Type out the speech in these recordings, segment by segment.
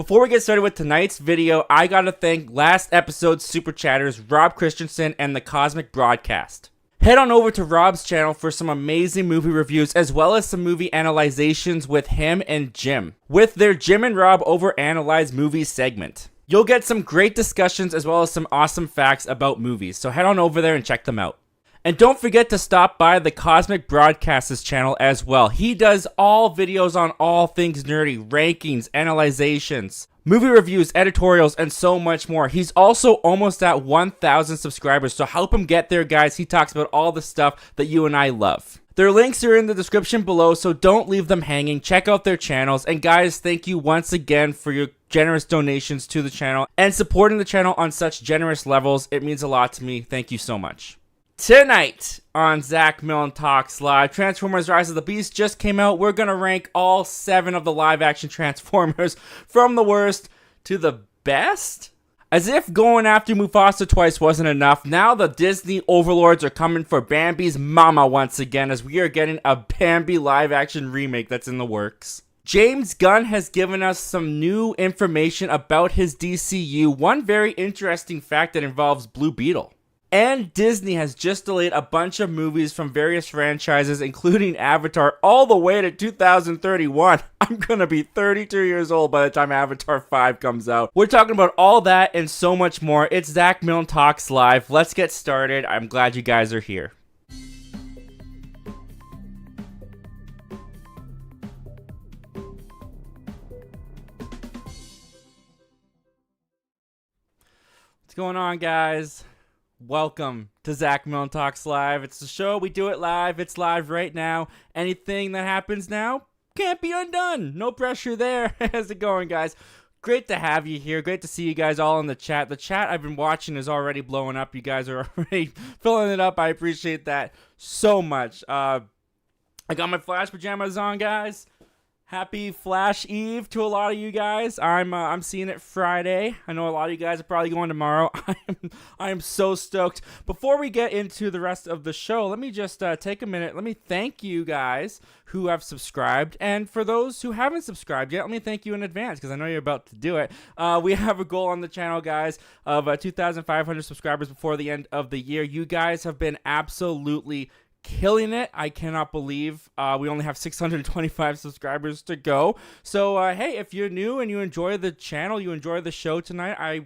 Before we get started with tonight's video, I gotta thank last episode's Super Chatters, Rob Christensen and the Cosmic Broadcast. Head on over to Rob's channel for some amazing movie reviews as well as some movie analyzations with him and Jim, with their Jim and Rob Overanalyze Movies segment. You'll get some great discussions as well as some awesome facts about movies, so head on over there and check them out. And don't forget to stop by the Cosmic Broadcasters channel as well. He does all videos on all things nerdy, rankings, analyzations, movie reviews, editorials, and so much more. He's also almost at 1,000 subscribers, so help him get there, guys. He talks about all the stuff that you and I love. Their links are in the description below, so don't leave them hanging. Check out their channels. And guys, thank you once again for your generous donations to the channel and supporting the channel on such generous levels. It means a lot to me. Thank you so much. Tonight on Zach Milne Talks Live, Transformers Rise of the Beast just came out. We're going to rank all 7 of the live-action Transformers from the worst to the best. As if going after Mufasa twice wasn't enough, now the Disney overlords are coming for Bambi's mama once again, as we are getting a Bambi live-action remake that's in the works. James Gunn has given us some new information about his DCU, one very interesting fact that involves Blue Beetle. And Disney has just delayed a bunch of movies from various franchises, including Avatar, all the way to 2031. I'm gonna be 32 years old by the time Avatar 5 comes out. We're talking about all that and so much more. It's Zach Milne Talks Live. Let's get started. I'm glad you guys are here. What's going on, guys? Welcome to Zach Milne Talks Live. It's the show. We do it live. It's live right now. Anything that happens now can't be undone. No pressure there. How's it going, guys? Great to have you here. Great to see you guys all in the chat. The chat I've been watching is already blowing up. You guys are already filling it up. I appreciate that so much. I got my Flash pajamas on, guys. Happy Flash Eve to a lot of you guys. I'm seeing it Friday. I know a lot of you guys are probably going tomorrow. I am so stoked. Before we get into the rest of the show, let me just take a minute. Let me thank you guys who have subscribed. And for those who haven't subscribed yet, let me thank you in advance because I know you're about to do it. We have a goal on the channel, guys, of 2,500 subscribers before the end of the year. You guys have been absolutely killing it. I cannot believe we only have 625 subscribers to go. So hey, if you're new and you enjoy the channel, you enjoy the show tonight, I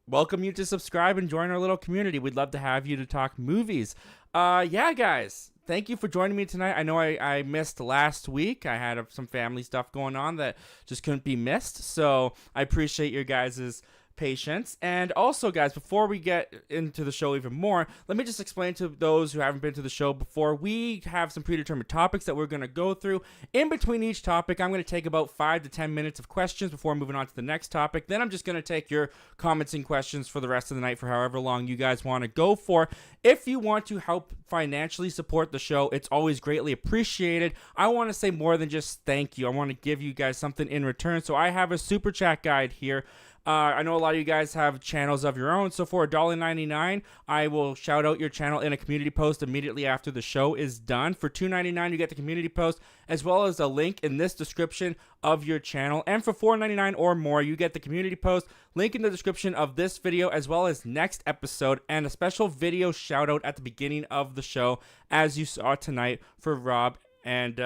welcome you to subscribe and join our little community. We'd love to have you to talk movies. Yeah, guys, thank you for joining me tonight. I know I missed last week. I had some family stuff going on that just couldn't be missed, so I appreciate your guys' patience. And also, guys, before we get into the show even more, let me just explain to those who haven't been to the show before, we have some predetermined topics that we're going to go through. In between each topic, I'm going to take about 5 to 10 minutes of questions before moving on to the next topic. Then I'm just going to take your comments and questions for the rest of the night for however long you guys want to go for. If you want to help financially support the show, it's always greatly appreciated. I want to say more than just thank you. I want to give you guys something in return. So I have a super chat guide here. I know a lot of you guys have channels of your own, so for $1.99, I will shout out your channel in a community post immediately after the show is done. For $2.99, you get the community post, as well as a link in this description of your channel. And for $4.99 or more, you get the community post, link in the description of this video, as well as next episode, and a special video shout out at the beginning of the show, as you saw tonight for Rob and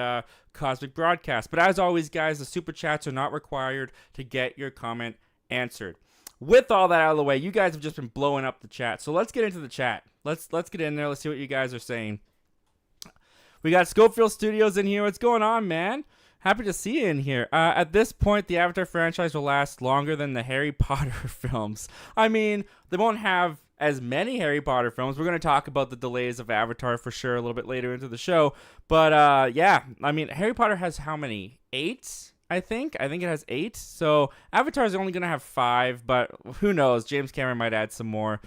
Cosmic Broadcast. But as always, guys, the super chats are not required to get your comment answered. With all that out of the way, you guys have just been blowing up the chat, so let's get into the chat. Let's get in there. Let's see what you guys are saying. We got Schofield Studios in here. What's going on, man? Happy to see you in here. At this point, the Avatar franchise will last longer than the Harry Potter films. I mean, they won't have as many Harry Potter films. We're going to talk about the delays of Avatar for sure a little bit later into the show. But yeah, I mean, Harry Potter has how many? 8? I think it has 8. So Avatar is only going to have 5, but who knows? James Cameron might add some more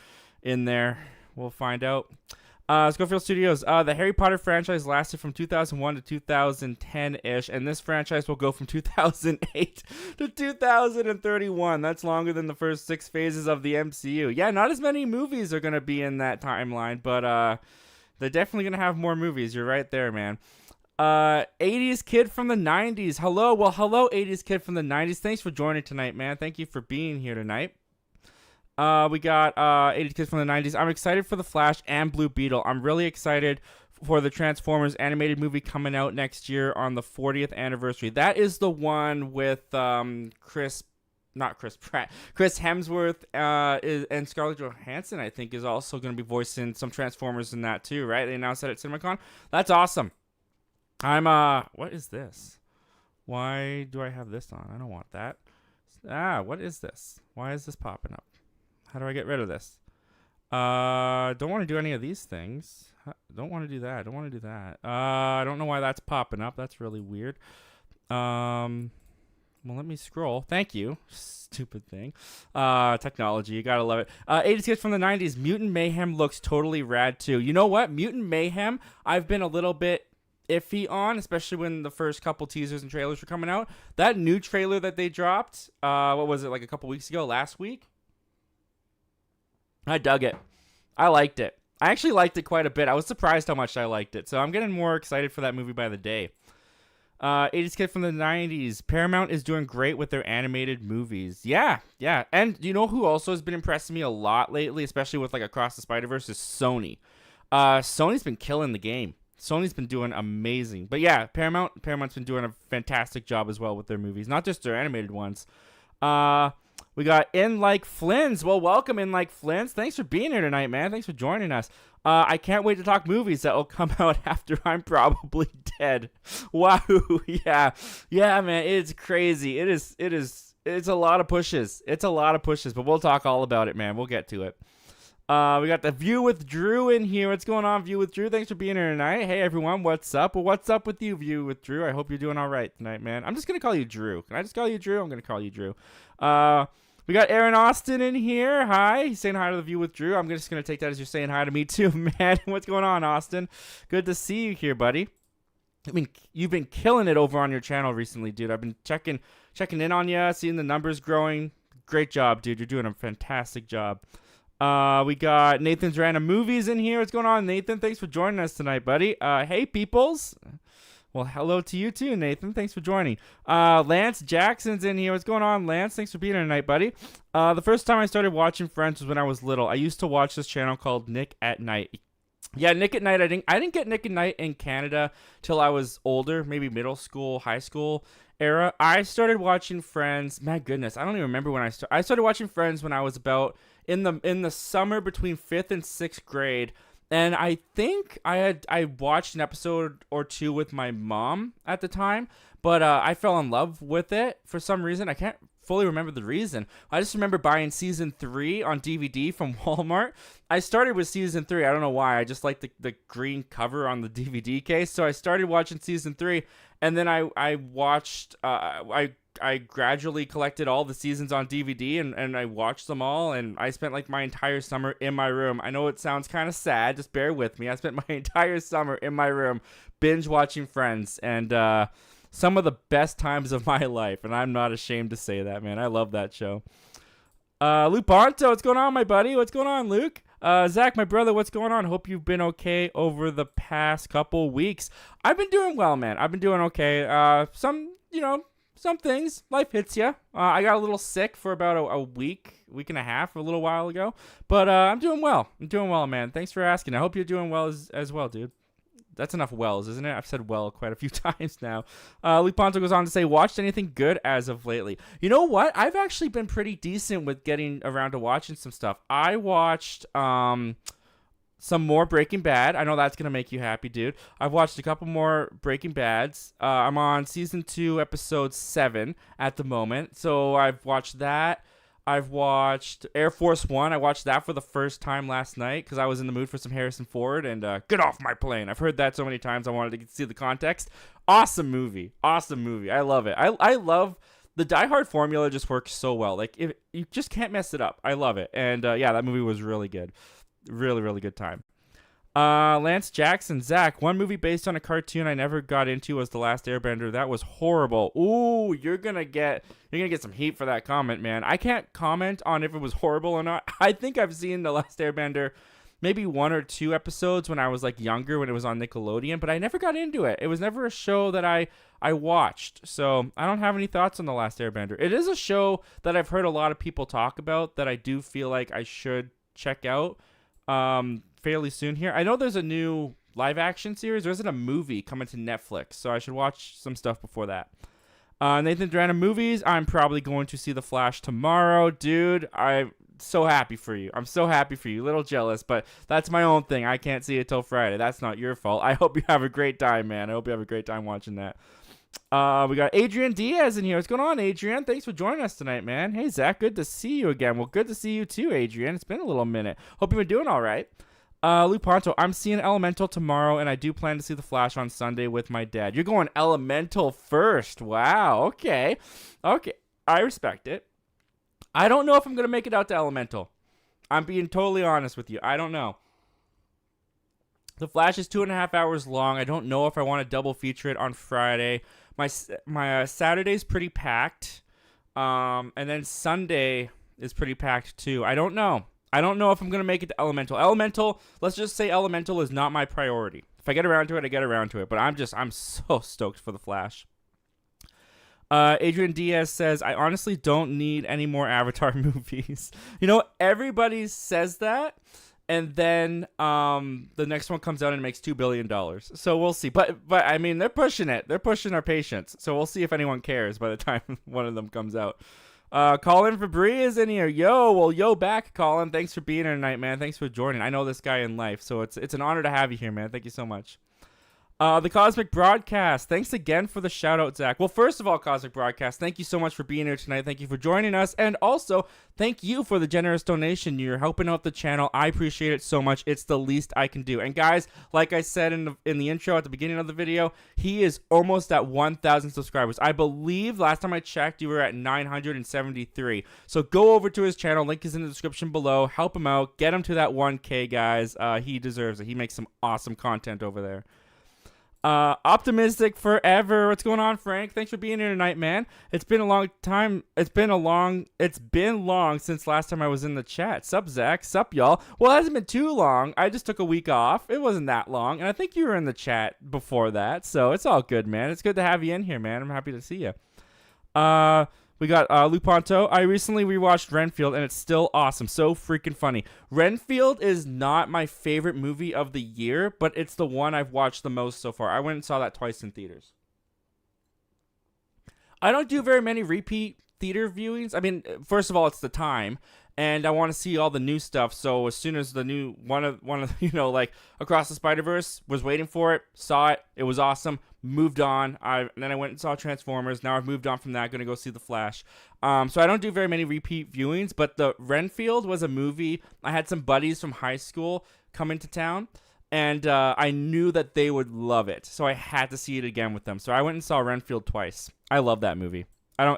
in there. We'll find out. Schofield Studios, the Harry Potter franchise lasted from 2001 to 2010-ish, and this franchise will go from 2008 to 2031. That's longer than the first 6 phases of the MCU. Yeah, not as many movies are going to be in that timeline, but they're definitely going to have more movies. You're right there, man. '80s kid from the '90s. Hello, well, hello, '80s kid from the '90s. Thanks for joining tonight, man. Thank you for being here tonight. We got '80s kids from the '90s. I'm excited for the Flash and Blue Beetle. I'm really excited for the Transformers animated movie coming out next year on the 40th anniversary. That is the one with Chris Pratt. Chris Hemsworth and Scarlett Johansson, I think, is also going to be voicing some Transformers in that too, right? They announced that at CinemaCon. That's awesome. What is this? Why do I have this on? I don't want that. What is this? Why is this popping up? How do I get rid of this? Don't want to do any of these things. Don't want to do that. Don't want to do that. I don't know why that's popping up. That's really weird. Well, let me scroll. Thank you. Stupid thing. Technology. You gotta love it. '80s kids from the '90s. Mutant Mayhem looks totally rad too. You know what? Mutant Mayhem, I've been a little bit iffy on, especially when the first couple teasers and trailers were coming out. That new trailer that they dropped, what was it, like a couple weeks ago? Last week? I dug it. I liked it. I actually liked it quite a bit. I was surprised how much I liked it. So I'm getting more excited for that movie by the day. '80s kid from the '90s. Paramount is doing great with their animated movies. Yeah. And you know who also has been impressing me a lot lately, especially with like Across the Spider-Verse, is Sony. Sony's been killing the game. Sony's been doing amazing. But yeah, Paramount's been doing a fantastic job as well with their movies, not just their animated ones. We got In Like Flins. Well, welcome, In Like Flins. Thanks for being here tonight, man. Thanks for joining us. I can't wait to talk movies that will come out after I'm probably dead. Wow. Yeah, man. It's crazy. It's a lot of pushes. But we'll talk all about it, man. We'll get to it. We got the View with Drew in here. What's going on, View with Drew? Thanks for being here tonight. Hey, everyone. What's up? Well, what's up with you, View with Drew? I hope you're doing all right tonight, man. I'm just going to call you Drew. Can I just call you Drew? I'm going to call you Drew. We got Aaron Austin in here. Hi. He's saying hi to the View with Drew. I'm just going to take that as you're saying hi to me too, man. What's going on, Austin? Good to see you here, buddy. I mean, you've been killing it over on your channel recently, dude. I've been checking in on you, seeing the numbers growing. Great job, dude. You're doing a fantastic job. We got Nathan's Random Movies in here. What's going on, Nathan? Thanks for joining us tonight, buddy. Hey, peoples. Well, hello to you too, Nathan. Thanks for joining. Lance Jackson's in here. What's going on, Lance? Thanks for being here tonight, buddy. The first time I started watching Friends was when I was little. I used to watch this channel called Nick at Night. Yeah, Nick at Night. I didn't get Nick at Night in Canada till I was older, maybe middle school, high school era. I started watching Friends. My goodness, I don't even remember when I started. I started watching Friends when I was about in the summer between 5th and 6th grade. And I think I watched an episode or two with my mom at the time, but I fell in love with it for some reason. I can't fully remember the reason. I just remember buying season 3 on DVD from Walmart. I started with season 3. I don't know why. I just liked the green cover on the DVD case. So I started watching season 3, and then I watched. I gradually collected all the seasons on DVD and I watched them all, and I spent like my entire summer in my room. I know it sounds kind of sad, just bear with me. I spent my entire summer in my room binge watching Friends, and some of the best times of my life, and I'm not ashamed to say that, man. I love that show. Luke Bonto, what's going on, my buddy? What's going on, Luke? Zach, my brother, what's going on? Hope you've been okay over the past couple weeks. I've been doing well, man. I've been doing okay. Some things, life hits you. I got a little sick for about a week and a half, a little while ago. But I'm doing well. Man. Thanks for asking. I hope you're doing well as well, dude. That's enough wells, isn't it? I've said well quite a few times now. Luke Ponto goes on to say, watched anything good as of lately? You know what? I've actually been pretty decent with getting around to watching some stuff. I watched some more Breaking Bad. I know that's going to make you happy, dude. I've watched a couple more Breaking Bads. I'm on season 2, episode 7 at the moment. So I've watched that. I've watched Air Force One. I watched that for the first time last night because I was in the mood for some Harrison Ford and Get Off My Plane. I've heard that so many times I wanted to see the context. Awesome movie. I love it. I love the Die Hard formula. Just works so well. Like, you just can't mess it up. I love it. And yeah, that movie was really good. Really, really good time. Lance Jackson, Zach, one movie based on a cartoon I never got into was The Last Airbender. That was horrible. Ooh, you're gonna get some heat for that comment, man. I can't comment on if it was horrible or not. I think I've seen The Last Airbender maybe 1 or 2 episodes when I was like younger when it was on Nickelodeon, but I never got into it. It was never a show that I watched. So I don't have any thoughts on The Last Airbender. It is a show that I've heard a lot of people talk about that I do feel like I should check out fairly soon here. I know there's a new live action series. There isn't a movie coming to Netflix, so I should watch some stuff before that. Nathan Drana movies. I'm probably going to see The Flash tomorrow. Dude, I'm so happy for you. I'm so happy for you. A little jealous, but that's my own thing. I can't see it till Friday. That's not your fault. I hope you have a great time, man. I hope you have a great time watching that. We got Adrian Diaz in here. What's going on, Adrian? Thanks for joining us tonight, man. Hey, Zach, good to see you again. Well, good to see you too, Adrian. It's been a little minute. Hope you've been doing all right. Lou Ponto, I'm seeing Elemental tomorrow, and I do plan to see The Flash on Sunday with my dad. You're going Elemental first. Wow, okay. Okay, I respect it. I don't know if I'm going to make it out to Elemental. I'm being totally honest with you. I don't know. The Flash is 2.5 hours long. I don't know if I want to double feature it on Friday. My Saturday's pretty packed, and then Sunday is pretty packed too. I don't know. I don't know if I'm going to make it to Elemental. Elemental, let's just say Elemental is not my priority. If I get around to it, I get around to it. But I'm so stoked for The Flash. Adrian Diaz says, I honestly don't need any more Avatar movies. You know, everybody says that. And then the next one comes out and makes $2 billion. So we'll see. But I mean, they're pushing it. They're pushing our patience. So we'll see if anyone cares by the time one of them comes out. Colin Fabry is in here. Yo back, Colin. Thanks for being here tonight, man. Thanks for joining. I know this guy in life, so it's an honor to have you here, man. Thank you so much. The Cosmic Broadcast. Thanks again for the shout out, Zach. Well, first of all, Cosmic Broadcast, thank you so much for being here tonight. Thank you for joining us. And also, thank you for the generous donation. You're helping out the channel. I appreciate it so much. It's the least I can do. And guys, like I said in the intro at the beginning of the video, he is almost at 1,000 subscribers. I believe last time I checked, you were at 973. So go over to his channel. Link is in the description below. Help him out. Get him to that 1K, guys. He deserves it. He makes some awesome content over there. Optimistic Forever. What's going on, Frank? Thanks for being here tonight, man. It's been a long time. It's been long since last time I was in the chat. Sup, Zach? Sup, y'all? Well, it hasn't been too long. I just took a week off. It wasn't that long. And I think you were in the chat before that. So it's all good, man. It's good to have you in here, man. I'm happy to see you. We got Lou Ponto. I recently rewatched Renfield, and it's still awesome. So freaking funny. Renfield is not my favorite movie of the year, but it's the one I've watched the most so far. I went and saw that twice in theaters. I don't do very many repeat theater viewings. I mean, first of all, it's the time, and I want to see all the new stuff. So as soon as the new one of like Across the Spider-Verse, was waiting for it, saw it, it was awesome. Moved on. Then I went and saw Transformers. Now I've moved on from that. Going to go see The Flash. So I don't do very many repeat viewings, but the Renfield was a movie. I had some buddies from high school come into town, and I knew that they would love it. So I had to see it again with them. So I went and saw Renfield twice. I love that movie.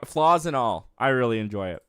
Flaws and all. I really enjoy it.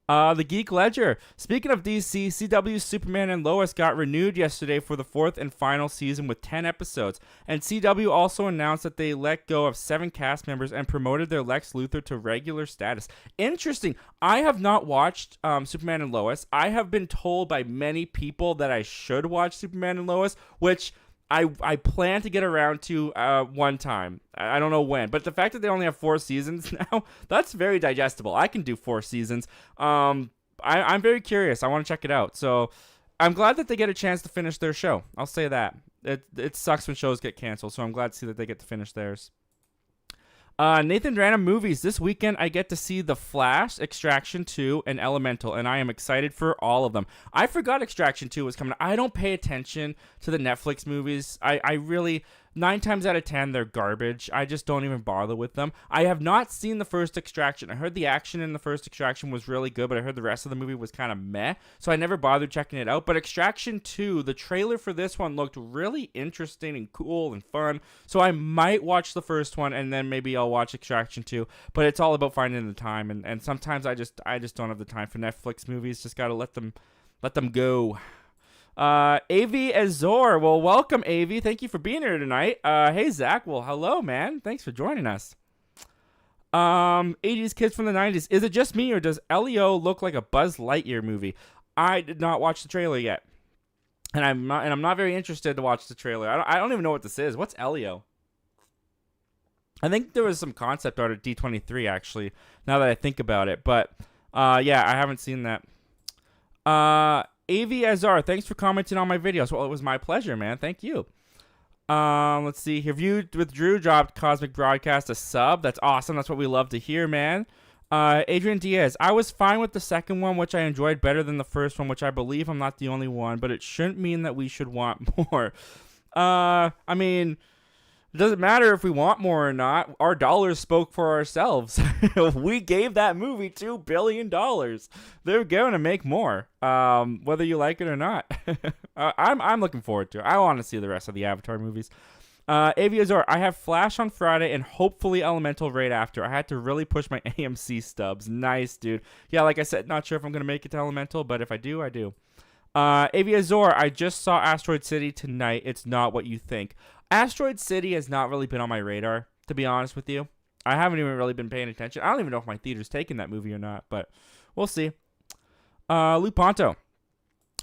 The Geek Ledger. Speaking of DC, CW's Superman and Lois got renewed yesterday for the 4th and final season with 10 episodes. And CW also announced that they let go of 7 cast members and promoted their Lex Luthor to regular status. Interesting. I have not watched Superman and Lois. I have been told by many people that I should watch Superman and Lois, which I plan to get around to one time. I don't know when. But the fact that they only have 4 seasons now, that's very digestible. I can do 4 seasons. I'm very curious. I want to check it out. So I'm glad that they get a chance to finish their show. I'll say that. It sucks when shows get canceled, so I'm glad to see that they get to finish theirs. Nathan Drana movies. This weekend, I get to see The Flash, Extraction 2, and Elemental, and I am excited for all of them. I forgot Extraction 2 was coming. I don't pay attention to the Netflix movies. I really, 9 times out of 10, they're garbage. I just don't even bother with them. I have not seen the first Extraction. I heard the action in the first Extraction was really good, but I heard the rest of the movie was kind of meh, so I never bothered checking it out. But Extraction 2, the trailer for this one looked really interesting and cool and fun, so I might watch the first one, and then maybe I'll watch Extraction 2, but it's all about finding the time, and sometimes I just don't have the time for Netflix movies. Just gotta let them go. AV Azor. Well, welcome, AV. Thank you for being here tonight. Hey, Zach. Well, hello, man. Thanks for joining us. 80s kids from the 90s. Is it just me, or does Elio look like a Buzz Lightyear movie? I did not watch the trailer yet. and I'm not very interested to watch the trailer. I don't even know what this is. What's Elio? I think there was some concept art at D23 actually. Now that I think about it, but yeah, I haven't seen that. AV Azar, thanks for commenting on my videos. Well, it was my pleasure, man. Thank you. Let's see. Have you with Drew dropped Cosmic Broadcast a sub? That's awesome. That's what we love to hear, man. Adrian Diaz, I was fine with the second one, which I enjoyed better than the first one, which I believe I'm not the only one, but it shouldn't mean that we should want more. I mean, it doesn't matter if we want more or not. Our dollars spoke for ourselves. We gave that movie $2 billion. They're going to make more, whether you like it or not. I'm looking forward to it. I want to see the rest of the Avatar movies. Aviazor, I have Flash on Friday and hopefully Elemental right after. I had to really push my AMC stubs. Nice, dude. Yeah, like I said, not sure if I'm going to make it to Elemental, but if I do, I do. Aviazor, I just saw Asteroid City tonight. It's not what you think. Asteroid City has not really been on my radar, to be honest with you. I haven't even really been paying attention. I don't even know if my theater's taking that movie or not, but we'll see. Luponto,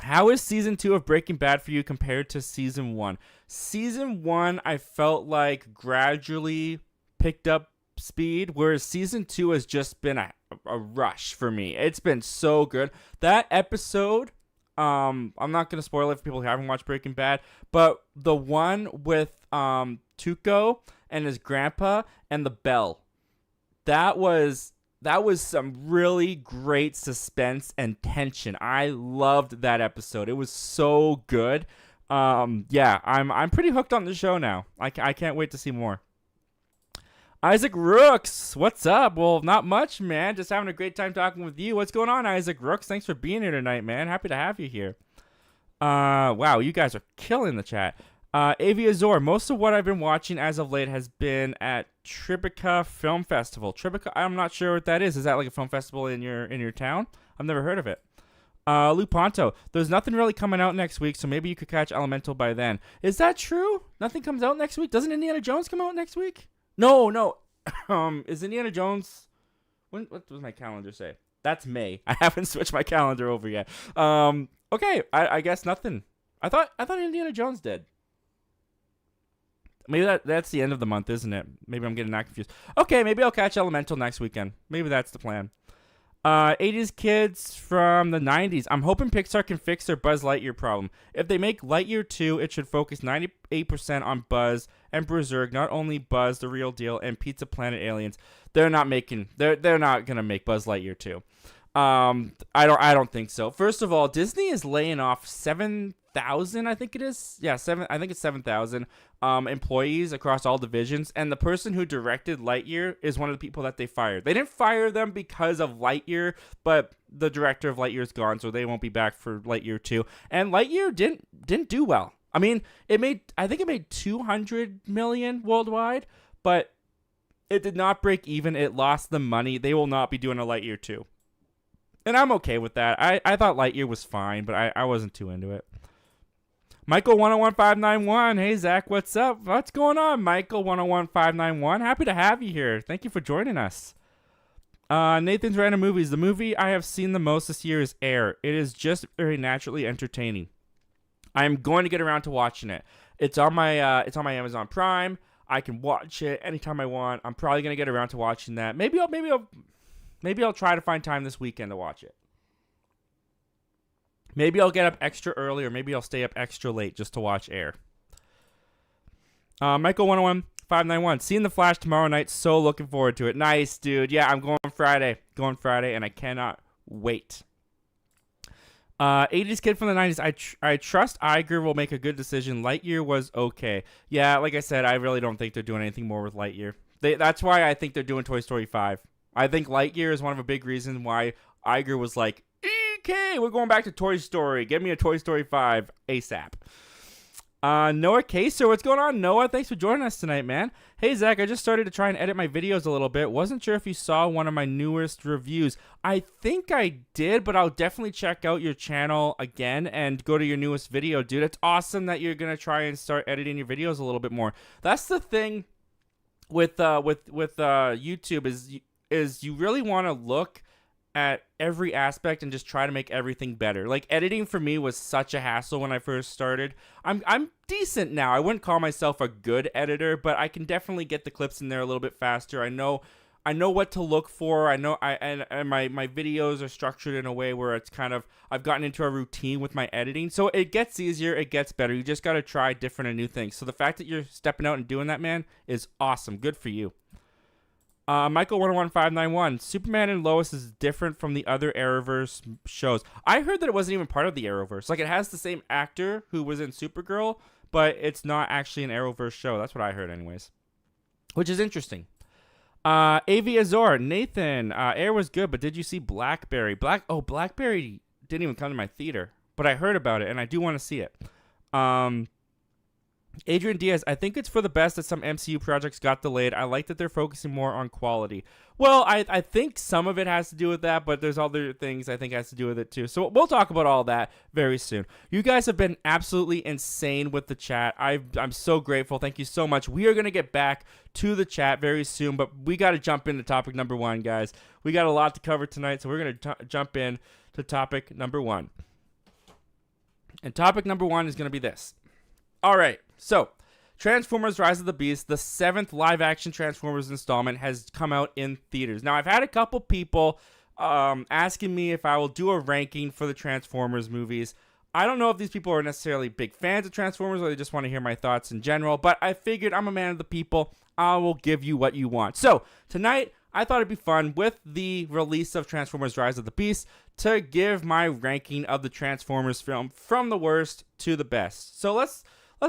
how is season 2 of Breaking Bad for you compared to season 1? Season 1, I felt like gradually picked up speed, whereas season 2 has just been a rush for me. It's been so good. That episode, I'm not going to spoil it for people who haven't watched Breaking Bad, but the one with Tuco and his grandpa and the bell, that was some really great suspense and tension. I loved that episode. It was so good. Yeah, I'm pretty hooked on the show now. I can't wait to see more. Isaac Rooks, what's up? Well, not much, man. Just having a great time talking with you. What's going on, Isaac Rooks? Thanks for being here tonight, man. Happy to have you here. Wow, you guys are killing the chat. Aviazor, most of what I've been watching as of late has been at Tribeca Film Festival. Tribeca, I'm not sure what that is. Is that like a film festival in your town? I've never heard of it. Luponto, there's nothing really coming out next week, so maybe you could catch Elemental by then. Is that true? Nothing comes out next week? Doesn't Indiana Jones come out next week? No. Is Indiana Jones... What does my calendar say? That's May. I haven't switched my calendar over yet. Okay, I guess nothing. I thought Indiana Jones did. Maybe that's the end of the month, isn't it? Maybe I'm getting that confused. Okay, maybe I'll catch Elemental next weekend. Maybe that's the plan. 80s kids from the 90s. I'm hoping Pixar can fix their Buzz Lightyear problem. If they make Lightyear 2, it should focus 98% on Buzz and Berserk, not only Buzz, the real deal, and Pizza Planet Aliens. They're not gonna make Buzz Lightyear 2. I don't think so. First of all, Disney is laying off 7,000, I think it is. Yeah, I think it's 7,000 employees across all divisions, and the person who directed Lightyear is one of the people that they fired. They didn't fire them because of Lightyear, but the director of Lightyear is gone, so they won't be back for Lightyear 2. And Lightyear didn't do well. I mean, I think it made 200 million worldwide, but it did not break even. It lost them money. They will not be doing a Lightyear 2. And I'm okay with that. I thought Lightyear was fine, but I wasn't too into it. Michael 101591. Hey, Zach, what's up? What's going on, Michael 101591? Happy to have you here. Thank you for joining us. Nathan's Random Movies. The movie I have seen the most this year is Air. It is just very naturally entertaining. I'm going to get around to watching it. It's on my Amazon Prime. I can watch it anytime I want. I'm probably going to get around to watching that. Maybe I'll try to find time this weekend to watch it. Maybe I'll get up extra early, or maybe I'll stay up extra late just to watch Air. Michael 101591. Seeing The Flash tomorrow night. So looking forward to it. Nice, dude. Yeah, I'm going Friday. And I cannot wait. 80s kid from the 90s. I trust Iger will make a good decision. Lightyear was okay. Yeah, like I said, I really don't think they're doing anything more with Lightyear. That's why I think they're doing Toy Story 5. I think Lightyear is one of a big reason why Iger was like, okay, we're going back to Toy Story. Give me a Toy Story 5 ASAP. Noah Kaser, what's going on, Noah? Thanks for joining us tonight, man. Hey, Zach, I just started to try and edit my videos a little bit. Wasn't sure if you saw one of my newest reviews. I think I did, but I'll definitely check out your channel again and go to your newest video, dude. It's awesome that you're going to try and start editing your videos a little bit more. That's the thing with YouTube is you really want to look at every aspect and just try to make everything better. Like, editing for me was such a hassle when I first started. I'm decent now. I wouldn't call myself a good editor, but I can definitely get the clips in there a little bit faster. I know what to look for. I know and my videos are structured in a way where it's kind of, I've gotten into a routine with my editing. So it gets easier, it gets better. You just got to try different and new things. So the fact that you're stepping out and doing that, man, is awesome. Good for you. Michael 101591, Superman and Lois is different from the other Arrowverse shows. I heard that it wasn't even part of the Arrowverse. Like, it has the same actor who was in Supergirl, but it's not actually an Arrowverse show. That's what I heard anyways, which is interesting. AV Azor, Nathan, Air was good, but did you see Blackberry? Blackberry didn't even come to my theater, but I heard about it and I do want to see it. Adrian Diaz, I think it's for the best that some MCU projects got delayed. I like that they're focusing more on quality. Well, I think some of it has to do with that, but there's other things I think has to do with it too. So we'll talk about all that very soon. You guys have been absolutely insane with the chat. I'm so grateful. Thank you so much. We are going to get back to the chat very soon, but we got to jump into topic number 1, guys. We got a lot to cover tonight, so we're going to jump in to topic number 1. And topic number 1 is going to be this. All right, so Transformers Rise of the Beast, the 7th live-action Transformers installment, has come out in theaters. Now, I've had a couple people asking me if I will do a ranking for the Transformers movies. I don't know if these people are necessarily big fans of Transformers or they just want to hear my thoughts in general, but I figured I'm a man of the people. I will give you what you want. So, tonight, I thought it'd be fun with the release of Transformers Rise of the Beast to give my ranking of the Transformers film from the worst to the best. So, let's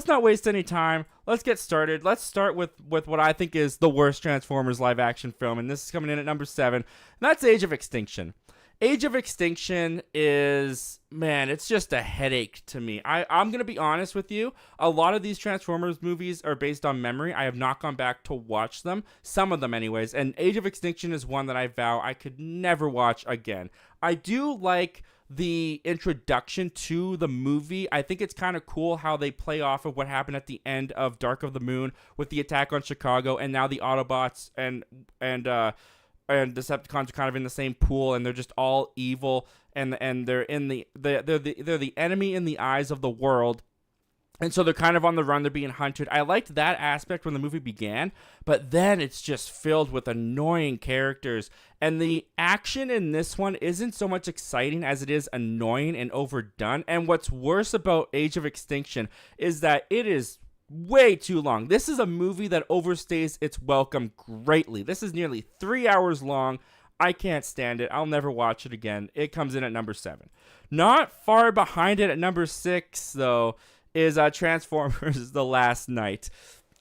not waste any time. Let's get started. Let's start with what I think is the worst Transformers live-action film, and this is coming in at number 7, and that's Age of Extinction. Age of Extinction is, man, it's just a headache to me. I'm going to be honest with you. A lot of these Transformers movies are based on memory. I have not gone back to watch them. Some of them anyways, and Age of Extinction is one that I vow I could never watch again. I do like the introduction to the movie. I think it's kind of cool how they play off of what happened at the end of Dark of the Moon with the attack on Chicago, and now the Autobots and Decepticons are kind of in the same pool, and they're just all evil, and they're the enemy in the eyes of the world. And so they're kind of on the run. They're being hunted. I liked that aspect when the movie began, but then it's just filled with annoying characters. And the action in this one isn't so much exciting as it is annoying and overdone. And what's worse about Age of Extinction is that it is way too long. This is a movie that overstays its welcome greatly. This is nearly 3 hours long. I can't stand it. I'll never watch it again. It comes in at number 7. Not far behind it at number 6, though, is Transformers The Last Night.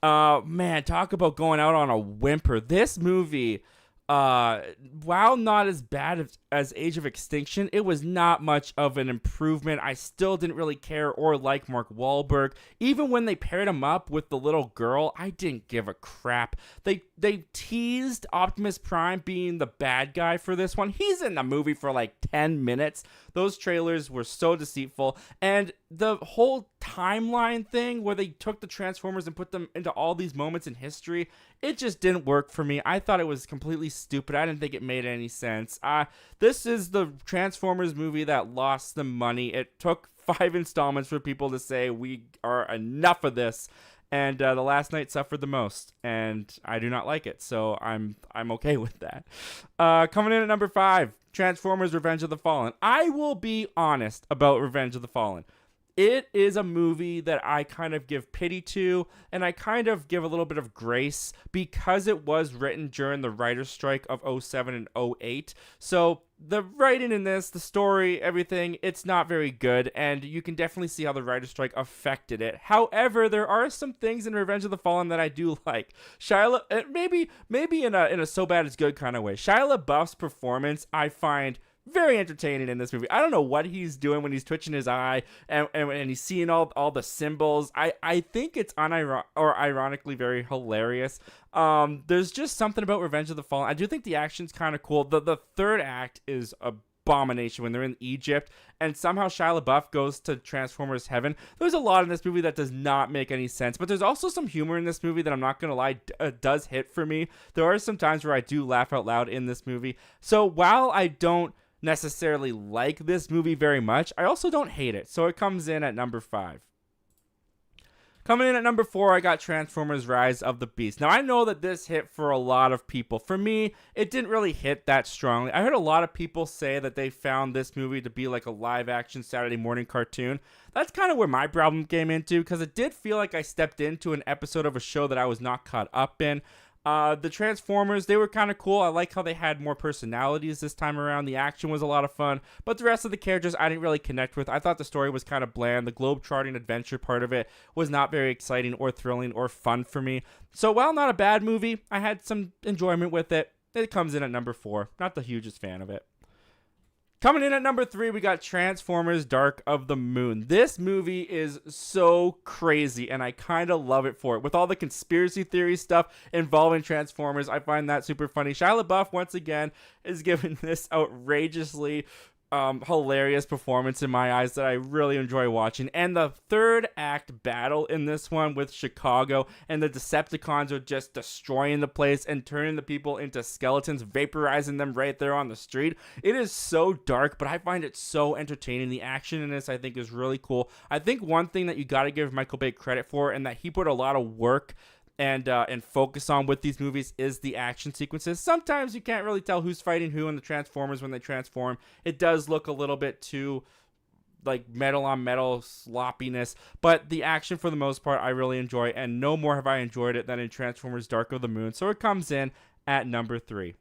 Man, talk about going out on a whimper. This movie, while not as bad as Age of Extinction, it was not much of an improvement. I still didn't really care or like Mark Wahlberg. Even when they paired him up with the little girl, I didn't give a crap. They teased Optimus Prime being the bad guy for this one. He's in the movie for like 10 minutes. Those trailers were so deceitful. And the whole timeline thing where they took the Transformers and put them into all these moments in history, it just didn't work for me. I thought it was completely stupid. I didn't think it made any sense. This is the Transformers movie that lost them money. It took 5 installments for people to say, we are enough of this. And The Last Night suffered the most, and I do not like it, so I'm okay with that. Coming in at number 5, Transformers Revenge of the Fallen. I will be honest about Revenge of the Fallen. It is a movie that I kind of give pity to, and I kind of give a little bit of grace because it was written during the writer's strike of 07 and 08. So the writing in this, the story, everything, it's not very good, and you can definitely see how the writer's strike affected it. However, there are some things in Revenge of the Fallen that I do like. Maybe in a so bad it's good kind of way. Shia LaBeouf's performance I find very entertaining in this movie. I don't know what he's doing when he's twitching his eye and he's seeing all the symbols. I think it's ironically very hilarious. There's just something about Revenge of the Fallen. I do think the action's kind of cool. The third act is a abomination when they're in Egypt, and somehow Shia LaBeouf goes to Transformers Heaven. There's a lot in this movie that does not make any sense, but there's also some humor in this movie that I'm not going to lie, does hit for me. There are some times where I do laugh out loud in this movie. So while I don't necessarily like this movie very much, I also don't hate it. So it comes in at number 5. Coming in at number 4, I got Transformers Rise of the Beast. Now, I know that this hit for a lot of people. For me, it didn't really hit that strongly. I heard a lot of people say that they found this movie to be like a live-action Saturday morning cartoon. That's kind of where my problem came into, because it did feel like I stepped into an episode of a show that I was not caught up in. The Transformers, they were kind of cool. I like how they had more personalities this time around. The action was a lot of fun, but the rest of the characters I didn't really connect with. I thought the story was kind of bland. The globe-trotting adventure part of it was not very exciting or thrilling or fun for me. So while not a bad movie, I had some enjoyment with it. It comes in at number 4. Not the hugest fan of it. Coming in at number 3, we got Transformers Dark of the Moon. This movie is so crazy, and I kind of love it for it. With all the conspiracy theory stuff involving Transformers, I find that super funny. Shia LaBeouf, once again, is giving this outrageously hilarious performance in my eyes that I really enjoy watching. And the third act battle in this one with Chicago, and the Decepticons are just destroying the place and turning the people into skeletons, vaporizing them right there on the street. It is so dark, but I find it so entertaining. The action in this, I think, is really cool. I think one thing that you got to give Michael Bay credit for, and that he put a lot of work and focus on with these movies, is the action sequences. Sometimes you can't really tell who's fighting who in the Transformers when they transform. It does look a little bit too like metal on metal sloppiness, but the action for the most part I really enjoy, and no more have I enjoyed it than in Transformers Dark of the Moon. So it comes in at number 3.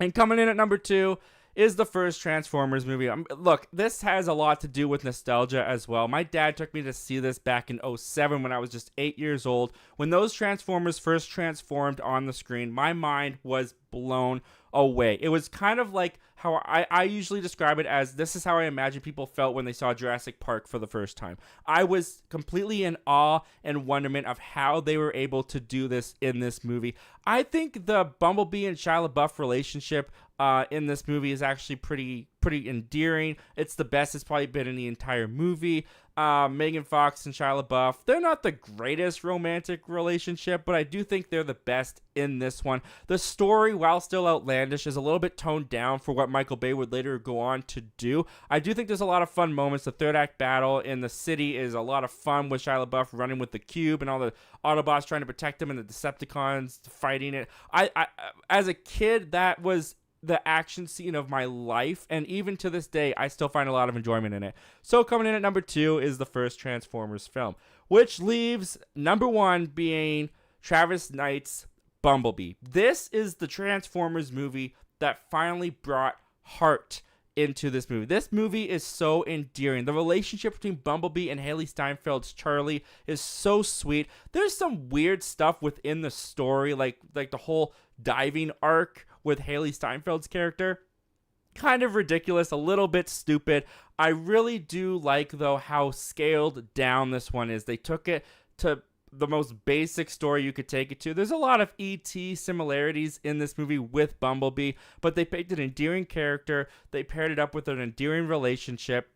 And coming in at number 2 is the first Transformers movie. Look, this has a lot to do with nostalgia as well. My dad took me to see this back in 2007 when I was just 8 years old. When those Transformers first transformed on the screen, my mind was blown away. It was kind of like how I usually describe it as, this is how I imagine people felt when they saw Jurassic Park for the first time. I was completely in awe and wonderment of how they were able to do this in this movie. I think the Bumblebee and Shia LaBeouf relationship in this movie is actually pretty endearing. It's the best it's probably been in the entire movie. Megan Fox and Shia LaBeouf, they're not the greatest romantic relationship, but I do think they're the best in this one. The story, while still outlandish, is a little bit toned down for what Michael Bay would later go on to do. I do think there's a lot of fun moments. The third act battle in the city is a lot of fun, with Shia LaBeouf running with the cube and all the Autobots trying to protect him and the Decepticons fighting it. I as a kid, that was the action scene of my life, and even to this day I still find a lot of enjoyment in it. So coming in at number 2 is the first Transformers film, which leaves number 1 being Travis Knight's Bumblebee. This is the Transformers movie that finally brought heart into this movie. This movie is so endearing. The relationship between Bumblebee and Haley Steinfeld's Charlie is so sweet. There's some weird stuff within the story, like the whole diving arc with Haley Steinfeld's character. Kind of ridiculous, a little bit stupid. I really do like, though, how scaled down this one is. They took it to the most basic story you could take it to. There's a lot of E.T. similarities in this movie with Bumblebee, but they picked an endearing character. They paired it up with an endearing relationship,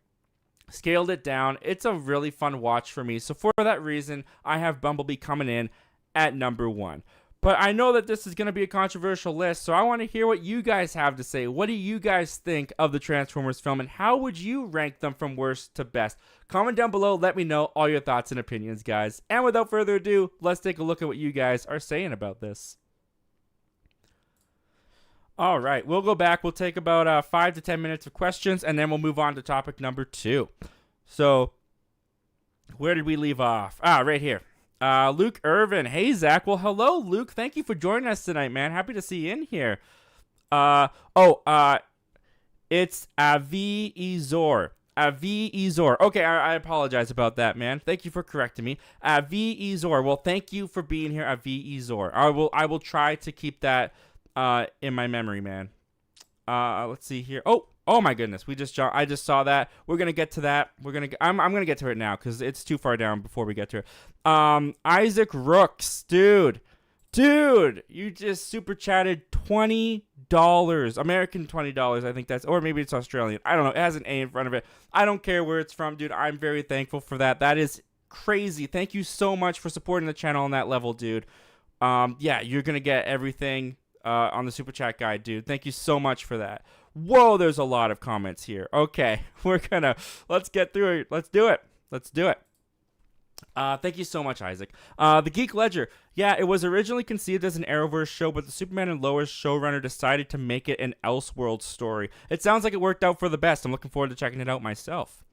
scaled it down. It's a really fun watch for me. So for that reason, I have Bumblebee coming in at number 1. But I know that this is going to be a controversial list, so I want to hear what you guys have to say. What do you guys think of the Transformers film, and how would you rank them from worst to best? Comment down below, let me know all your thoughts and opinions, guys. And without further ado, let's take a look at what you guys are saying about this. All right, we'll go back. We'll take about 5 to 10 minutes of questions, and then we'll move on to topic number 2. So, where did we leave off? Right here. Luke Irvin. Hey, Zach. Well, hello, Luke. Thank you for joining us tonight, man. Happy to see you in here. It's Avi Izor. Avi Izor. Okay, I apologize about that, man. Thank you for correcting me. Avi Izor. Well, thank you for being here, Avi Izor. I will try to keep that in my memory, man. Let's see here. Oh my goodness, I just saw that. We're gonna get to that. I'm gonna get to it now because it's too far down before we get to it. Isaac Rooks, dude, you just super chatted $20 American $20. I think that's, or maybe it's Australian. I don't know. It has an A in front of it. I don't care where it's from, dude. I'm very thankful for that. That is crazy. Thank you so much for supporting the channel on that level, dude. Yeah, you're gonna get everything on the super chat guide, dude. Thank you so much for that. Whoa, there's a lot of comments here. Okay, let's get through it. Let's do it. Thank you so much, Isaac. The Geek Ledger. Yeah, it was originally conceived as an Arrowverse show, but the Superman and Lois showrunner decided to make it an Elseworld story. It sounds like it worked out for the best. I'm looking forward to checking it out myself.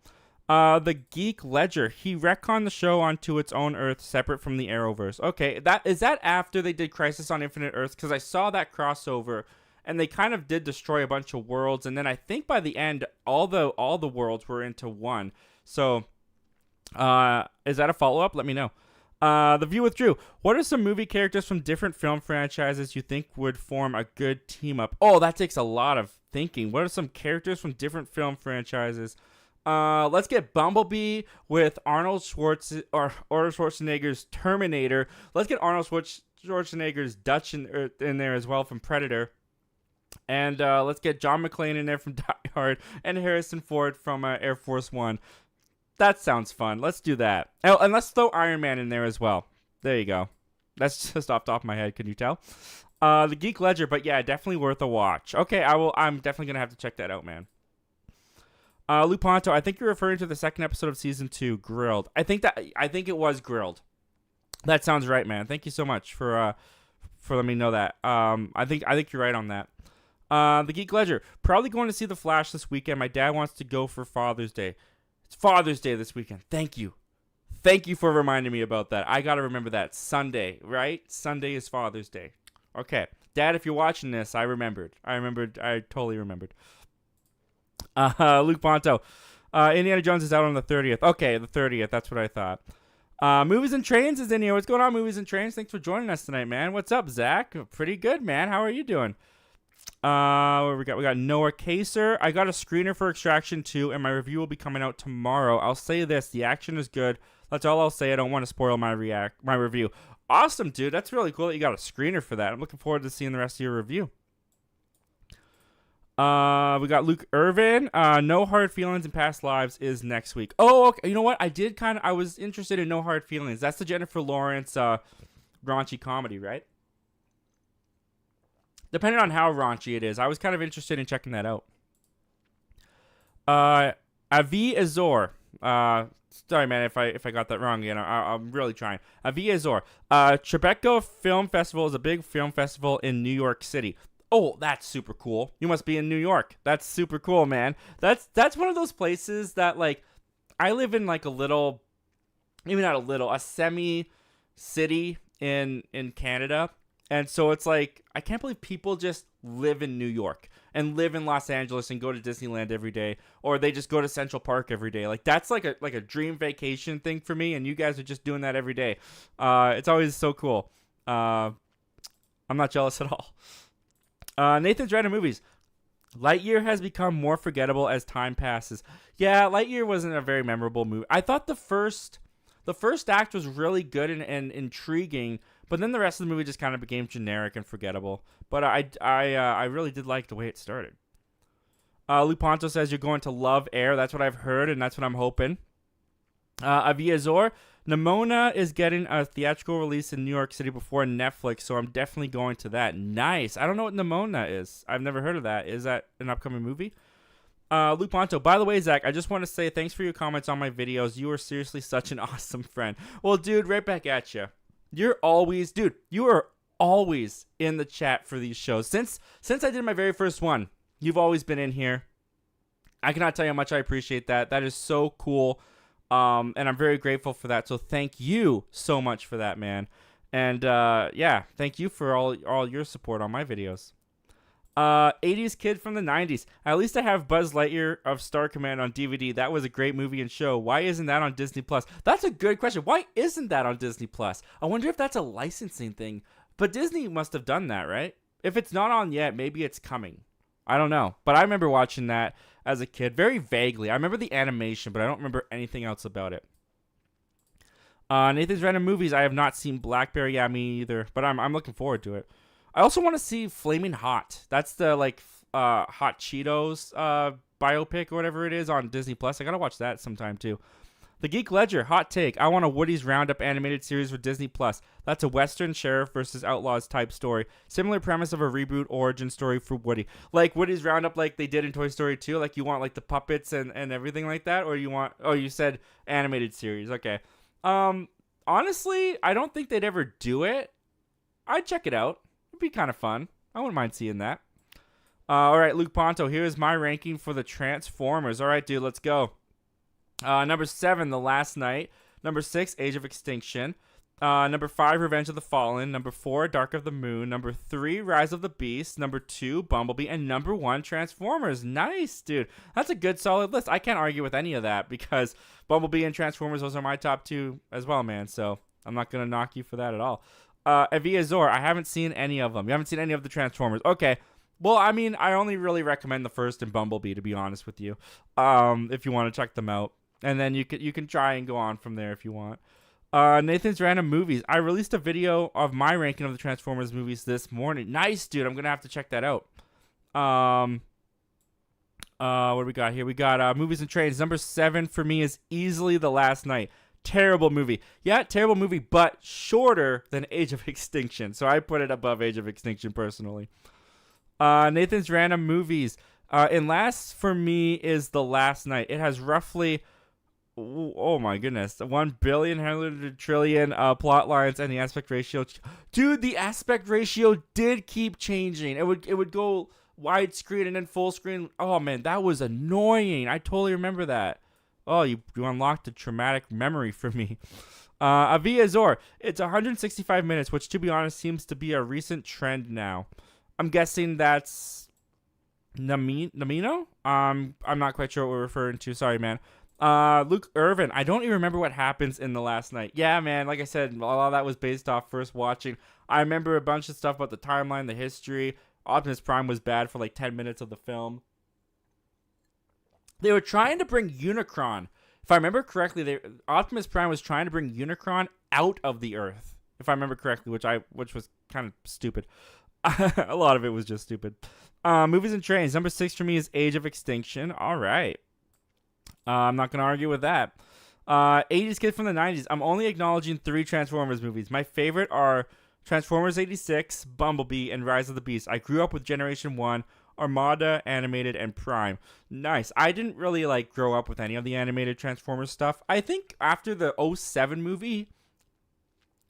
The Geek Ledger. He retconned the show onto its own Earth, separate from the Arrowverse. Okay, is that after they did Crisis on Infinite Earths? Because I saw that crossover, and they kind of did destroy a bunch of worlds, and then I think by the end, all the worlds were into one. So, is that a follow-up? Let me know. The View with Drew. What are some movie characters from different film franchises you think would form a good team-up? Oh, that takes a lot of thinking. What are some characters from different film franchises? Let's get Bumblebee with Arnold Schwarzenegger's Terminator. Let's get Arnold Schwarzenegger's Dutch in there as well from Predator. And let's get John McClane in there from Die Hard and Harrison Ford from Air Force One. That sounds fun. Let's do that. Oh, and let's throw Iron Man in there as well. There you go. That's just off the top of my head. Can you tell? The Geek Ledger, but yeah, definitely worth a watch. Okay, I'm definitely gonna have to check that out, man. Luponto, I think you're referring to the second episode of season 2, Grilled. I think it was Grilled. That sounds right, man. Thank you so much for letting me know that. I think you're right on that. The Geek Ledger, probably going to see The Flash this weekend. My dad wants to go for Father's Day. It's Father's Day this weekend. Thank you for reminding me about that. I gotta remember that. Sunday, right? Sunday is Father's Day. Okay, Dad, if you're watching this, I remembered. I totally remembered. Luke Ponto. Indiana Jones is out on the 30th. Okay, the 30th. That's what I thought. Movies and Trains is in here. What's going on, Movies and Trains? Thanks for joining us tonight, man. What's up, Zach? Pretty good, man. How are you doing? What we got Noah Kaser. I got a screener for Extraction 2, and my review will be coming out tomorrow. I'll say this: the action is good. That's all I'll say. I don't want to spoil my review. Awesome, dude. That's really cool that you got a screener for that. I'm looking forward to seeing the rest of your review. We got Luke Irvin. No Hard Feelings in Past Lives is next week. Oh, okay. You know what? I was interested in No Hard Feelings. That's the Jennifer Lawrence raunchy comedy, right? Depending on how raunchy it is, I was kind of interested in checking that out. Avi Azor. Sorry, man, if I got that wrong again. I'm really trying. Avi Azor. Tribeca Film Festival is a big film festival in New York City. Oh, that's super cool. You must be in New York. That's super cool, man. That's one of those places that, like, I live in, like, a semi-city in Canada. And so it's like, I can't believe people just live in New York and live in Los Angeles and go to Disneyland every day, or they just go to Central Park every day. Like, that's like a dream vacation thing for me, and you guys are just doing that every day. It's always so cool. I'm not jealous at all. Nathan's Random Movies. Lightyear has become more forgettable as time passes. Yeah, Lightyear wasn't a very memorable movie. I thought the first act was really good and intriguing, but then the rest of the movie just kind of became generic and forgettable. But I really did like the way it started. Luponto says you're going to love Air. That's what I've heard, and that's what I'm hoping. Avi Azor. Nimona is getting a theatrical release in New York City before Netflix, so I'm definitely going to that. Nice. I don't know what Nimona is. I've never heard of that. Is that an upcoming movie? Luponto. By the way, Zach, I just want to say thanks for your comments on my videos. You are seriously such an awesome friend. Well, dude, right back at you. You are always in the chat for these shows. Since I did my very first one, you've always been in here. I cannot tell you how much I appreciate that. That is so cool. And I'm very grateful for that. So thank you so much for that, man. And yeah, thank you for all your support on my videos. 80s kid from the 90s. At least I have Buzz Lightyear of Star Command on DVD. That was a great movie and show. Why isn't that on Disney Plus? That's a good question. Why isn't that on Disney Plus? I wonder if that's a licensing thing. But Disney must have done that, right? If it's not on yet, maybe it's coming. I don't know. But I remember watching that as a kid very vaguely. I remember the animation, but I don't remember anything else about it. Nathan's Random Movies. I have not seen Blackberry. Yeah, me either. But I'm looking forward to it. I also want to see Flaming Hot. That's the like Hot Cheetos biopic or whatever it is on Disney Plus. I gotta watch that sometime too. The Geek Ledger, hot take. I want a Woody's Roundup animated series for Disney Plus. That's a Western sheriff versus outlaws type story. Similar premise of a reboot origin story for Woody. Like Woody's Roundup, like they did in Toy Story 2. Like you want like the puppets and everything like that, or you want? Oh, you said animated series. Okay. Honestly, I don't think they'd ever do it. I'd check it out. It'd be kind of fun. I wouldn't mind seeing that. All right, Luke Ponto. Here's my ranking for the Transformers. All right, dude, let's go. Number 7, The Last Night. Number 6, Age of Extinction. Number 5, Revenge of the Fallen. Number 4, Dark of the Moon. Number 3, Rise of the Beast. Number 2, Bumblebee. And number 1, Transformers. Nice, dude. That's a good, solid list. I can't argue with any of that because Bumblebee and Transformers, those are my top 2 as well, man. So I'm not going to knock you for that at all. Evia Zor, I haven't seen any of them. You haven't seen any of the Transformers. Okay. Well, I mean, I only really recommend the first and Bumblebee, to be honest with you, if you want to check them out. And then you can try and go on from there if you want. Nathan's Random Movies. I released a video of my ranking of the Transformers movies this morning. Nice, dude. I'm going to have to check that out. What do we got here? We got Movies and Trains. Number 7 for me is easily The Last Night. Terrible movie. Yeah, terrible movie, but shorter than Age of Extinction. So I put it above Age of Extinction personally. Nathan's Random Movies. And last for me is The Last Night. It has roughly... Oh my goodness, 1 billion, 100 trillion plot lines, and the aspect ratio. Dude, the aspect ratio did keep changing. It would go widescreen and then full screen. Oh man, that was annoying. I totally remember that. Oh, you unlocked a traumatic memory for me. Avia Zor, it's 165 minutes, which to be honest seems to be a recent trend now. I'm guessing that's Namino. I'm not quite sure what we're referring to. Sorry, man. Luke Irvin, I don't even remember what happens in The Last Night. Yeah, man, like I said, a lot of that was based off first watching. I remember a bunch of stuff about the timeline, the history. Optimus Prime was bad for like 10 minutes of the film. They were trying to bring Unicron. If I remember correctly, Optimus Prime was trying to bring Unicron out of the Earth. If I remember correctly, which was kind of stupid. A lot of it was just stupid. Movies and Trains. Number 6 for me is Age of Extinction. All right. I'm not going to argue with that. 80s kid from the 90s. I'm only acknowledging 3 Transformers movies. My favorite are Transformers 86, Bumblebee, and Rise of the Beast. I grew up with Generation 1, Armada, Animated, and Prime. Nice. I didn't really grow up with any of the animated Transformers stuff. I think after the 07 movie,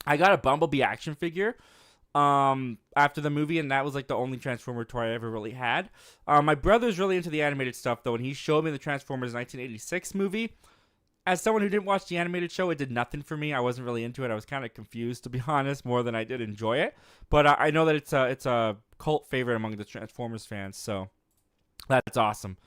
I got a Bumblebee action figure after the movie, and that was the only Transformer toy I ever really had. My brother's really into the animated stuff though, and he showed me the Transformers 1986 movie. As someone who didn't watch the animated show, it did nothing for me. I wasn't really into it. I was kind of confused, to be honest, more than I did enjoy it. But I know that it's a cult favorite among the Transformers fans, so that's awesome.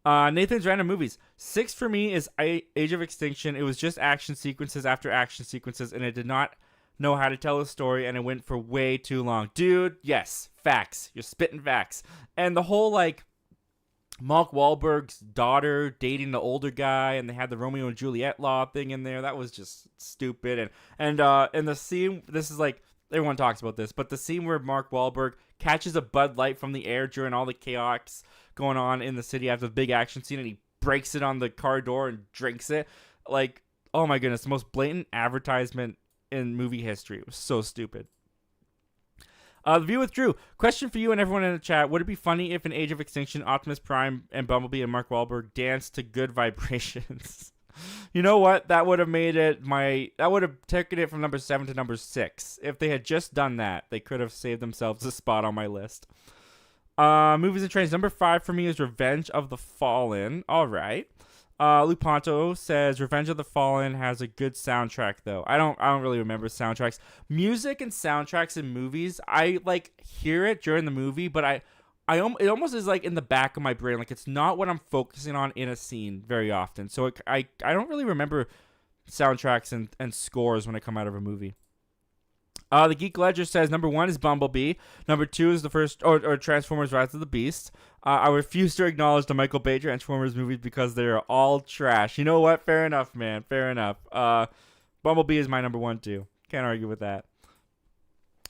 Nathan's Random Movies. 6 for me is Age of Extinction. It was just action sequences after action sequences, and it did not know how to tell a story, and it went for way too long. Dude, yes, facts. You're spitting facts. And the whole, Mark Wahlberg's daughter dating the older guy, and they had the Romeo and Juliet law thing in there. That was just stupid. And in the scene, this is everyone talks about this, but the scene where Mark Wahlberg catches a Bud Light from the air during all the chaos going on in the city after the big action scene, and he breaks it on the car door and drinks it. Oh my goodness, the most blatant advertisement in movie history. It was so stupid. The View with Drew. Question for you and everyone in the chat. Would it be funny if in Age of Extinction, Optimus Prime and Bumblebee and Mark Wahlberg danced to Good Vibrations? You know what? That would have made it that would have taken it from number 7 to number 6. If they had just done that, they could have saved themselves a spot on my list. Movies and Trains. Number 5 for me is Revenge of the Fallen. All right. Luke Ponto says Revenge of the Fallen has a good soundtrack though. I don't really remember soundtracks. Music and soundtracks in movies, I hear it during the movie, but it almost is in the back of my brain. It's not what I'm focusing on in a scene very often. So I don't really remember soundtracks and scores when I come out of a movie. The Geek Ledger says number 1 is Bumblebee. Number 2 is the first or Transformers Rise of the Beast. I refuse to acknowledge the Michael Bay Transformers movies because they're all trash. You know what? Fair enough, man. Fair enough. Bumblebee is my number 1 too. Can't argue with that.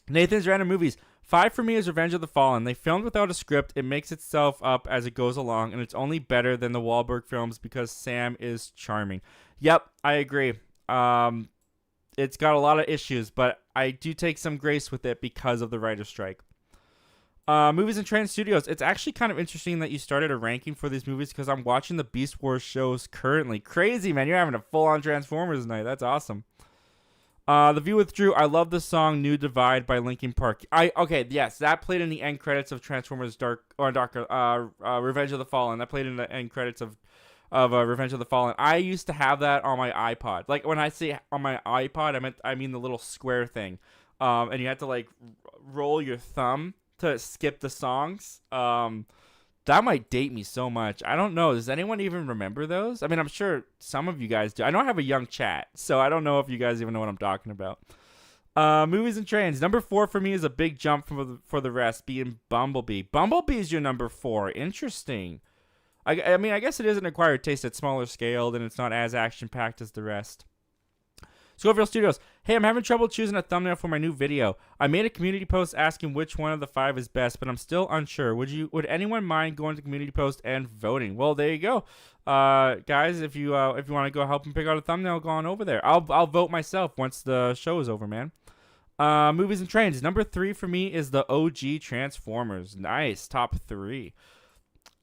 Nathan's Random Movies. 5 for me is Revenge of the Fallen. They filmed without a script. It makes itself up as it goes along, and it's only better than the Wahlberg films because Sam is charming. Yep, I agree. It's got a lot of issues, but I do take some grace with it because of the writer's strike. Movies and Trans Studios. It's actually kind of interesting that you started a ranking for these movies because I'm watching the Beast Wars shows currently. Crazy, man. You're having a full-on Transformers night. That's awesome. The View with Drew. I love the song New Divide by Linkin Park. Okay, yes, that played in the end credits of Transformers Revenge of the Fallen. That played in the end credits of Revenge of the Fallen. I used to have that on my iPod. Like when I say on my iPod, I mean the little square thing. And you had to like roll your thumb to skip the songs. That might date me so much. I don't know. Does anyone even remember those? I mean, I'm sure some of you guys do. I know I have a young chat, so I don't know if you guys even know what I'm talking about. Movies and Trains. Number 4 for me is a big jump for the rest, being Bumblebee. Bumblebee is your number 4. Interesting. I mean, I guess it is an acquired taste at smaller scale, and it's not as action-packed as the rest. Schofield Studios. Hey, I'm having trouble choosing a thumbnail for my new video. I made a community post asking which one of the 5 is best, but I'm still unsure. Would anyone mind going to the community post and voting? Well, there you go. Guys, if you want to go help and pick out a thumbnail, go on over there. I'll vote myself once the show is over, man. Movies and Trains. Number 3 for me is the OG Transformers. Nice. Top 3.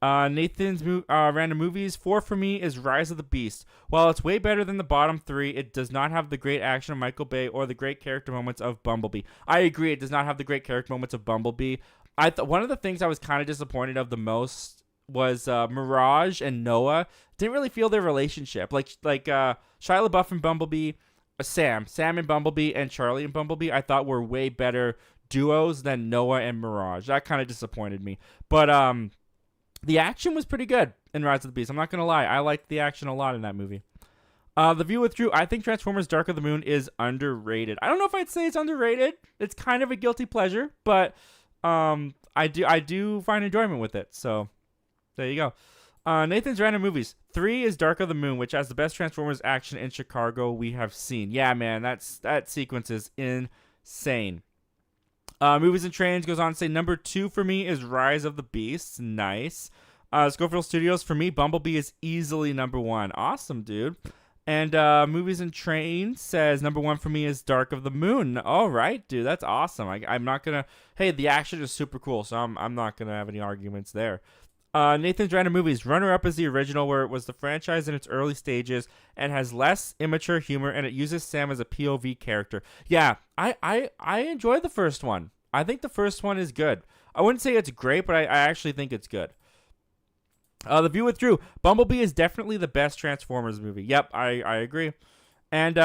Nathan's random movies. 4 for me is Rise of the Beast. While it's way better than the bottom 3, it does not have the great action of Michael Bay or the great character moments of Bumblebee. I agree, it does not have the great character moments of Bumblebee. One of the things I was kind of disappointed of the most was Mirage and Noah. Didn't really feel their relationship. Like Shia LaBeouf and Bumblebee, Sam and Bumblebee, and Charlie and Bumblebee, I thought were way better duos than Noah and Mirage. That kind of disappointed me. But the action was pretty good in Rise of the Beast. I'm not going to lie. I liked the action a lot in that movie. The View with Drew. I think Transformers Dark of the Moon is underrated. I don't know if I'd say it's underrated. It's kind of a guilty pleasure, but I do find enjoyment with it. So there you go. Nathan's random movies. 3 is Dark of the Moon, which has the best Transformers action in Chicago we have seen. Yeah, man, that sequence is insane. Movies and Trains goes on to say number 2 for me is Rise of the Beasts. Nice. Schofield Studios, for me, Bumblebee is easily number 1. Awesome, dude. And Movies and Trains says number 1 for me is Dark of the Moon. All right, dude. That's awesome. I'm not going to... Hey, the action is super cool, so I'm not going to have any arguments there. Nathan's Random Movies. Runner-up is the original, where it was the franchise in its early stages and has less immature humor, and it uses Sam as a POV character. Yeah, I enjoyed the first one. I think the first one is good. I wouldn't say it's great, but I actually think it's good. The View with Drew. Bumblebee is definitely the best Transformers movie. Yep, I agree. And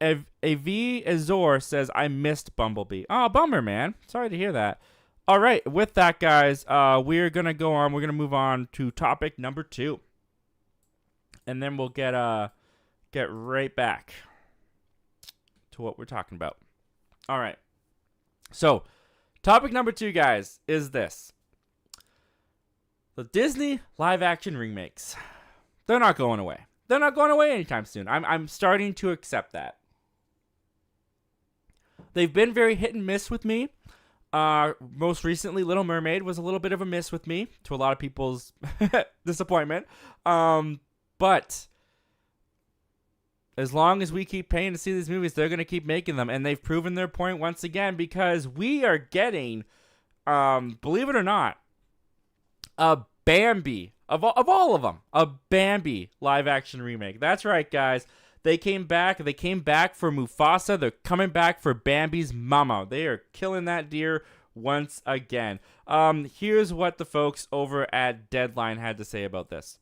A.V. Azor says, I missed Bumblebee. Oh, bummer, man. Sorry to hear that. All right, with that, guys, we're going to go on. We're going to move on to topic number 2. And then we'll get right back to what we're talking about. All right. So, topic number 2, guys, is this. The Disney live-action remakes. They're not going away. They're not going away anytime soon. I'm starting to accept that. They've been very hit and miss with me. Most recently, Little Mermaid was a little bit of a miss with me, to a lot of people's disappointment. But as long as we keep paying to see these movies, they're going to keep making them. And they've proven their point once again, because we are getting, believe it or not, a Bambi, of all of them, a Bambi live-action remake. That's right, guys. They came back for Mufasa. They're coming back for Bambi's mama. They are killing that deer once again. Here's what the folks over at Deadline had to say about this.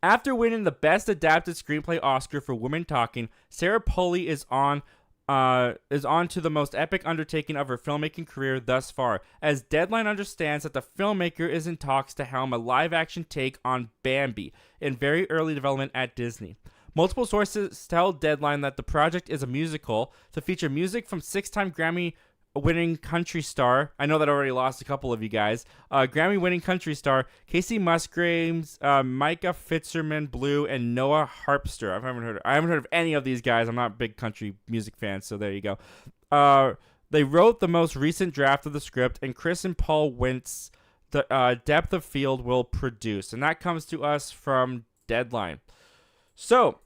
After winning the Best Adapted Screenplay Oscar for Women Talking, Sarah Polley is on to the most epic undertaking of her filmmaking career thus far, as Deadline understands that the filmmaker is in talks to helm a live-action take on Bambi in very early development at Disney. Multiple sources tell Deadline that the project is a musical to feature music from 6-time Grammy-winning country star. I know that already lost a couple of you guys. Grammy-winning country star Casey Musgraves, Micah Fitzgerald Blue, and Noah Harpster. I haven't heard of any of these guys. I'm not a big country music fan, so there you go. They wrote the most recent draft of the script, and Chris and Paul Wentz, the depth of field, will produce. And that comes to us from Deadline. So,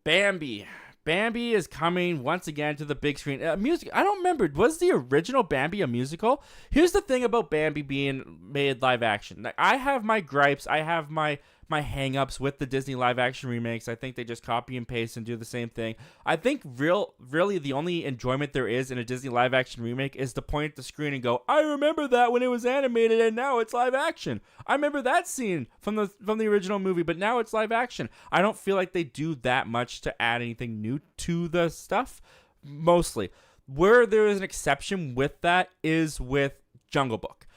Bambi. Bambi is coming once again to the big screen. Music. I don't remember. Was the original Bambi a musical? Here's the thing about Bambi being made live action. Like, I have my gripes. I have my hang-ups with the Disney live action remakes. I think they just copy and paste and do the same thing. I think really the only enjoyment there is in a Disney live action remake is to point at the screen and go, I remember that when it was animated and now it's live action. I remember that scene from the original movie, but now it's live action. I don't feel like they do that much to add anything new to the stuff, mostly. Where there is an exception with that is with Jungle Book.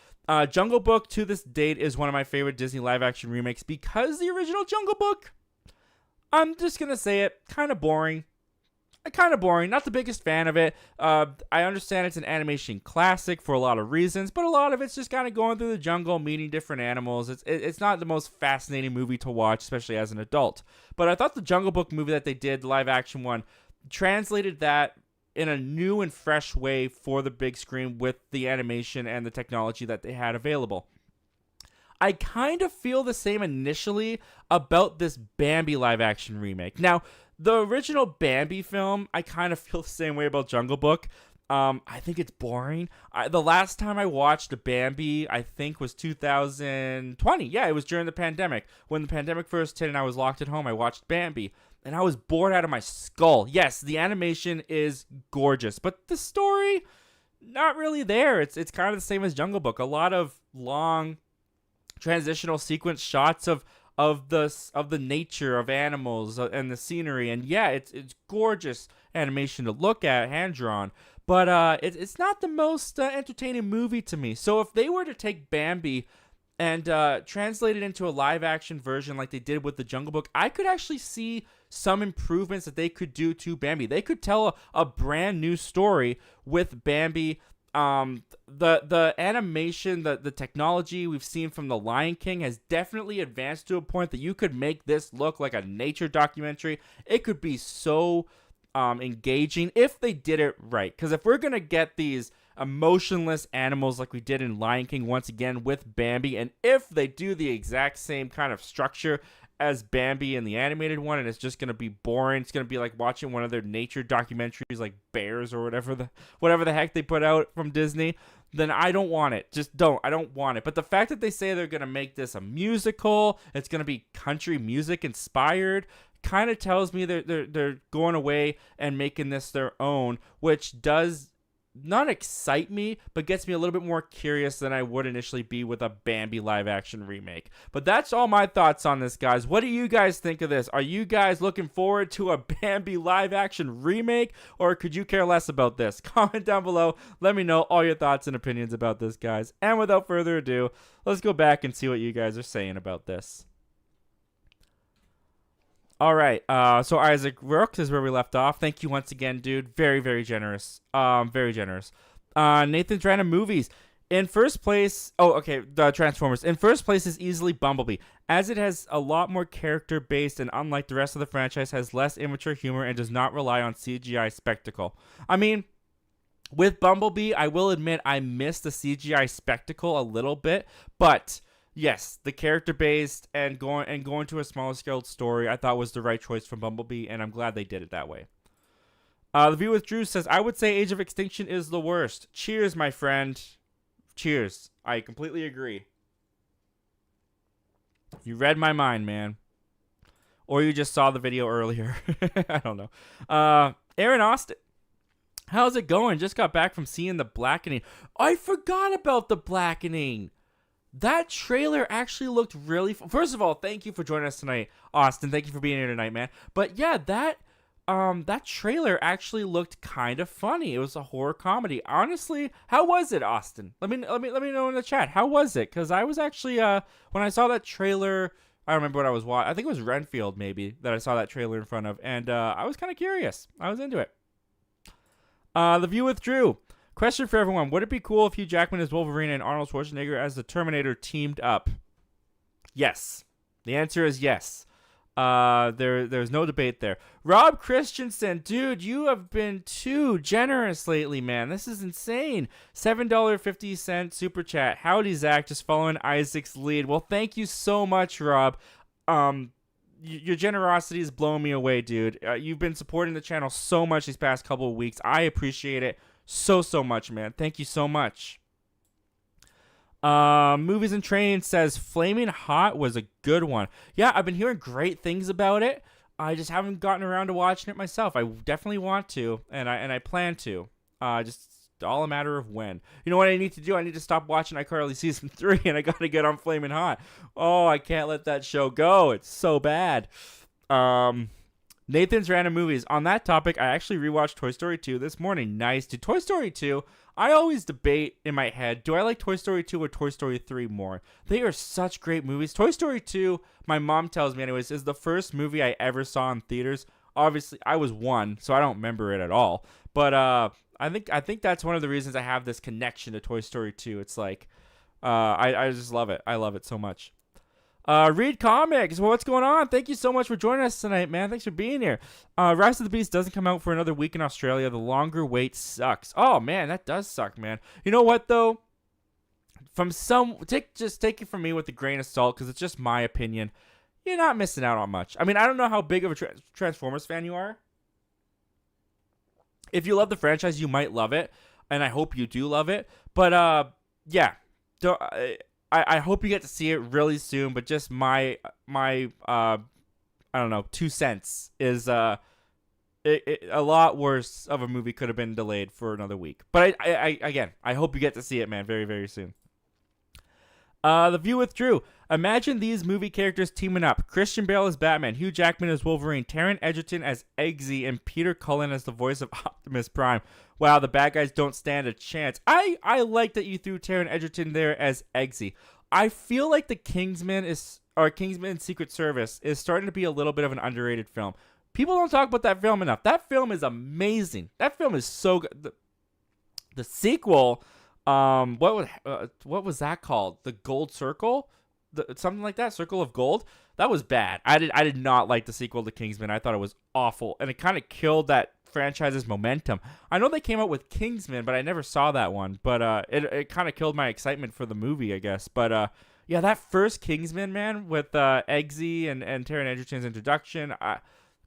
Jungle Book, to this date, is one of my favorite Disney live-action remakes because the original Jungle Book, I'm just going to say it, kind of boring. Not the biggest fan of it. I understand it's an animation classic for a lot of reasons, but a lot of it's just kind of going through the jungle, meeting different animals. It's not the most fascinating movie to watch, especially as an adult. But I thought the Jungle Book movie that they did, the live-action one, translated that in a new and fresh way for the big screen with the animation and the technology that they had available. I kind of feel the same initially about this Bambi live action remake. Now, the original Bambi film, I kind of feel the same way about Jungle Book. I think it's boring. The last time I watched Bambi, I think, was 2020. Yeah, it was during the pandemic. When the pandemic first hit and I was locked at home, I watched Bambi. And I was bored out of my skull. Yes, the animation is gorgeous, but the story, not really there. It's kind of the same as Jungle Book. A lot of long transitional sequence shots of the nature of animals and the scenery. And yeah, it's gorgeous animation to look at, hand drawn. But it's not the most entertaining movie to me. So if they were to take Bambi and translate it into a live action version like they did with the Jungle Book, I could actually see some improvements that they could do to Bambi. They could tell a brand new story with Bambi. The animation, the technology we've seen from The Lion King has definitely advanced to a point that you could make this look like a nature documentary. It could be so engaging if they did it right. Because if we're going to get these emotionless animals like we did in Lion King once again with Bambi, and if they do the exact same kind of structure as Bambi in the animated one, and it's just going to be boring. It's going to be like watching one of their nature documentaries like Bears or whatever the heck they put out from Disney, then I don't want it. I don't want it. But the fact that they say they're going to make this a musical, it's going to be country music inspired, kind of tells me they're going away and making this their own, which does not excite me, but gets me a little bit more curious than I would initially be with a Bambi live action remake. But that's all my thoughts on this, guys. What do you guys think of this? Are you guys looking forward to a Bambi live action remake, or could you care less about this? Comment down below. Let me know all your thoughts and opinions about this, guys. And without further ado, let's go back and see what you guys are saying about this. All right, so Isaac Rook is where we left off. Thank you once again, dude. Very, very generous. Very generous. Nathan's random movies. In first place, the Transformers. In first place is easily Bumblebee, as it has a lot more character-based and unlike the rest of the franchise, has less immature humor and does not rely on CGI spectacle. I mean, with Bumblebee, I will admit I missed the CGI spectacle a little bit, but yes, the character-based and going to a smaller scaled story I thought was the right choice for Bumblebee, and I'm glad they did it that way. The View with Drew says, I would say Age of Extinction is the worst. Cheers, my friend. Cheers. I completely agree. You read my mind, man. Or you just saw the video earlier. I don't know. Aaron Austin. How's it going? Just got back from seeing The Blackening. I forgot about The Blackening. That trailer actually looked really first of all, thank you for joining us tonight, Austin. Thank you for being here tonight, man. But yeah, that trailer actually looked kind of funny. It was a horror comedy. Honestly, how was it, Austin? Let me know in the chat. How was it? Because I was actually when I saw that trailer, I don't remember what I was watching. I think it was Renfield maybe that I saw that trailer in front of, and I was kind of curious. I was into it. The View with Drew. Question for everyone. Would it be cool if Hugh Jackman as Wolverine and Arnold Schwarzenegger as the Terminator teamed up? Yes. The answer is yes. There's no debate there. Rob Christensen, dude, you have been too generous lately, man. This is insane. $7.50 super chat. Howdy, Zach. Just following Isaac's lead. Well, thank you so much, Rob. Your generosity is blowing me away, dude. You've been supporting the channel so much these past couple of weeks. I appreciate it so much, man. Thank you so much. Movies and Trains says Flaming Hot was a good one. Yeah, I've been hearing great things about it. I just haven't gotten around to watching it myself. I definitely want to, and I plan to. Just all a matter of when. You know what I need to do? I need to stop watching iCarly season 3, and I gotta get on Flaming Hot. Oh, I can't let that show go. It's so bad. Nathan's Random Movies. On that topic, I actually rewatched Toy Story 2 this morning. Nice. Dude, Toy Story 2, I always debate in my head, do I like Toy Story 2 or Toy Story 3 more? They are such great movies. Toy Story 2, my mom tells me anyways, is the first movie I ever saw in theaters. Obviously, I was 1, so I don't remember it at all. But I think that's one of the reasons I have this connection to Toy Story 2. It's like, I just love it. I love it so much. Read Comics. Well, what's going on? Thank you so much for joining us tonight, man. Thanks for being here. Rise of the Beast doesn't come out for another week in Australia. The longer wait sucks. Oh, man, that does suck, man. You know what, though? Just take it from me with a grain of salt, because it's just my opinion. You're not missing out on much. I mean, I don't know how big of a Transformers fan you are. If you love the franchise, you might love it, and I hope you do love it. But, yeah. I hope you get to see it really soon, but just my I don't know, 2 cents is a lot worse of a movie could have been delayed for another week. But I hope you get to see it, man, very, very soon. The View with Drew. Imagine these movie characters teaming up. Christian Bale as Batman, Hugh Jackman as Wolverine, Taron Egerton as Eggsy, and Peter Cullen as the voice of Optimus Prime. Wow, the bad guys don't stand a chance. I like that you threw Taron Egerton there as Eggsy. I feel like the Kingsman Secret Service is starting to be a little bit of an underrated film. People don't talk about that film enough. That film is amazing. That film is so good. The sequel, what was that called? The Gold Circle? Something like that, Circle of Gold. That was bad. I did not like the sequel to Kingsman. I thought it was awful, and it kind of killed that franchise's momentum. I know they came out with Kingsman, but I never saw that one. But it kind of killed my excitement for the movie, I guess. But yeah, that first Kingsman, man, with Eggsy and Taron Egerton's introduction,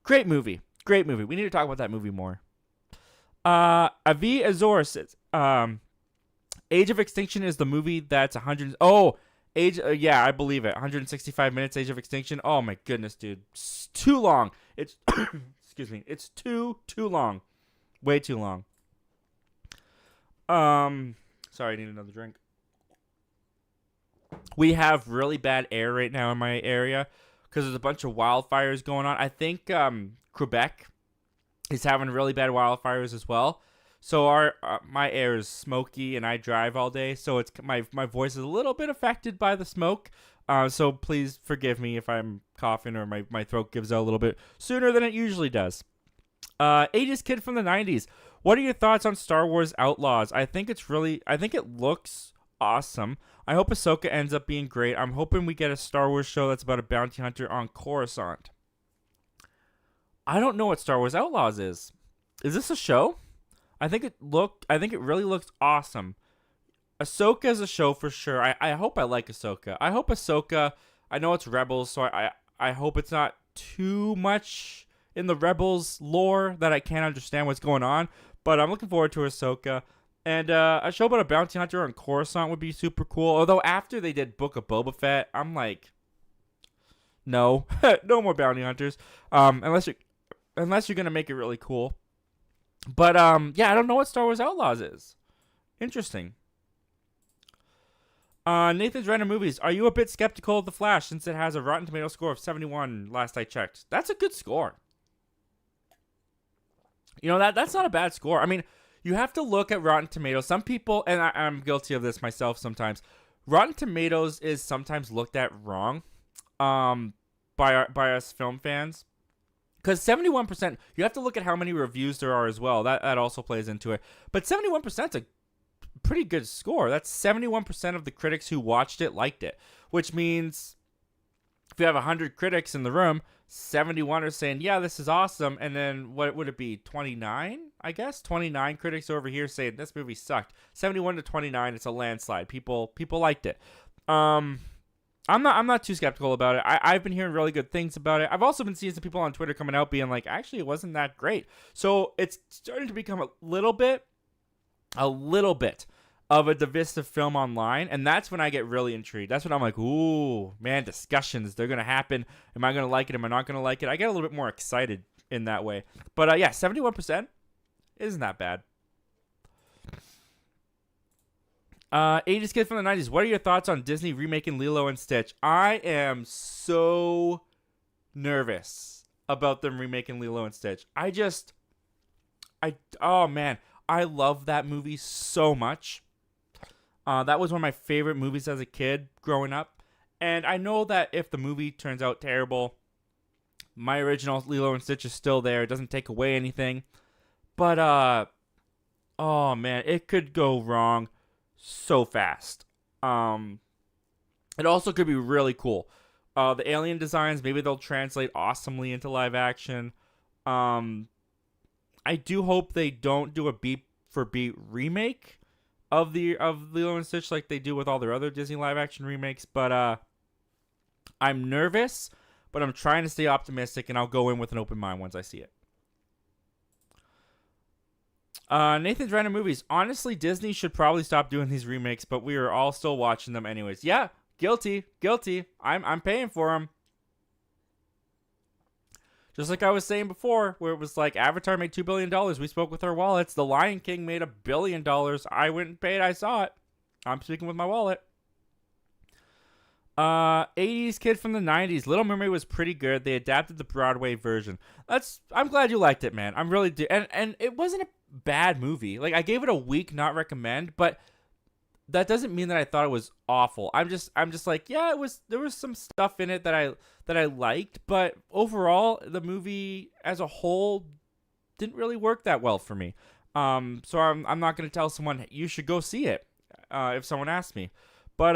great movie. Great movie. We need to talk about that movie more. Avi Azor says, Age of Extinction is the movie that's 100. Oh, yeah, I believe it. 165 minutes, Age of Extinction. Oh my goodness, dude, it's too long. It's excuse me, it's too long, way too long. Sorry, I need another drink. We have really bad air right now in my area because there's a bunch of wildfires going on. I think Quebec is having really bad wildfires as well. So my air is smoky, and I drive all day, so it's my voice is a little bit affected by the smoke. So please forgive me if I'm coughing or my throat gives out a little bit sooner than it usually does. 80s kid from the 90s. What are your thoughts on Star Wars Outlaws? I think it looks awesome. I hope Ahsoka ends up being great. I'm hoping we get a Star Wars show that's about a bounty hunter on Coruscant. I don't know what Star Wars Outlaws is. Is this a show? I think it really looks awesome. Ahsoka is a show for sure. I hope I like Ahsoka. I know it's Rebels, so I hope it's not too much in the Rebels lore that I can't understand what's going on. But I'm looking forward to Ahsoka. And a show about a bounty hunter on Coruscant would be super cool. Although after they did Book of Boba Fett, I'm like, no, no more bounty hunters. Unless you're gonna make it really cool. But yeah, I don't know what Star Wars Outlaws is. Interesting. Nathan's Random Movies. Are you a bit skeptical of The Flash since it has a Rotten Tomato score of 71 last I checked? That's a good score. You know, that's not a bad score. I mean, you have to look at Rotten Tomatoes. Some people, and I'm guilty of this myself sometimes, Rotten Tomatoes is sometimes looked at wrong by us film fans. Because 71%, you have to look at how many reviews there are as well. That also plays into it. But 71% is a pretty good score. That's 71% of the critics who watched it liked it. Which means if you have 100 critics in the room, 71 are saying, yeah, this is awesome. And then what would it be? 29, I guess? 29 critics over here saying this movie sucked. 71 to 29, it's a landslide. People liked it. I'm not too skeptical about it. I've been hearing really good things about it. I've also been seeing some people on Twitter coming out being like, actually, it wasn't that great. So it's starting to become a little bit of a divisive film online, and that's when I get really intrigued. That's when I'm like, ooh, man, discussions, they're going to happen. Am I going to like it? Am I not going to like it? I get a little bit more excited in that way. But yeah, 71% isn't that bad. 80s kid from the 90s, what are your thoughts on Disney remaking Lilo and Stitch? I am so nervous about them remaking Lilo and Stitch. Oh man, I love that movie so much. That was one of my favorite movies as a kid growing up. And I know that if the movie turns out terrible, my original Lilo and Stitch is still there. It doesn't take away anything. But, oh man, it could go wrong so fast. It also could be really cool. The alien designs, maybe they'll translate awesomely into live action. I do hope they don't do a beat for beat remake of Lilo and Stitch like they do with all their other Disney live action remakes, but I'm nervous, but I'm trying to stay optimistic, and I'll go in with an open mind once I see it. Nathan's Random Movies. Honestly, Disney should probably stop doing these remakes, but we are all still watching them anyways. Yeah, guilty. I'm paying for them. Just like I was saying before, where it was like Avatar made $2 billion. We spoke with our wallets. The Lion King made $1 billion. I went and paid. I saw it. I'm speaking with my wallet. 80s kid from the 90s. Little Mermaid was pretty good. They adapted the Broadway version. I'm glad you liked it, man. I'm really and it wasn't a bad movie. Like, I gave it a week not recommend, but that doesn't mean that I thought it was awful. I'm just like, yeah, there was some stuff in it that I liked, but overall the movie as a whole didn't really work that well for me. So I'm not going to tell someone you should go see it if someone asks me. But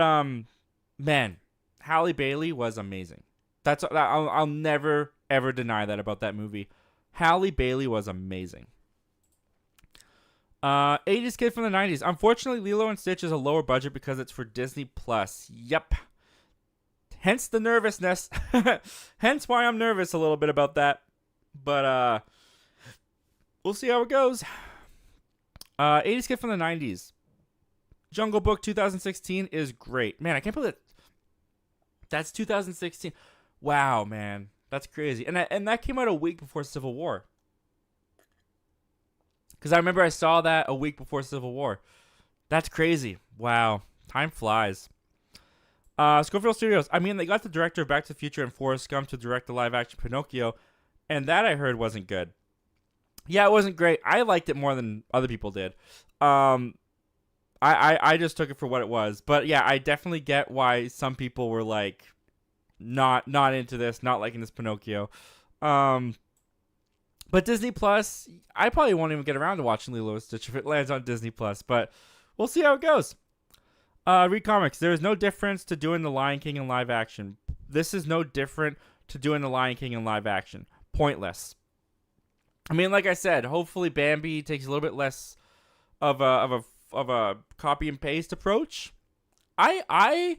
man, Halle Bailey was amazing. I'll never ever deny that about that movie. Halle Bailey was amazing. 80s kid from the 90s. Unfortunately, Lilo and Stitch is a lower budget because it's for Disney Plus. Yep. Hence the nervousness. Hence why I'm nervous a little bit about that. But we'll see how it goes. 80s kid from the 90s. Jungle Book 2016 is great. Man, I can't believe that's 2016. Wow, man. That's crazy. And that came out a week before Civil War. Because I remember I saw that a week before Civil War. That's crazy. Wow. Time flies. Schofield Studios. I mean, they got the director of Back to the Future and Forrest Gump to direct the live-action Pinocchio. And that I heard wasn't good. Yeah, it wasn't great. I liked it more than other people did. I just took it for what it was. But yeah, I definitely get why some people were like, not into this, not liking this Pinocchio. But Disney Plus, I probably won't even get around to watching Lilo and Stitch if it lands on Disney Plus, but we'll see how it goes. Read comics. There is no difference to doing The Lion King in live action. This is no different to doing The Lion King in live action. Pointless. I mean, like I said, hopefully Bambi takes a little bit less of a copy and paste approach. I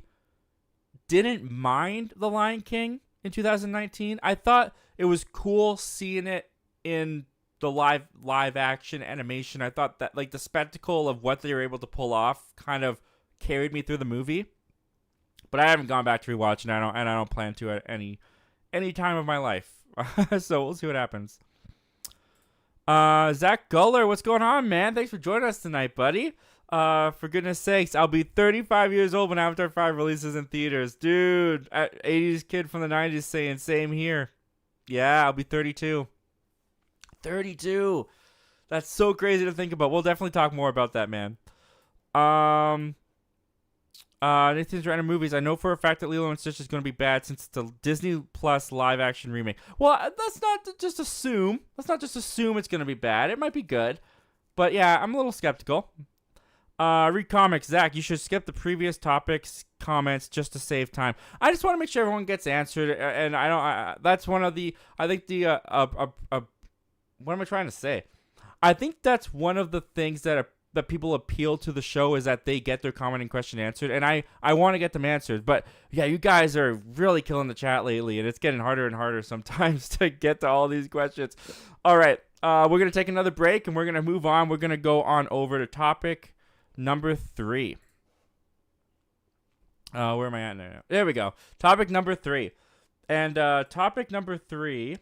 didn't mind The Lion King in 2019. I thought it was cool seeing it in the live action animation. I thought that like the spectacle of what they were able to pull off kind of carried me through the movie. But I haven't gone back to rewatch, and I don't plan to at any time of my life. So we'll see what happens. Zach Guller, what's going on, man? Thanks for joining us tonight, buddy. For goodness sakes, I'll be 35 years old when Avatar 5 releases in theaters. Dude, 80s kid from the 90s saying same here. Yeah, I'll be 32. 32. That's so crazy to think about. We'll definitely talk more about that, man. Nathan's Random Movies. I know for a fact that Lilo and Stitch is going to be bad since it's a Disney Plus live action remake. Well, let's not just assume. Let's not just assume it's going to be bad. It might be good. But yeah, I'm a little skeptical. Read comics. Zach, you should skip the previous topics comments just to save time. I just want to make sure everyone gets answered, and I don't. That's one of the. I think the. What am I trying to say? I think that's one of the things that people appeal to the show is that they get their comment and question answered, and I want to get them answered. But yeah, you guys are really killing the chat lately, and it's getting harder and harder sometimes to get to all these questions. All right, we're gonna take another break, and we're gonna move on. We're gonna go on over to topic number 3. Where am I at now? There we go. Topic number 3. And topic number 3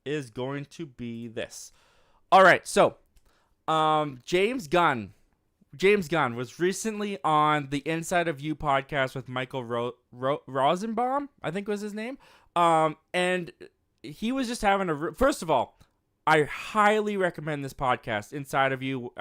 is going to be this. All right, so James Gunn was recently on the Inside of You podcast with Michael Rosenbaum, I think was his name. And he was just having first of all, I highly recommend this podcast, Inside of You,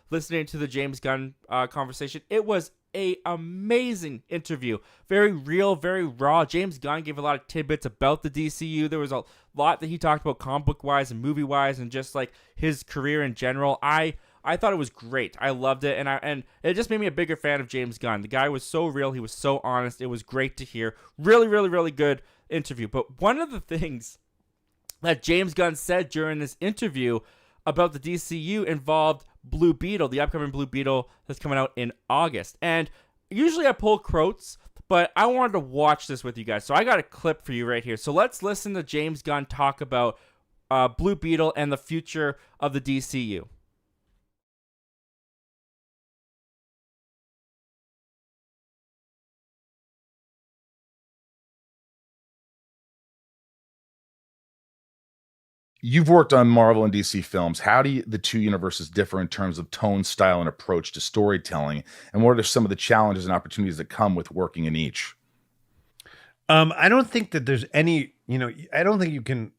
listening to the James Gunn conversation. It was a amazing interview. Very real, very raw. James Gunn gave a lot of tidbits about the DCU. There was a lot that he talked about comic book-wise and movie-wise and just like his career in general. I thought it was great. I loved it, and it just made me a bigger fan of James Gunn. The guy was so real. He was so honest. It was great to hear. Really, really, really good interview. But one of the things that James Gunn said during this interview about the DCU involved Blue Beetle, the upcoming Blue Beetle that's coming out in August. And usually I pull quotes, but I wanted to watch this with you guys. So I got a clip for you right here. So let's listen to James Gunn talk about Blue Beetle and the future of the DCU. You've worked on Marvel and DC films. How do the two universes differ in terms of tone, style, and approach to storytelling? And what are some of the challenges and opportunities that come with working in each? I don't think that there's any, I don't think you can,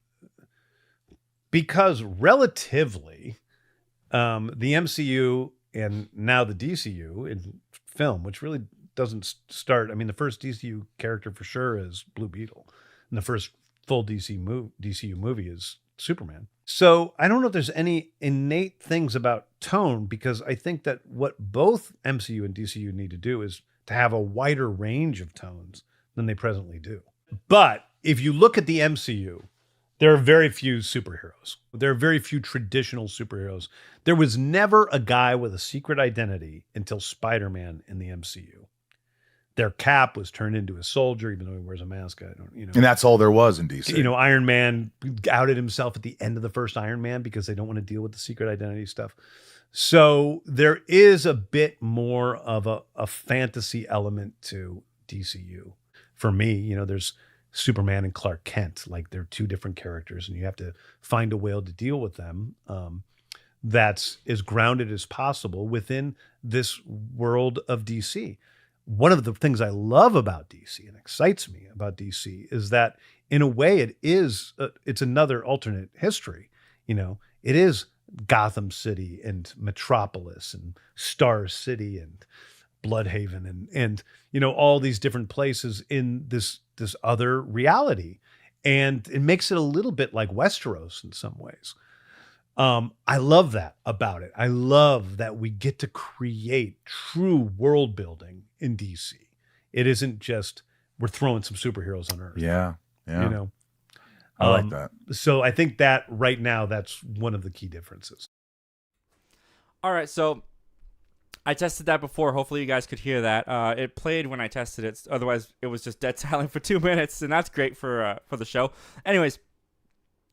because relatively, the MCU and now the DCU in film, which really doesn't start. I mean, the first DCU character for sure is Blue Beetle, and the first full DCU movie is Superman. So I don't know if there's any innate things about tone, because I think that what both MCU and DCU need to do is to have a wider range of tones than they presently do. But if you look at the MCU, there are very few superheroes. There are very few traditional superheroes. There was never a guy with a secret identity until Spider-Man in the MCU. Their Cap was turned into a soldier, even though he wears a mask. And that's all there was in DC. Iron Man outed himself at the end of the first Iron Man because they don't want to deal with the secret identity stuff. So there is a bit more of a fantasy element to DCU. For me, there's Superman and Clark Kent. Like, they're two different characters, and you have to find a way to deal with them that's as grounded as possible within this world of DC. One of the things I love about DC and excites me about DC is that, in a way, it's another alternate history. It is Gotham City and Metropolis and Star City and Bloodhaven and all these different places in this other reality. And it makes it a little bit like Westeros in some ways. I love that about it. I love that we get to create true world building in DC. It isn't just we're throwing some superheroes on Earth. Yeah. I like that. So I think that right now, that's one of the key differences. All right, so I tested that before. Hopefully you guys could hear that. It played when I tested it. Otherwise, it was just dead silent for 2 minutes, and that's great for the show. Anyways,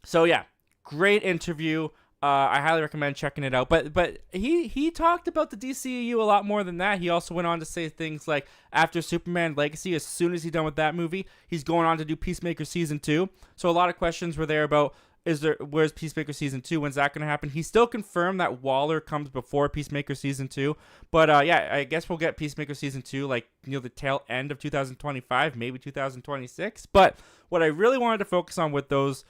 so yeah, great interview. I highly recommend checking it out. But he talked about the DCU a lot more than that. He also went on to say things like, after Superman Legacy, as soon as he's done with that movie, he's going on to do Peacemaker Season 2. So a lot of questions were there about, where's Peacemaker Season 2? When's that going to happen? He still confirmed that Waller comes before Peacemaker Season 2. But yeah, I guess we'll get Peacemaker Season 2 the tail end of 2025, maybe 2026. But what I really wanted to focus on with those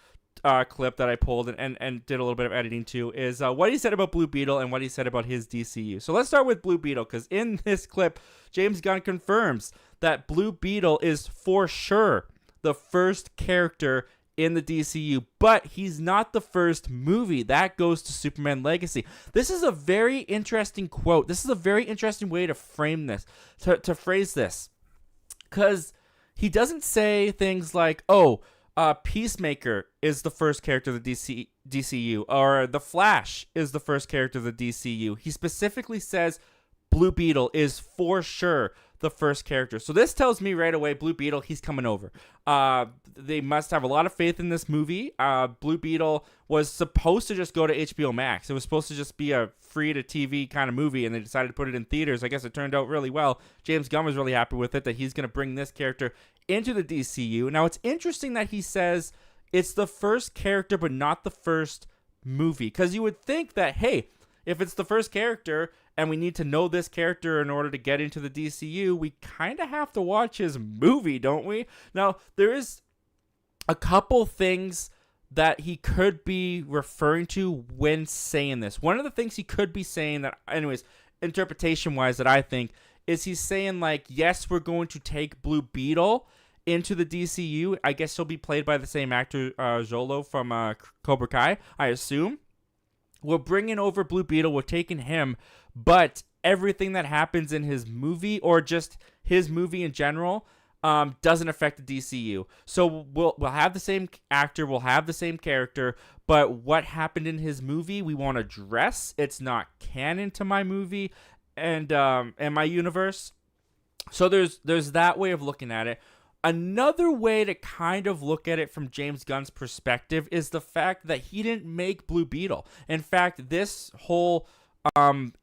clip that I pulled and did a little bit of editing to is what he said about Blue Beetle and what he said about his DCU. So let's start with Blue Beetle, because in this clip, James Gunn confirms that Blue Beetle is for sure the first character in the DCU, but he's not the first movie. That goes to Superman Legacy. This is a very interesting quote. This is a very interesting way to frame this, to phrase this, because he doesn't say things like, Peacemaker is the first character of the DCU, or The Flash is the first character of the DCU. He specifically says Blue Beetle is for sure the first character. So this tells me right away, Blue Beetle, he's coming over. They must have a lot of faith in this movie. Blue Beetle was supposed to just go to HBO Max. It was supposed to just be a free-to-TV kind of movie, and they decided to put it in theaters. I guess it turned out really well. James Gunn was really happy with it, that he's going to bring this character into the DCU. Now, it's interesting that he says it's the first character, but not the first movie, because you would think that, hey, if it's the first character and we need to know this character in order to get into the DCU, we kind of have to watch his movie, don't we? Now, there is a couple things that he could be referring to when saying this. One of the things he could be saying that, anyways, interpretation-wise, that I think, is he's saying, like, yes, we're going to take Blue Beetle into the DCU. I guess he'll be played by the same actor, Jolo from Cobra Kai, I assume. We're bringing over Blue Beetle. We're taking him. But everything that happens in his movie, or just his movie in general, doesn't affect the DCU. So we'll have the same actor. We'll have the same character. But what happened in his movie, we won't address. It's not canon to my movie and my universe. So there's that way of looking at it. Another way to kind of look at it from James Gunn's perspective is the fact that he didn't make Blue Beetle. In fact, this whole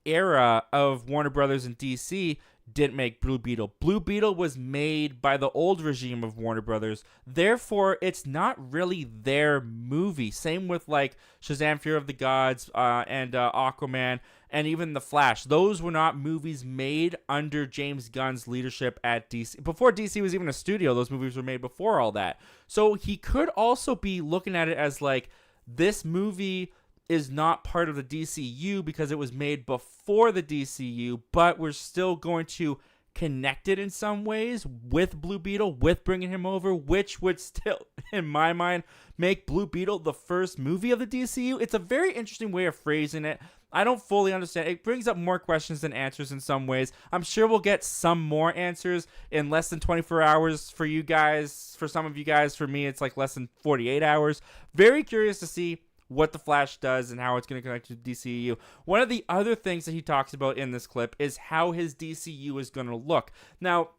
era of Warner Brothers and DC didn't make Blue Beetle. Blue Beetle was made by the old regime of Warner Brothers. Therefore, it's not really their movie. Same with like Shazam! Fear of the Gods and Aquaman and even The Flash. Those were not movies made under James Gunn's leadership at DC. Before DC was even a studio, those movies were made before all that. So he could also be looking at it as like, this movie is not part of the DCU because it was made before the DCU, but we're still going to connect it in some ways with Blue Beetle, with bringing him over, which would still, in my mind, make Blue Beetle the first movie of the DCU. It's a very interesting way of phrasing it. I don't fully understand. It brings up more questions than answers in some ways. I'm sure we'll get some more answers in less than 24 hours for you guys. For some of you guys, for me, it's like less than 48 hours. Very curious to see what The Flash does and how it's going to connect to DCU. One of the other things that he talks about in this clip is how his DCU is going to look. Now,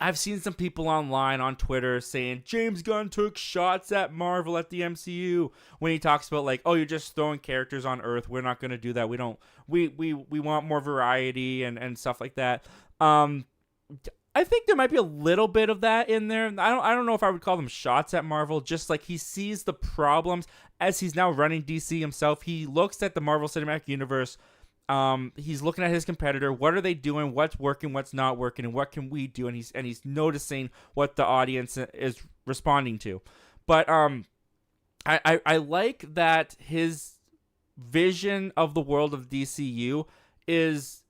I've seen some people online on Twitter saying James Gunn took shots at Marvel at the MCU when he talks about like, oh, you're just throwing characters on Earth. We're not going to do that. We want more variety and stuff like that. I think there might be a little bit of that in there. I don't know if I would call them shots at Marvel. Just like he sees the problems as he's now running DC himself. He looks at the Marvel Cinematic Universe. He's looking at his competitor. What are they doing? What's working? What's not working? And what can we do? And he's noticing what the audience is responding to. But I like that his vision of the world of DCU is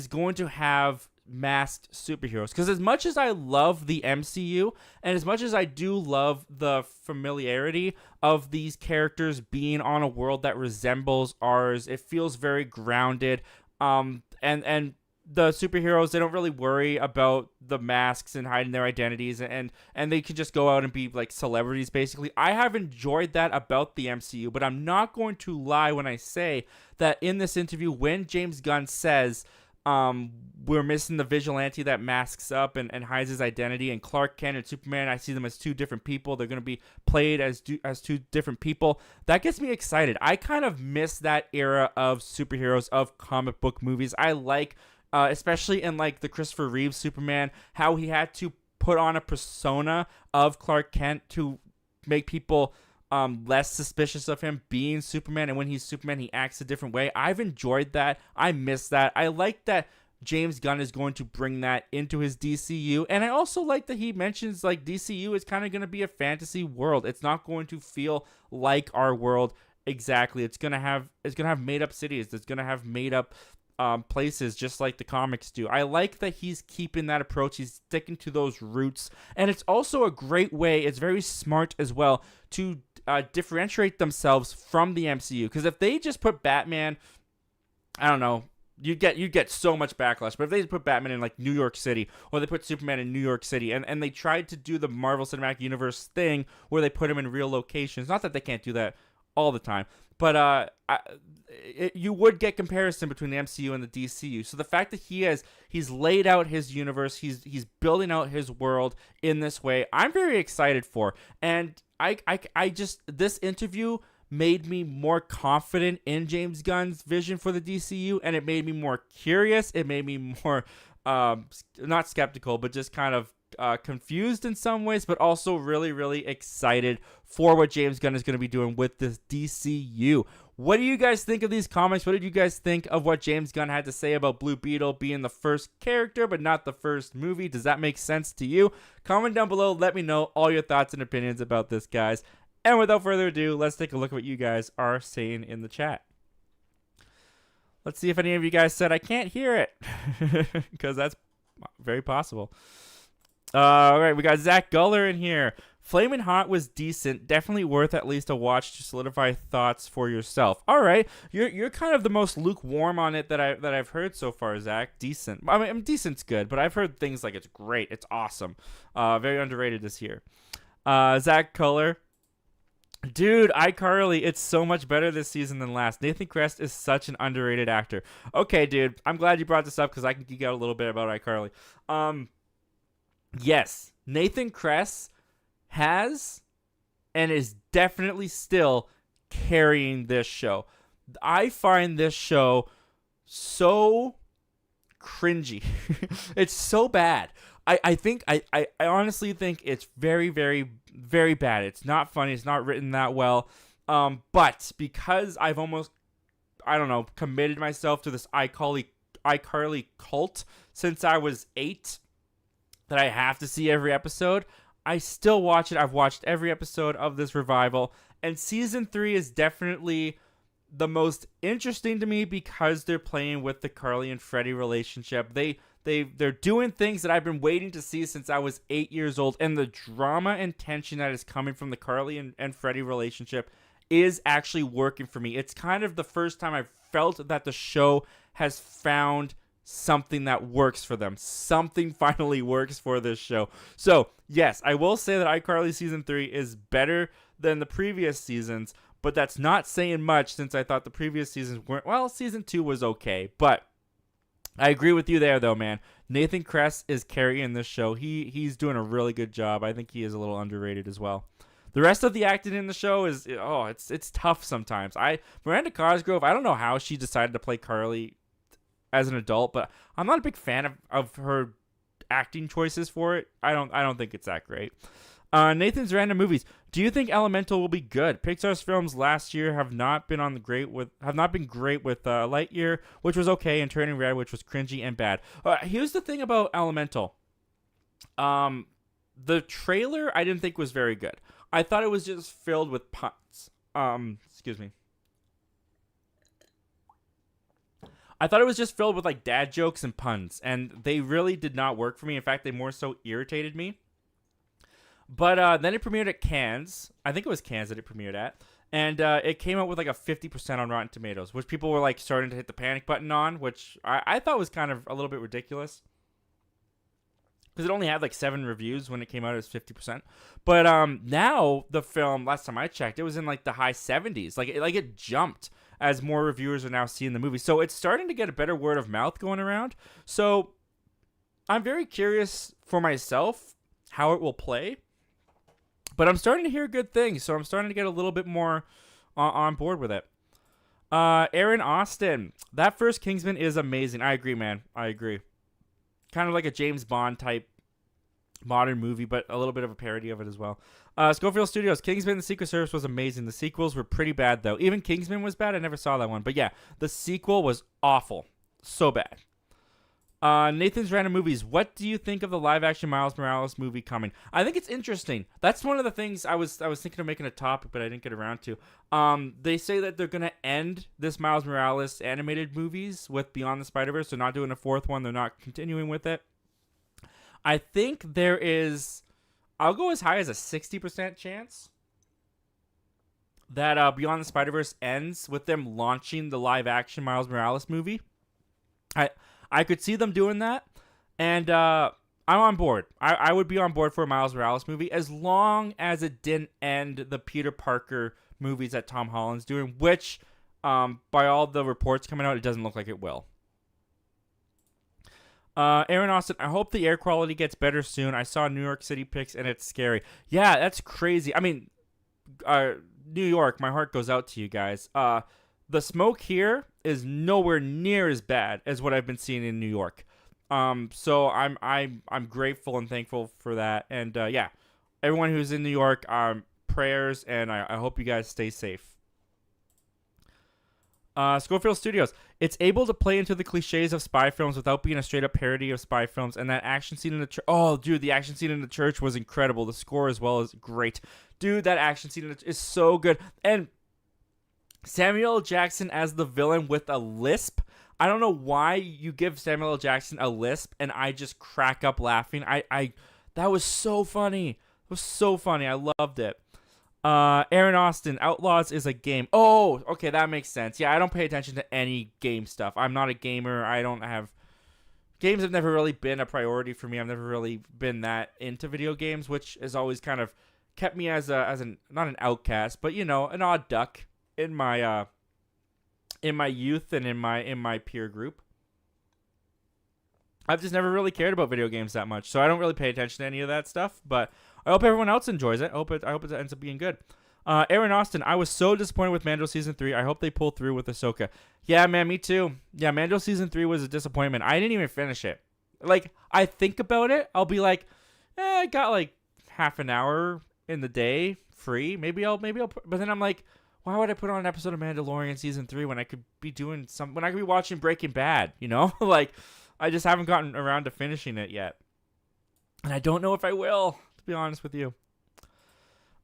going to have masked superheroes, because as much as I love the MCU and as much as I do love the familiarity of these characters being on a world that resembles ours, it feels very grounded, and the superheroes, they don't really worry about the masks and hiding their identities, and they can just go out and be like celebrities basically. I have enjoyed that about the MCU, but I'm not going to lie when I say that in this interview, when James Gunn says we're missing the vigilante that masks up and hides his identity, and Clark Kent and Superman, I see them as two different people. They're going to be played as two different people. That gets me excited. I kind of miss that era of superheroes, of comic book movies. I like, especially in like the Christopher Reeve Superman, how he had to put on a persona of Clark Kent to make people less suspicious of him being Superman, and when he's Superman, he acts a different way. I've enjoyed that. I miss that. I like that James Gunn is going to bring that into his DCU, and I also like that he mentions like DCU is kind of going to be a fantasy world. It's not going to feel like our world exactly. It's gonna have made up cities. It's gonna have made up places just like the comics do. I like that he's keeping that approach. He's sticking to those roots. And it's also a great way, it's very smart as well, to differentiate themselves from the MCU. Because if they just put Batman, I don't know, you'd get so much backlash. But if they put Batman in like New York City, or they put Superman in New York City, and they tried to do the Marvel Cinematic Universe thing where they put him in real locations, not that they can't do that all the time, but you would get comparison between the MCU and the DCU. So the fact that he's laid out his universe, he's building out his world in this way, I'm very excited for. And I just, this interview made me more confident in James Gunn's vision for the DCU, and it made me more curious. It made me more not skeptical, but just kind of confused in some ways, but also really, really excited for what James Gunn is going to be doing with this DCU. What do you guys think of these comics? What did you guys think of what James Gunn had to say about Blue Beetle being the first character, but not the first movie? Does that make sense to you? Comment down below. Let me know all your thoughts and opinions about this, guys. And without further ado, let's take a look at what you guys are saying in the chat. Let's see if any of you guys said I can't hear it, because that's very possible. All right, we got Zach Guller in here. Flamin' Hot was decent, definitely worth at least a watch to solidify thoughts for yourself. All right, you're kind of the most lukewarm on it that I've heard so far, Zach. Decent. I mean, decent's good, but I've heard things like it's great, it's awesome, very underrated this year. Zach Guller. Dude, iCarly, it's so much better this season than last. Nathan Kress is such an underrated actor. Okay, dude, I'm glad you brought this up because I can geek out a little bit about iCarly. Yes, Nathan Kress has and is definitely still carrying this show. I find this show so cringy. It's so bad. I honestly think it's very, very, very bad. It's not funny. It's not written that well. But because I've almost, I don't know, committed myself to this iCarly cult since I was 8, that I have to see every episode, I still watch it. I've watched every episode of this revival, and season 3 is definitely the most interesting to me because they're playing with the Carly and Freddie relationship. They're doing things that I've been waiting to see since I was 8 years old, and the drama and tension that is coming from the Carly and Freddie relationship is actually working for me. It's kind of the first time I've felt that the show has found something that works for them. Something finally works for this show. So, yes, I will say that iCarly Season 3 is better than the previous seasons, but that's not saying much since I thought the previous seasons weren't. Well, Season 2 was okay, but I agree with you there, though, man. Nathan Kress is carrying this show. He's doing a really good job. I think he is a little underrated as well. The rest of the acting in the show is, it's tough sometimes. Miranda Cosgrove, I don't know how she decided to play Carly as an adult, but I'm not a big fan of her acting choices for it. I don't think it's that great. Nathan's random movies. Do you think Elemental will be good? Pixar's films last year have not been great with Lightyear, which was okay, and Turning Red, which was cringy and bad. Here's the thing about Elemental. The trailer I didn't think was very good. I thought it was just filled with puns. Excuse me. I thought it was just filled with like dad jokes and puns, and they really did not work for me. In fact, they more so irritated me. But then it premiered at Cannes. I think it was Cannes that it premiered at. And it came out with like a 50% on Rotten Tomatoes, which people were like starting to hit the panic button on, which I thought was kind of a little bit ridiculous. Because it only had like 7 reviews when it came out as 50%. But now the film, last time I checked, it was in like the high 70s. Like it jumped as more reviewers are now seeing the movie. So it's starting to get a better word of mouth going around. So I'm very curious for myself how it will play. But I'm starting to hear good things, so I'm starting to get a little bit more on board with it. Aaron Austin, that first Kingsman is amazing. I agree, man. I agree. Kind of like a James Bond type modern movie, but a little bit of a parody of it as well. Schofield Studios, Kingsman The Secret Service was amazing. The sequels were pretty bad, though. Even Kingsman was bad. I never saw that one. But yeah, the sequel was awful. So bad. Nathan's Random Movies. What do you think of the live-action Miles Morales movie coming? I think it's interesting. That's one of the things I was thinking of making a topic, but I didn't get around to. They say that they're gonna end this Miles Morales animated movies with Beyond the Spider-Verse. They're not doing a fourth one. They're not continuing with it. I think there is. I'll go as high as a 60% chance that Beyond the Spider-Verse ends with them launching the live-action Miles Morales movie. I could see them doing that, and I'm on board. I would be on board for a Miles Morales movie as long as it didn't end the Peter Parker movies that Tom Holland's doing, which, by all the reports coming out, it doesn't look like it will. Aaron Austin, I hope the air quality gets better soon. I saw New York City pics, and it's scary. Yeah, that's crazy. I mean, New York, my heart goes out to you guys. The smoke here is nowhere near as bad as what I've been seeing in New York. So I'm grateful and thankful for that. And yeah, everyone who's in New York, prayers, and I hope you guys stay safe. Schofield Studios. It's able to play into the cliches of spy films without being a straight up parody of spy films. And that action scene in the church. Oh, dude, the action scene in the church was incredible. The score as well is great. Dude, that action scene is so good. And Samuel L. Jackson as the villain with a lisp. I don't know why you give Samuel L. Jackson a lisp, and I just crack up laughing. That was so funny. It was so funny. I loved it. Aaron Austin, Outlaws is a game. Oh, okay, that makes sense. Yeah, I don't pay attention to any game stuff. I'm not a gamer. I don't have... Games have never really been a priority for me. I've never really been that into video games, which has always kind of kept me as an not an outcast, but, you know, an odd duck in my youth and in my peer group. I've just never really cared about video games that much, so I don't really pay attention to any of that stuff, but I hope everyone else enjoys it. I hope it ends up being good. Aaron Austin, I was so disappointed with Mando Season 3. I hope they pull through with Ahsoka. Yeah, man, me too. Yeah, Mando Season 3 was a disappointment. I didn't even finish it. Like, I think about it, I'll be like, I got like half an hour in the day free. Maybe I'll, but then I'm like, why would I put on an episode of Mandalorian Season 3 when I could be watching Breaking Bad, you know? Like, I just haven't gotten around to finishing it yet. And I don't know if I will, to be honest with you.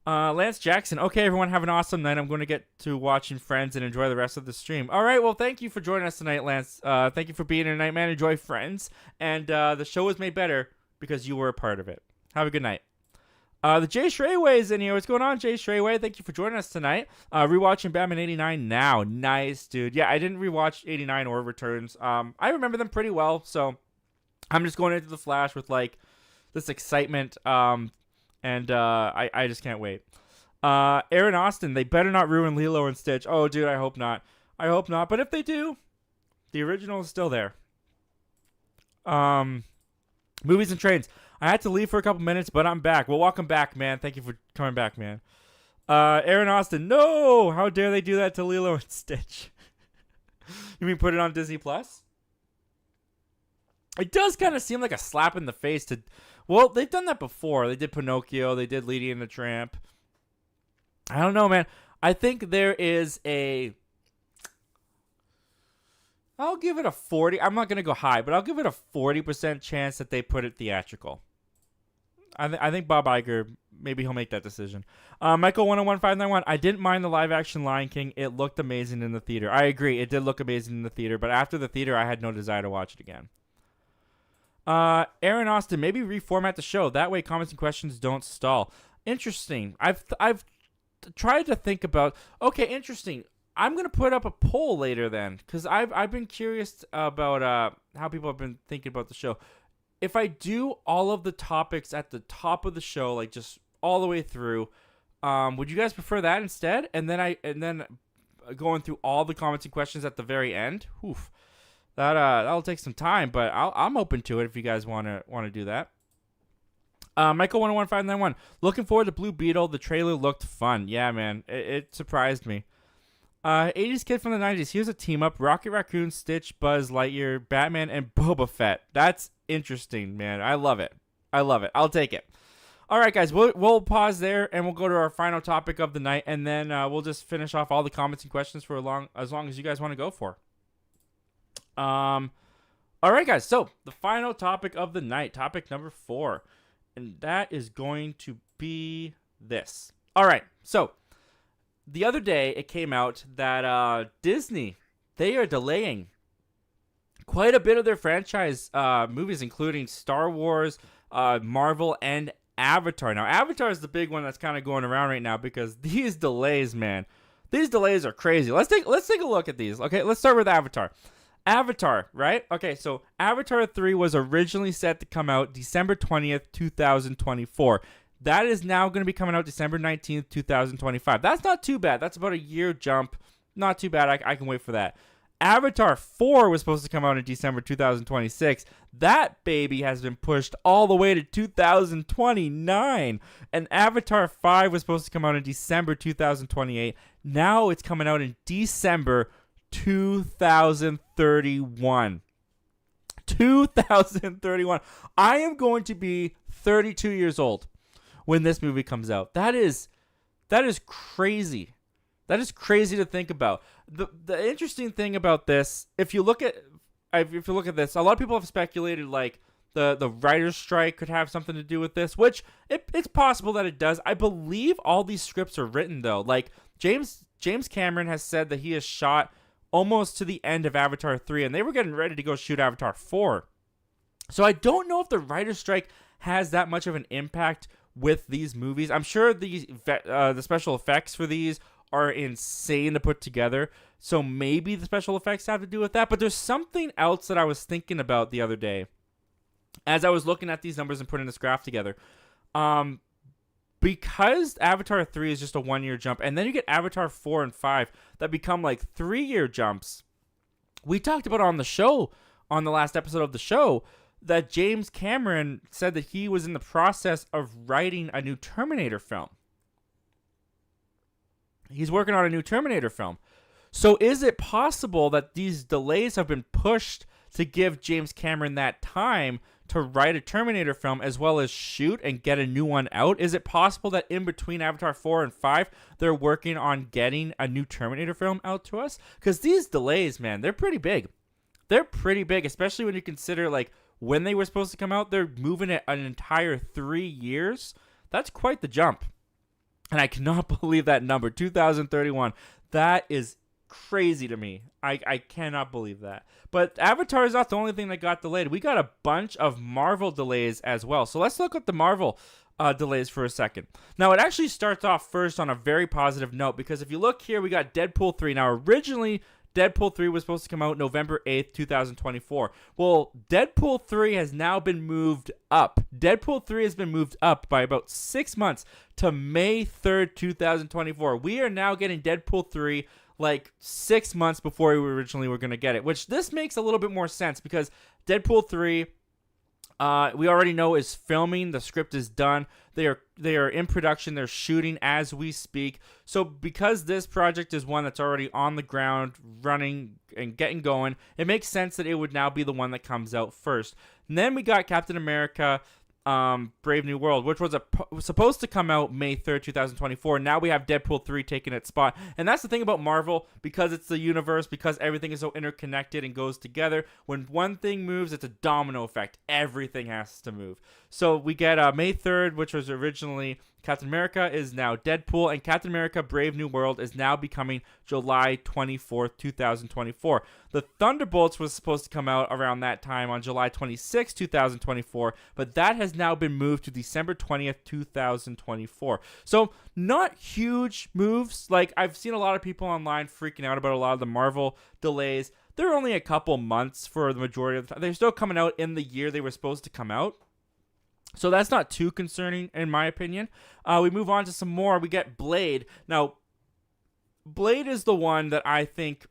Lance Jackson. Okay, everyone, have an awesome night. I'm going to get to watching Friends and enjoy the rest of the stream. All right, well, thank you for joining us tonight, Lance. Thank you for being here tonight, man. Enjoy Friends. And the show was made better because you were a part of it. Have a good night. The Jay Shrayway is in here. What's going on, Jay Shrayway? Thank you for joining us tonight. Rewatching Batman 89 now. Nice, dude. Yeah, I didn't rewatch 89 or Returns. I remember them pretty well, so I'm just going into The Flash with, like, this excitement, and I just can't wait. Aaron Austin, they better not ruin Lilo and Stitch. Oh, dude, I hope not. I hope not. But if they do, the original is still there. Movies and Trains. I had to leave for a couple minutes, but I'm back. Well, welcome back, man. Thank you for coming back, man. Aaron Austin, no! How dare they do that to Lilo and Stitch? You mean put it on Disney Plus? It does kind of seem like a slap in the face to... Well, they've done that before. They did Pinocchio. They did Lady and the Tramp. I don't know, man. I think there is a... I'll give it a 40. I'm not going to go high, but I'll give it a 40% chance that they put it theatrical. I think Bob Iger, maybe he'll make that decision. Michael 101591, I didn't mind the live action Lion King. It looked amazing in the theater. I agree. It did look amazing in the theater, but after the theater, I had no desire to watch it again. Aaron Austin, maybe reformat the show. That way comments and questions don't stall. Interesting. I've tried to think about... Okay, interesting. I'm going to put up a poll later then, because I've been curious about how people have been thinking about the show. If I do all of the topics at the top of the show, like just all the way through, would you guys prefer that instead? And then going through all the comments and questions at the very end? Oof. That'll take some time, but I'm open to it if you guys want to do that. Michael 101591, looking forward to Blue Beetle. The trailer looked fun. Yeah, man, it surprised me. 80s kid from the 90s. Here's a team up: Rocket Raccoon, Stitch, Buzz Lightyear, Batman, and Boba Fett. That's interesting, man. I love it. I'll take it. All right, guys, we'll pause there and we'll go to our final topic of the night, and then we'll just finish off all the comments and questions for as long as you guys want to go for. All right, guys. So the final topic of the night, topic number 4, and that is going to be this. All right. So the other day it came out that Disney, they are delaying quite a bit of their franchise movies, including Star Wars, Marvel, and Avatar. Now, Avatar is the big one that's kind of going around right now because these delays, man, these delays are crazy. Let's take a look at these. Okay, let's start with Avatar. Avatar, right? Okay, so Avatar 3 was originally set to come out December 20th, 2024. That is now going to be coming out December 19th, 2025. That's not too bad. That's about a year jump. Not too bad. I can wait for that. Avatar 4 was supposed to come out in December 2026. That baby has been pushed all the way to 2029. And Avatar 5 was supposed to come out in December 2028. Now it's coming out in December 2031. 2031. I am going to be 32 years old when this movie comes out. That is crazy. That is crazy to think about. The interesting thing about this, if you look at this, a lot of people have speculated like the writer's strike could have something to do with this, which it's possible that it does. I believe all these scripts are written though. Like James Cameron has said that he has shot almost to the end of Avatar 3, and they were getting ready to go shoot Avatar 4. So I don't know if the writer's strike has that much of an impact with these movies. I'm sure the special effects for these are insane to put together, so maybe the special effects have to do with that. But there's something else that I was thinking about the other day as I was looking at these numbers and putting this graph together. Because Avatar 3 is just a 1-year jump, and then you get Avatar 4 and 5 that become like 3-year jumps. We talked about on the show, on the last episode of the show, that James Cameron said that he was in the process of writing a new Terminator film. He's working on a new Terminator film. So is it possible that these delays have been pushed to give James Cameron that time to write a Terminator film as well as shoot and get a new one out? Is it possible that in between Avatar 4 and 5, they're working on getting a new Terminator film out to us? Because these delays, man, they're pretty big. They're pretty big, especially when you consider like when they were supposed to come out. They're moving it an entire 3 years. That's quite the jump. And I cannot believe that number, 2031. That is crazy to me. I cannot believe that. But Avatar is not the only thing that got delayed. We got a bunch of Marvel delays as well. So let's look at the Marvel delays for a second. Now, it actually starts off first on a very positive note, because if you look here, we got Deadpool 3. Now, originally, Deadpool 3 was supposed to come out November 8th, 2024. Well, Deadpool 3 has now been moved up. Deadpool 3 has been moved up by about 6 months to May 3rd, 2024. We are now getting Deadpool 3 like 6 months before we originally were going to get it, which this makes a little bit more sense because Deadpool 3, we already know is filming. The script is done. They are in production. They're shooting as we speak. So because this project is one that's already on the ground, running and getting going, it makes sense that it would now be the one that comes out first. And then we got Captain America, Brave New World, which was supposed to come out May 3rd, 2024. Now we have Deadpool 3 taking its spot. And that's the thing about Marvel, because it's the universe, because everything is so interconnected and goes together. When one thing moves, it's a domino effect. Everything has to move. So we get May 3rd, which was originally Captain America, is now Deadpool, and Captain America Brave New World is now becoming July 24th, 2024. The Thunderbolts was supposed to come out around that time on July 26th, 2024, but that has now been moved to December 20th, 2024. So not huge moves. Like, I've seen a lot of people online freaking out about a lot of the Marvel delays. They're only a couple months for the majority of the time. They're still coming out in the year they were supposed to come out. So that's not too concerning, in my opinion. We move on to some more. We get Blade. Now, Blade is the one that I think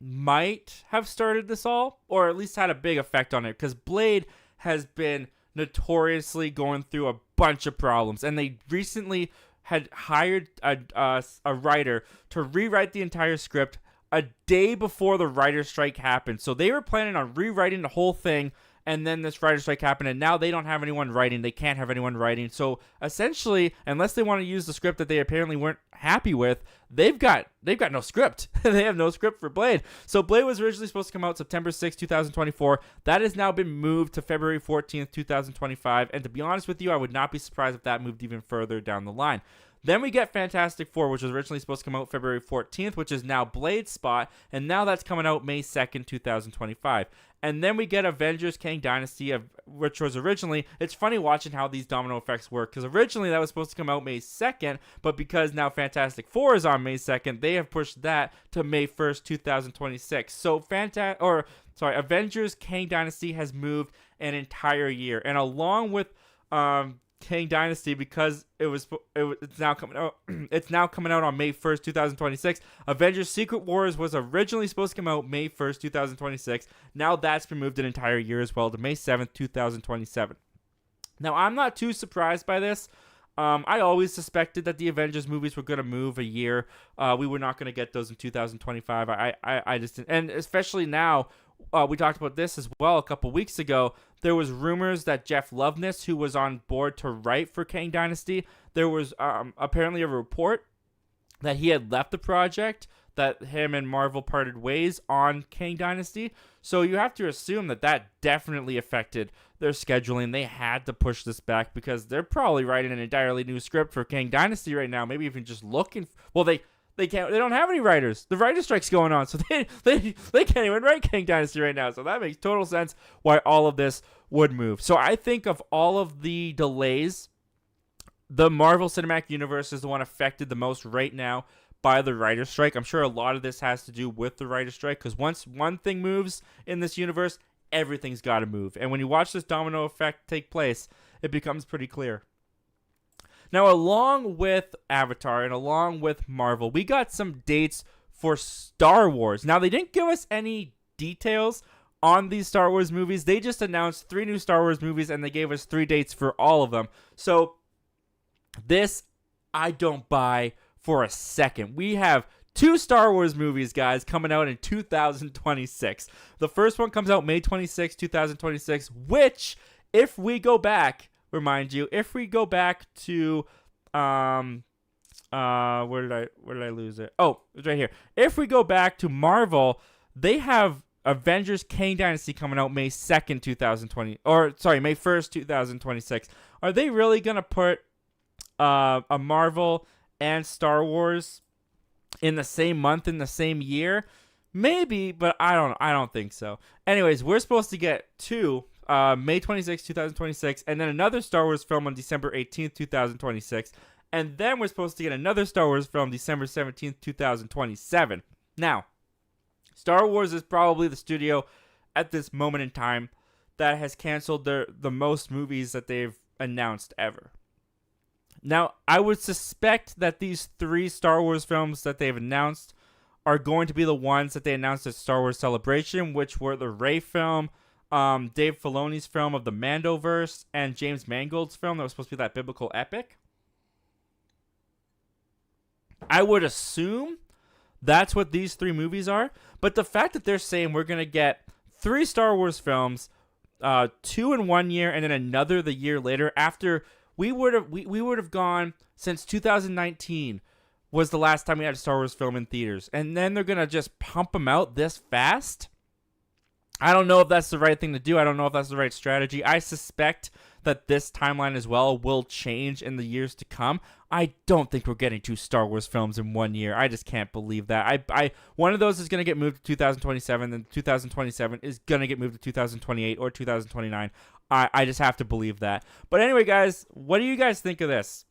might have started this all, or at least had a big effect on it, because Blade has been notoriously going through a bunch of problems, and they recently had hired a writer to rewrite the entire script a day before the writer's strike happened. So they were planning on rewriting the whole thing, and then this writer's strike happened, and now they don't have anyone writing. They can't have anyone writing. So essentially, unless they want to use the script that they apparently weren't happy with, they've got no script. They have no script for Blade. So Blade was originally supposed to come out September 6, 2024. That has now been moved to February 14th, 2025. And to be honest with you, I would not be surprised if that moved even further down the line. Then we get Fantastic Four, which was originally supposed to come out February 14th, which is now Blade's spot, and now that's coming out May 2nd, 2025. And then we get Avengers Kang Dynasty, which was originally, it's funny watching how these domino effects work, because originally that was supposed to come out May 2nd, but because now Fantastic Four is on May 2nd, they have pushed that to May 1st, 2026. So Avengers Kang Dynasty has moved an entire year, and along with Kang Dynasty, because it's now coming out on May 1st, 2026. Avengers Secret Wars was originally supposed to come out May 1st, 2026. Now that's been moved an entire year as well to May 7th, 2027. Now I'm not too surprised by this. I always suspected that the Avengers movies were going to move a year. We were not going to get those in 2025. I just didn't. And especially now, we talked about this as well a couple weeks ago. There was rumors that Jeff Loveness, who was on board to write for Kang Dynasty, there was apparently a report that he had left the project, that him and Marvel parted ways on Kang Dynasty. So you have to assume that definitely affected their scheduling. They had to push this back because they're probably writing an entirely new script for Kang Dynasty right now. Maybe even just looking. Well, they can't. They don't have any writers. The writer strike's going on, so they can't even write Kang Dynasty right now. So that makes total sense why all of this would move. So I think of all of the delays, the Marvel Cinematic Universe is the one affected the most right now by the writer strike. I'm sure a lot of this has to do with the writer strike, because once one thing moves in this universe, everything's got to move. And when you watch this domino effect take place, it becomes pretty clear. Now, along with Avatar and along with Marvel, we got some dates for Star Wars. Now, they didn't give us any details on these Star Wars movies. They just announced 3 new Star Wars movies, and they gave us 3 dates for all of them. So, this I don't buy for a second. We have 2 Star Wars movies, guys, coming out in 2026. The first one comes out May 26, 2026, which, if we go back... Remind you, if we go back to where did I lose it? Oh, it's right here. If we go back to Marvel, they have Avengers Kang Dynasty coming out May 2nd, 2020, or sorry, May 1st, 2026. Are they really gonna put a Marvel and Star Wars in the same month, in the same year? Maybe, but I don't think so. Anyways, we're supposed to get 2 May 26, 2026, and then another Star Wars film on December 18th, 2026, and then we're supposed to get another Star Wars film December 17th, 2027. Now, Star Wars is probably the studio at this moment in time that has canceled the most movies that they've announced ever. Now, I would suspect that these 3 Star Wars films that they've announced are going to be the ones that they announced at Star Wars Celebration, which were the Rey film, Dave Filoni's film of the Mandoverse, and James Mangold's film that was supposed to be that biblical epic. I would assume that's what these 3 movies are, but the fact that they're saying we're going to get 3 Star Wars films, 2 in 1 year and then another the year later, after we would have gone since 2019 was the last time we had a Star Wars film in theaters, and then they're going to just pump them out this fast. I don't know if that's the right thing to do. I don't know if that's the right strategy. I suspect that this timeline as well will change in the years to come. I don't think we're getting 2 Star Wars films in 1 year. I just can't believe that. One of those is going to get moved to 2027, and 2027 is going to get moved to 2028 or 2029. I just have to believe that. But anyway, guys, what do you guys think of this?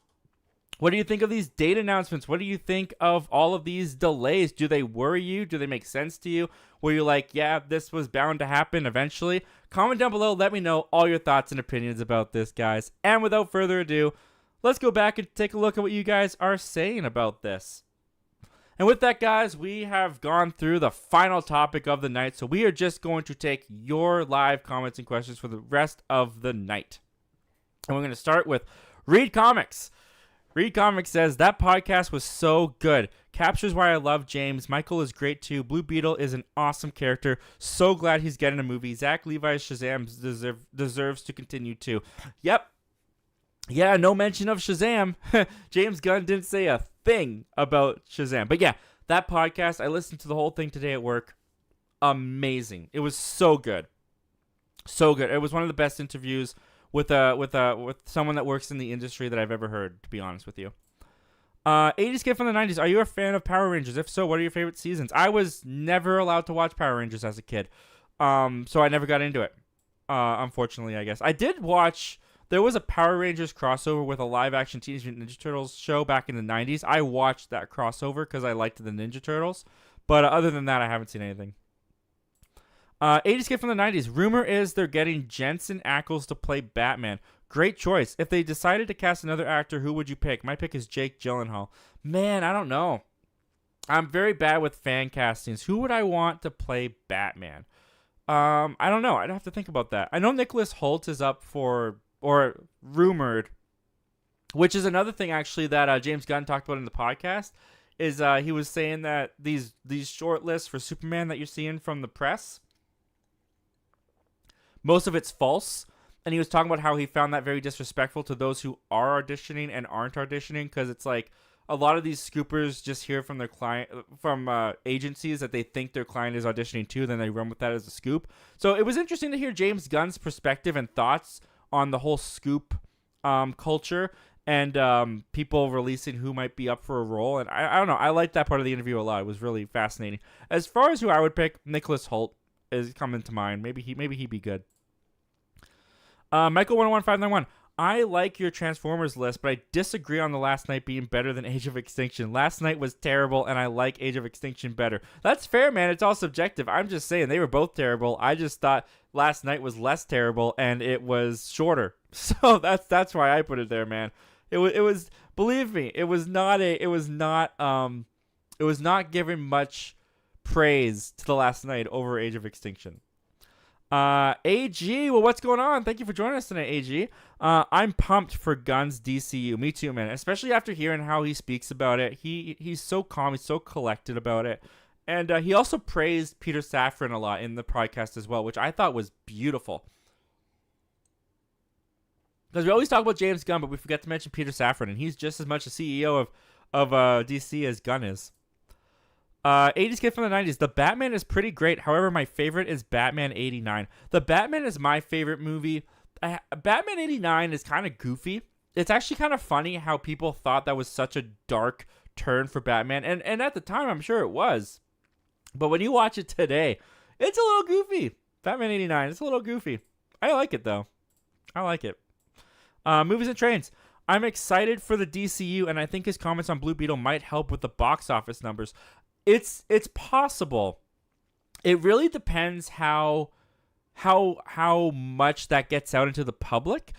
What do you think of these date announcements? What do you think of all of these delays? Do they worry you? Do they make sense to you? Were you like, yeah, this was bound to happen eventually? Comment down below. Let me know all your thoughts and opinions about this, guys. And without further ado, let's go back and take a look at what you guys are saying about this. And with that, guys, we have gone through the final topic of the night. So we are just going to take your live comments and questions for the rest of the night. And we're going to start with Reed Comics. Reed Comics says, that podcast was so good. Captures why I love James. Michael is great too. Blue Beetle is an awesome character. So glad he's getting a movie. Zach Levi's Shazam deserves to continue too. Yep. Yeah, no mention of Shazam. James Gunn didn't say a thing about Shazam. But yeah, that podcast, I listened to the whole thing today at work. Amazing. It was so good. So good. It was one of the best interviews with someone that works in the industry that I've ever heard, to be honest with you. 80s kid from the 90s. Are you a fan of Power Rangers? If so, what are your favorite seasons? I was never allowed to watch Power Rangers as a kid. So I never got into it. Unfortunately, I guess. I did watch, there was a Power Rangers crossover with a live action Teenage Mutant Ninja Turtles show back in the 90s. I watched that crossover because I liked the Ninja Turtles. But other than that, I haven't seen anything. 80s kid from the 90s. Rumor is they're getting Jensen Ackles to play Batman. Great choice. If they decided to cast another actor, who would you pick? My pick is Jake Gyllenhaal. Man, I don't know. I'm very bad with fan castings. Who would I want to play Batman? I don't know. I'd have to think about that. I know Nicholas Hoult is up for, or rumored, which is another thing actually that James Gunn talked about in the podcast, is he was saying that these short lists for Superman that you're seeing from the press, most of it's false, and he was talking about how he found that very disrespectful to those who are auditioning and aren't auditioning, because it's like a lot of these scoopers just hear from their client, from agencies that they think their client is auditioning to, then they run with that as a scoop. So it was interesting to hear James Gunn's perspective and thoughts on the whole scoop culture and people releasing who might be up for a role. And I don't know, I liked that part of the interview a lot. It was really fascinating. As far as who I would pick, Nicholas Hoult is coming to mind. Maybe he'd be good. Michael 101591. I like your Transformers list, but I disagree on the Last Night being better than Age of Extinction. Last Night was terrible, and I like Age of Extinction better. That's fair, man. It's all subjective. I'm just saying they were both terrible. I just thought Last Night was less terrible, and it was shorter. So that's why I put it there, man. It was believe me, it was not given much praise to the Last Night over Age of Extinction. AG, well, what's going on? Thank you for joining us tonight, AG. I'm pumped for Gunn's DCU. Me too, man. Especially after hearing how he speaks about it. He's so calm. He's so collected about it. And he also praised Peter Safran a lot in the podcast as well, which I thought was beautiful. Because we always talk about James Gunn, but we forget to mention Peter Safran, and he's just as much a CEO of DC as Gunn is. 80s kid from the 90s. The Batman is pretty great. However, my favorite is Batman 89. The Batman is my favorite movie. Batman 89 is kind of goofy. It's actually kind of funny how people thought that was such a dark turn for Batman. And at the time, I'm sure it was. But when you watch it today, it's a little goofy. Batman 89, it's a little goofy. I like it, though. I like it. Movies and trains. I'm excited for the DCU, and I think his comments on Blue Beetle might help with the box office numbers. It's possible. It really depends how much that gets out into the public.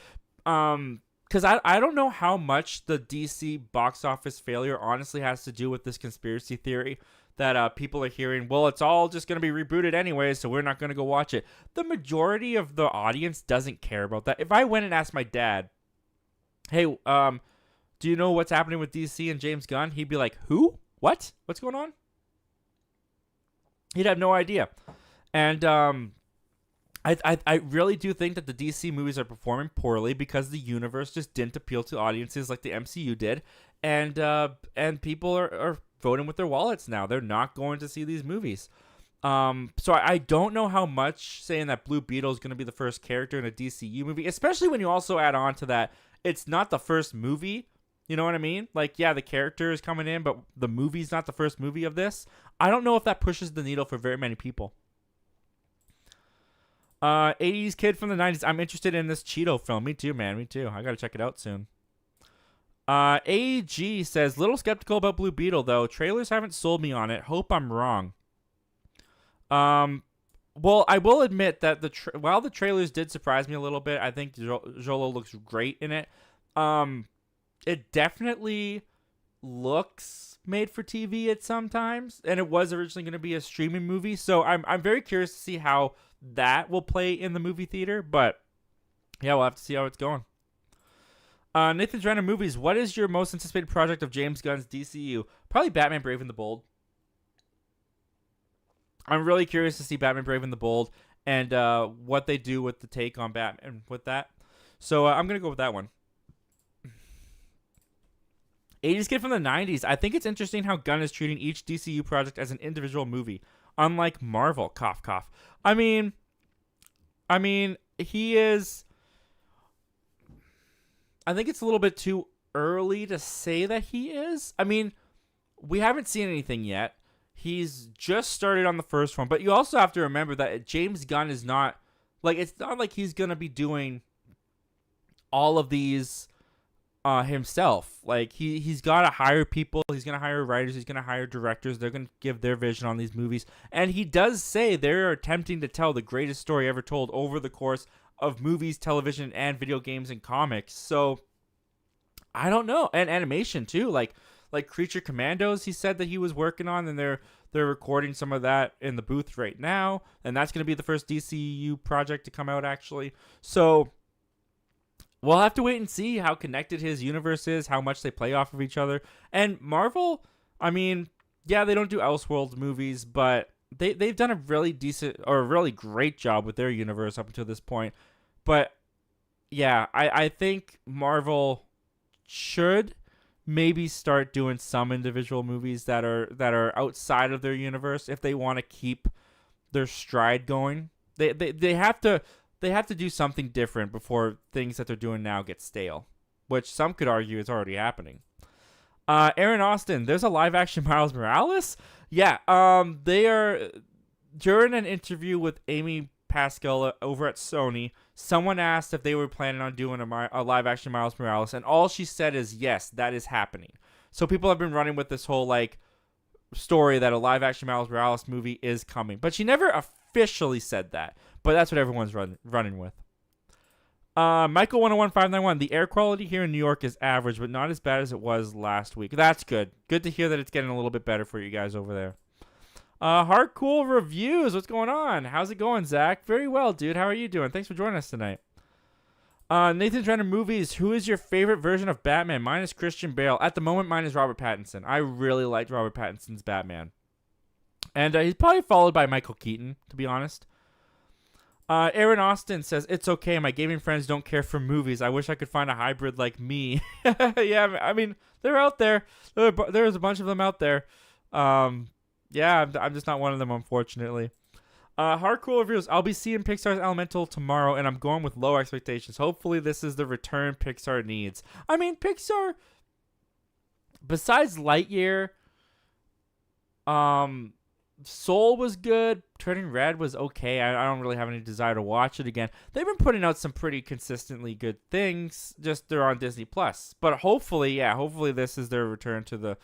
Because I don't know how much the DC box office failure honestly has to do with this conspiracy theory that people are hearing. Well, it's all just going to be rebooted anyway, so we're not going to go watch it. The majority of the audience doesn't care about that. If I went and asked my dad, hey, do you know what's happening with DC and James Gunn? He'd be like, who? What? What's going on? He'd have no idea. And I really do think that the DC movies are performing poorly because the universe just didn't appeal to audiences like the MCU did. And people are voting with their wallets now. They're not going to see these movies. So I don't know how much saying that Blue Beetle is going to be the first character in a DCU movie, especially when you also add on to that it's not the first movie. You know what I mean? Like, yeah, the character is coming in, but the movie's not the first movie of this. I don't know if that pushes the needle for very many people. 80s kid from the 90s. I'm interested in this Cheeto film. Me too, man. Me too. I got to check it out soon. AG says, little skeptical about Blue Beetle, though. Trailers haven't sold me on it. Hope I'm wrong. Well, I will admit that while the trailers did surprise me a little bit, I think Jolo looks great in it. It definitely looks made for TV at some times, and it was originally going to be a streaming movie, so I'm very curious to see how that will play in the movie theater, but yeah, we'll have to see how it's going. Nathan's Random Movies. What is your most anticipated project of James Gunn's DCU? Probably Batman Brave and the Bold. I'm really curious to see Batman Brave and the Bold and what they do with the take on Batman with that. So I'm going to go with that one. 80s Kid from the 90s. I think it's interesting how Gunn is treating each DCU project as an individual movie, unlike Marvel. Cough, cough. I mean, he is... I think it's a little bit too early to say that he is. I mean, we haven't seen anything yet. He's just started on the first one, but you also have to remember that James Gunn is not... Like, it's not like he's going to be doing all of these... himself. Like he's got to hire people, he's going to hire writers, he's going to hire directors, they're going to give their vision on these movies, and he does say they're attempting to tell the greatest story ever told over the course of movies, television, and video games and comics. So I don't know. And animation too, like Creature Commandos, he said that he was working on, and they're recording some of that in the booth right now, and that's going to be the first DCU project to come out actually. So we'll have to wait and see how connected his universe is, how much they play off of each other. And Marvel, I mean, yeah, they don't do Elseworlds movies, but they've done a really decent or a really great job with their universe up until this point. But yeah, I think Marvel should maybe start doing some individual movies that are outside of their universe if they want to keep their stride going. They have to do something different before things that they're doing now get stale, which some could argue is already happening. Aaron Austin, there's a live action Miles Morales? Yeah, they are. During an interview with Amy Pascal over at Sony, someone asked if they were planning on doing a live action Miles Morales, and all she said is yes, that is happening. So people have been running with this whole like story that a live action Miles Morales movie is coming, but she never officially said that. But that's what everyone's running with. Michael 101591. The air quality here in New York is average, but not as bad as it was last week. That's good. Good to hear that it's getting a little bit better for you guys over there. Hardcool Reviews. What's going on? How's it going, Zach? Very well, dude. How are you doing? Thanks for joining us tonight. Nathan's Random Movies. Who is your favorite version of Batman? Mine is Christian Bale. At the moment, mine is Robert Pattinson. I really liked Robert Pattinson's Batman. And he's probably followed by Michael Keaton, to be honest. Aaron Austin says, it's okay. My gaming friends don't care for movies. I wish I could find a hybrid like me. Yeah, I mean, they're out there. There's a bunch of them out there. Yeah, I'm just not one of them, unfortunately. Hardcore Reviews. I'll be seeing Pixar's Elemental tomorrow, and I'm going with low expectations. Hopefully, this is the return Pixar needs. I mean, Pixar, besides Lightyear, Soul was good. Turning Red was okay. I don't really have any desire to watch it again. They've been putting out some pretty consistently good things. Just they're on Disney Plus. But hopefully this is their return to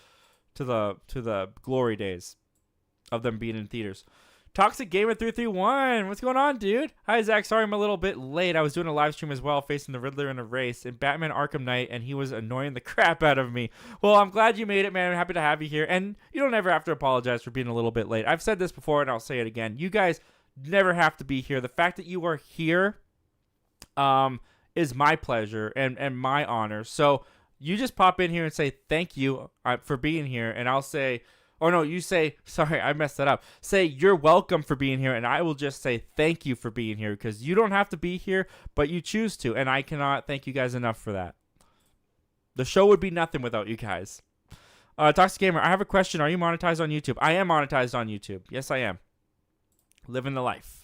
the glory days of them being in theaters. Toxic Gamer 331. What's going on, dude? Hi, Zach. Sorry I'm a little bit late. I was doing a live stream as well, facing the Riddler in a race in Batman Arkham Knight, and he was annoying the crap out of me. Well, I'm glad you made it, man. I'm happy to have you here. And you don't ever have to apologize for being a little bit late. I've said this before, and I'll say it again. You guys never have to be here. The fact that you are here is my pleasure and my honor. So you just pop in here and say thank you for being here, and I'll say... Or no, you say, sorry, I messed that up. Say, you're welcome for being here, and I will just say thank you for being here, because you don't have to be here, but you choose to, and I cannot thank you guys enough for that. The show would be nothing without you guys. Toxic Gamer, I have a question. Are you monetized on YouTube? I am monetized on YouTube. Yes, I am. Living the life.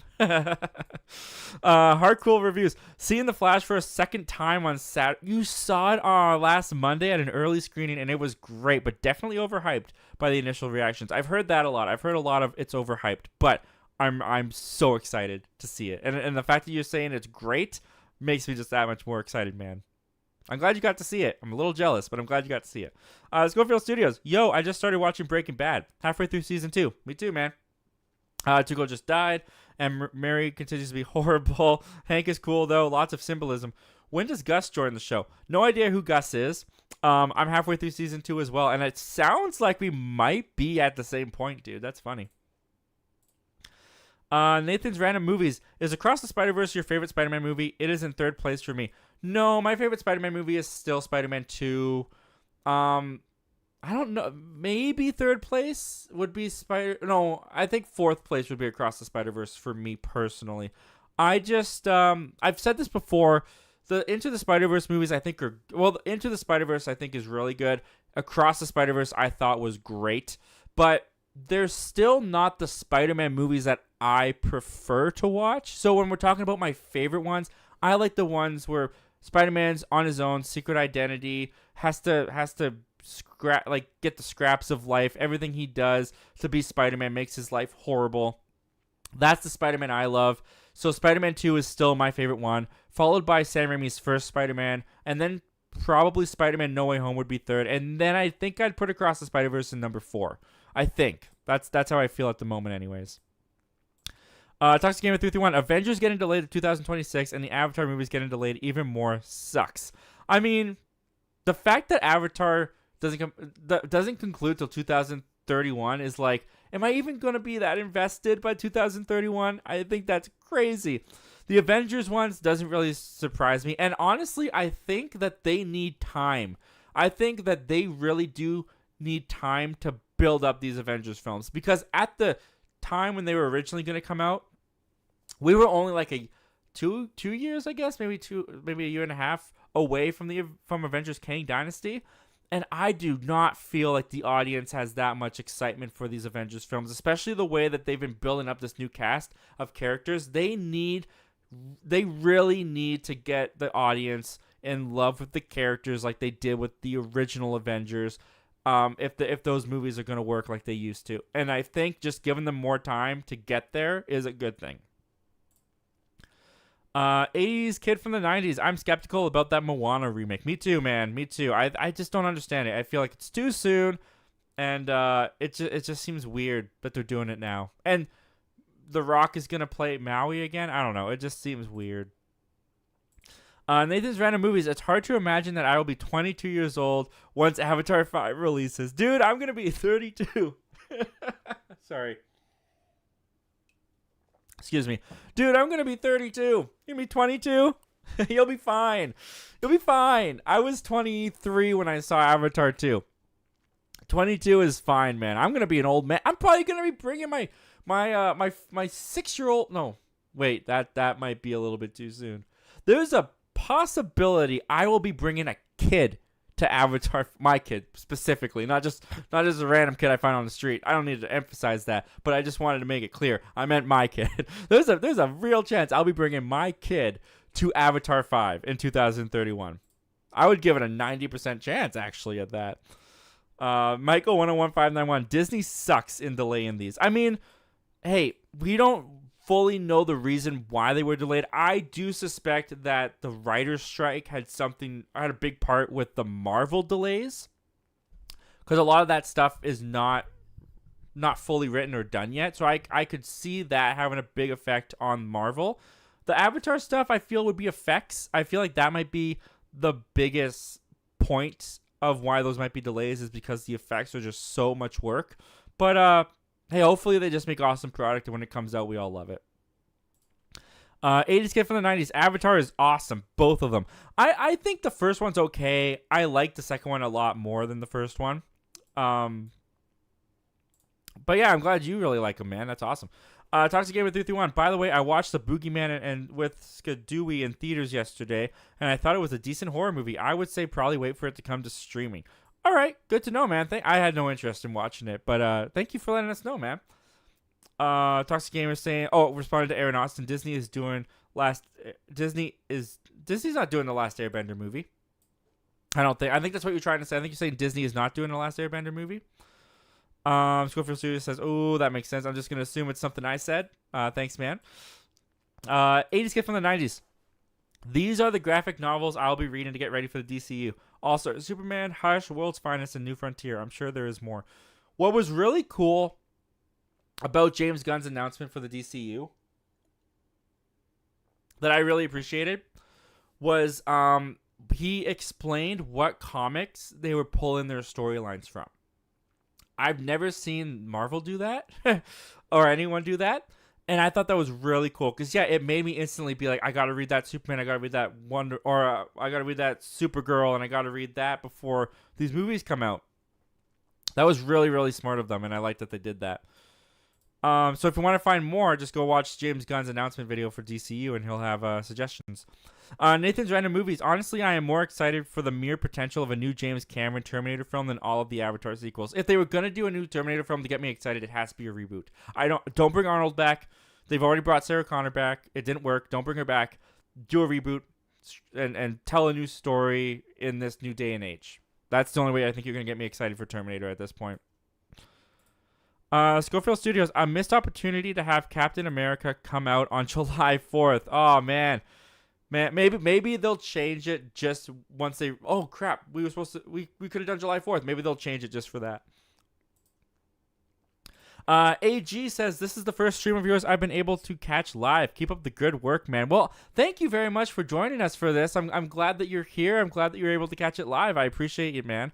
Hardcore Reviews. Seeing The Flash for a second time on Saturday. You saw it last Monday at an early screening, and it was great, but definitely overhyped by the initial reactions. I've heard that a lot. I've heard a lot of it's overhyped, but I'm so excited to see it. And the fact that you're saying it's great makes me just that much more excited, man. I'm glad you got to see it. I'm a little jealous, but I'm glad you got to see it. Schofield Studios. Yo, I just started watching Breaking Bad. Halfway through season 2. Me too, man. Tuco just died, and Mary continues to be horrible. Hank is cool, though. Lots of symbolism. When does Gus join the show? No idea who Gus is. I'm halfway through season 2 as well, and it sounds like we might be at the same point, dude. That's funny. Nathan's Random Movies. Is Across the Spider-Verse your favorite Spider-Man movie? It is in third place for me. No, my favorite Spider-Man movie is still Spider-Man 2. I don't know. Maybe third place would be No, I think fourth place would be Across the Spider-Verse for me personally. I just, I've said this before. The Into the Spider-Verse movies I think are, well, Into the Spider-Verse I think is really good. Across the Spider-Verse I thought was great. But they're still not the Spider-Man movies that I prefer to watch. So when we're talking about my favorite ones, I like the ones where Spider-Man's on his own, secret identity, has to get the scraps of life. Everything he does to be Spider-Man makes his life horrible. That's the Spider-Man I love. So Spider-Man 2 is still my favorite one, followed by Sam Raimi's first Spider-Man, and then probably Spider-Man No Way Home would be third, and then I think I'd put Across the Spider-Verse in number 4. I think. That's how I feel at the moment anyways. Toxic Gamer 331, Avengers getting delayed to 2026 and the Avatar movies getting delayed even more sucks. I mean, the fact that Avatar doesn't conclude till 2031 is like, am I even going to be that invested by 2031? I think that's crazy. The Avengers ones doesn't really surprise me. And honestly, I think that they need time. I think that they really do need time to build up these Avengers films. Because at the time when they were originally going to come out, we were only like a two years, I guess, maybe a year and a half away from Avengers Kang Dynasty. And I do not feel like the audience has that much excitement for these Avengers films, especially the way that they've been building up this new cast of characters. They really need to get the audience in love with the characters like they did with the original Avengers, if those movies are going to work like they used to. And I think just giving them more time to get there is a good thing. 80s kid from the 90s. I'm skeptical about that Moana remake. Me too, man. Me too. I just don't understand it. I feel like it's too soon, and it just seems weird that they're doing it now. And The Rock is gonna play Maui again. I don't know. It just seems weird. Nathan's Random Movies. It's hard to imagine that I will be 22 years old once Avatar 5 releases. Dude, I'm gonna be 32. Sorry. Excuse me. Dude, I'm going to be 32. You're going to be 22? You'll be fine. You'll be fine. I was 23 when I saw Avatar 2. 22 is fine, man. I'm going to be an old man. I'm probably going to be bringing my 6-year-old. No, wait, that might be a little bit too soon. There's a possibility I will be bringing a kid to Avatar, my kid specifically, not just a random kid I find on the street. I don't need to emphasize that, but I just wanted to make it clear. I meant my kid. There's a real chance I'll be bringing my kid to Avatar 5 in 2031. I would give it a 90% chance actually at that. Michael 101591, Disney sucks in delaying these. I mean, hey, we don't fully know the reason why they were delayed. I do suspect that the writer's strike had a big part with the Marvel delays, because a lot of that stuff is not fully written or done yet. So I could see that having a big effect on Marvel. The Avatar stuff I feel would be effects. I feel like that might be the biggest point of why those might be delays, is because the effects are just so much work. But hey, hopefully they just make awesome product, and when it comes out, we all love it. 80s kid from the 90s. Avatar is awesome. Both of them. I think the first one's okay. I like the second one a lot more than the first one. But yeah, I'm glad you really like them, man. That's awesome. Toxic Gamer 331. By the way, I watched The Boogeyman and with Skadooey in theaters yesterday, and I thought it was a decent horror movie. I would say probably wait for it to come to streaming. All right, good to know, man. I had no interest in watching it, but thank you for letting us know, man. Toxic Gamer saying, responded to Aaron Austin. Disney's not doing the Last Airbender movie. I think that's what you're trying to say. I think you're saying Disney is not doing the Last Airbender movie. Schofield Studios says, oh, that makes sense. I'm just gonna assume it's something I said. Thanks, man. 80s kid from the 90s. These are the graphic novels I'll be reading to get ready for the DCU. Also, Superman, Hush, World's Finest, and New Frontier. I'm sure there is more. What was really cool about James Gunn's announcement for the DCU that I really appreciated was he explained what comics they were pulling their storylines from. I've never seen Marvel do that or anyone do that. And I thought that was really cool because, yeah, it made me instantly be like, I got to read that Superman, I got to read that I got to read that Supergirl, and I got to read that before these movies come out. That was really, really smart of them, and I like that they did that. So if you want to find more, just go watch James Gunn's announcement video for DCU, and he'll have suggestions. Nathan's Random Movies. Honestly, I am more excited for the mere potential of a new James Cameron Terminator film than all of the Avatar sequels. If they were gonna do a new Terminator film to get me excited, it has to be a reboot. Don't bring Arnold back. They've already brought Sarah Connor back. It didn't work. Don't bring her back. Do a reboot and tell a new story in this new day and age. That's the only way I think you're gonna get me excited for Terminator at this point. Schofield Studios, a missed opportunity to have Captain America come out on July 4th. Oh man, maybe they'll change it just once they. Oh crap, we could have done July 4th. Maybe they'll change it just for that. AG says, this is the first stream of yours I've been able to catch live. Keep up the good work, man. Well, thank you very much for joining us for this. I'm glad that you're here. I'm glad that you're able to catch it live. I appreciate it, man.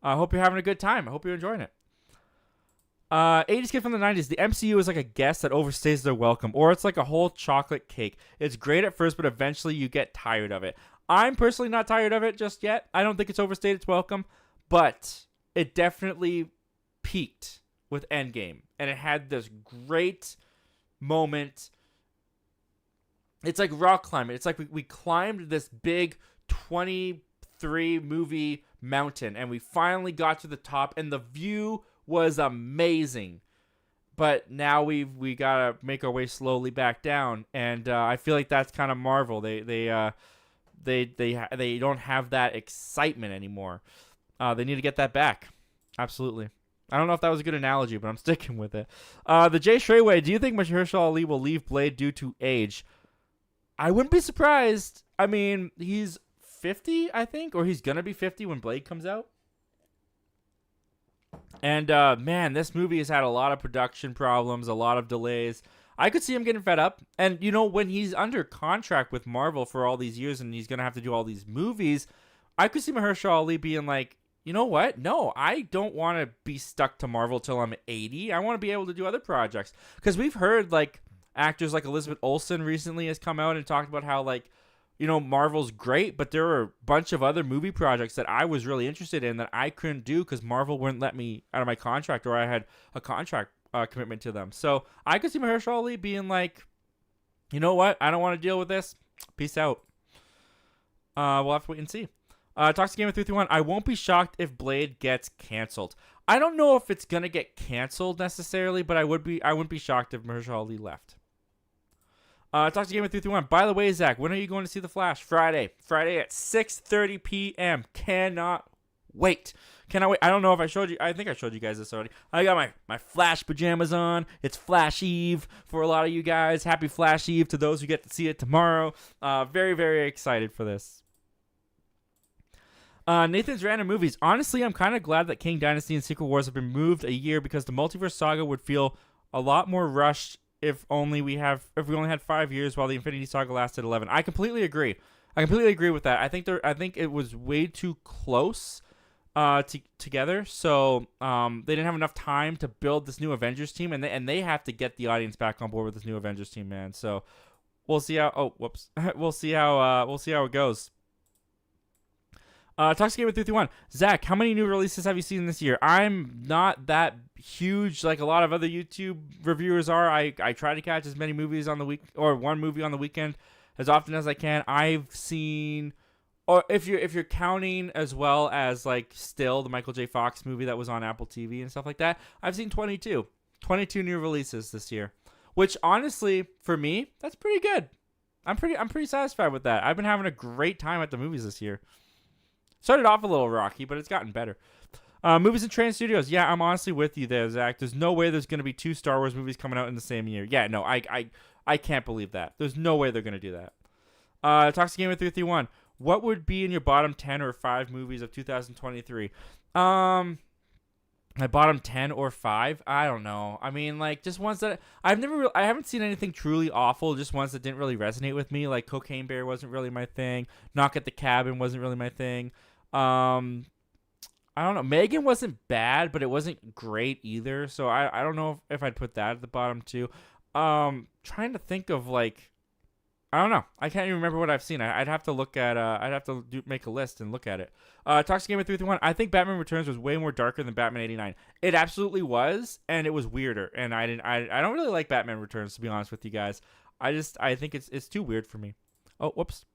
I hope you're having a good time. I hope you're enjoying it. 80s kid from the 90s. The MCU is like a guest that overstays their welcome, or it's like a whole chocolate cake. It's great at first, but eventually you get tired of it. I'm personally not tired of it just yet. I don't think it's overstayed its welcome, but it definitely peaked with Endgame, and it had this great moment. It's like rock climbing. It's like we climbed this big 23 movie mountain, and we finally got to the top, and the view was amazing, but now we gotta make our way slowly back down, and I feel like that's kind of Marvel. They don't have that excitement anymore. They need to get that back. Absolutely. I don't know if that was a good analogy, but I'm sticking with it. The Jay Shrayway, do you think Mahershala Ali will leave Blade due to age? I wouldn't be surprised. I mean, he's 50, I think, or he's gonna be 50 when Blade comes out. And, man, this movie has had a lot of production problems, a lot of delays. I could see him getting fed up. And, you know, when he's under contract with Marvel for all these years and he's going to have to do all these movies, I could see Mahershala Ali being like, you know what? No, I don't want to be stuck to Marvel till I'm 80. I want to be able to do other projects. Because we've heard, like, actors like Elizabeth Olsen recently has come out and talked about how, like, you know, Marvel's great, but there are a bunch of other movie projects that I was really interested in that I couldn't do because Marvel wouldn't let me out of my contract, or I had a contract commitment to them. So I could see Mahershala Ali being like, you know what? I don't want to deal with this. Peace out. We'll have to wait and see. Toxic Gamer 331. I won't be shocked if Blade gets canceled. I don't know if it's gonna get canceled necessarily, but I wouldn't be shocked if Mahershala Ali left. Toxic Gamer 331. By the way, Zach, when are you going to see The Flash? Friday at 6:30 p.m. Cannot wait. Cannot wait. I don't know if I showed you. I think I showed you guys this already. I got my Flash pajamas on. It's Flash Eve for a lot of you guys. Happy Flash Eve to those who get to see it tomorrow. Very, very excited for this. Nathan's Random Movies. Honestly, I'm kind of glad that King Dynasty and Secret Wars have been moved a year because the Multiverse Saga would feel a lot more rushed if we only had 5 years while the Infinity Saga lasted 11. I completely agree. With that. I think it was way too close together. So they didn't have enough time to build this new Avengers team, and they have to get the audience back on board with this new Avengers team, man. So we'll see how. We'll see how it goes. Toxic Gamer 331. Zach, how many new releases have you seen this year? I'm not that huge like a lot of other YouTube reviewers are. I try to catch as many movies on the week, or one movie on the weekend, as often as I can. I've seen, or if you're counting as well as like Still, the Michael J. Fox movie that was on Apple TV and stuff like that, I've seen 22 new releases this year, which honestly for me that's pretty good. I'm pretty satisfied with that. I've been having a great time at the movies this year. Started off a little rocky, but it's gotten better. Movies and Train Studios. Yeah, I'm honestly with you there, Zach. There's no way there's going to be 2 Star Wars movies coming out in the same year. Yeah, no, I can't believe that. There's no way they're going to do that. Toxic Gamer 331. What would be in your bottom 10 or 5 movies of 2023? My bottom 10 or 5? I don't know. I mean, like, just ones that I haven't seen anything truly awful. Just ones that didn't really resonate with me. Like Cocaine Bear wasn't really my thing. Knock at the Cabin wasn't really my thing. I don't know. Megan wasn't bad, but it wasn't great either. So I don't know if I'd put that at the bottom too. Trying to think of like, I don't know. I can't even remember what I've seen. I'd have to look at. I'd have to make a list and look at it. Toxic Gamer 331. I think Batman Returns was way more darker than Batman 89. It absolutely was, and it was weirder. And I don't really like Batman Returns, to be honest with you guys. I think it's too weird for me. Oh, whoops.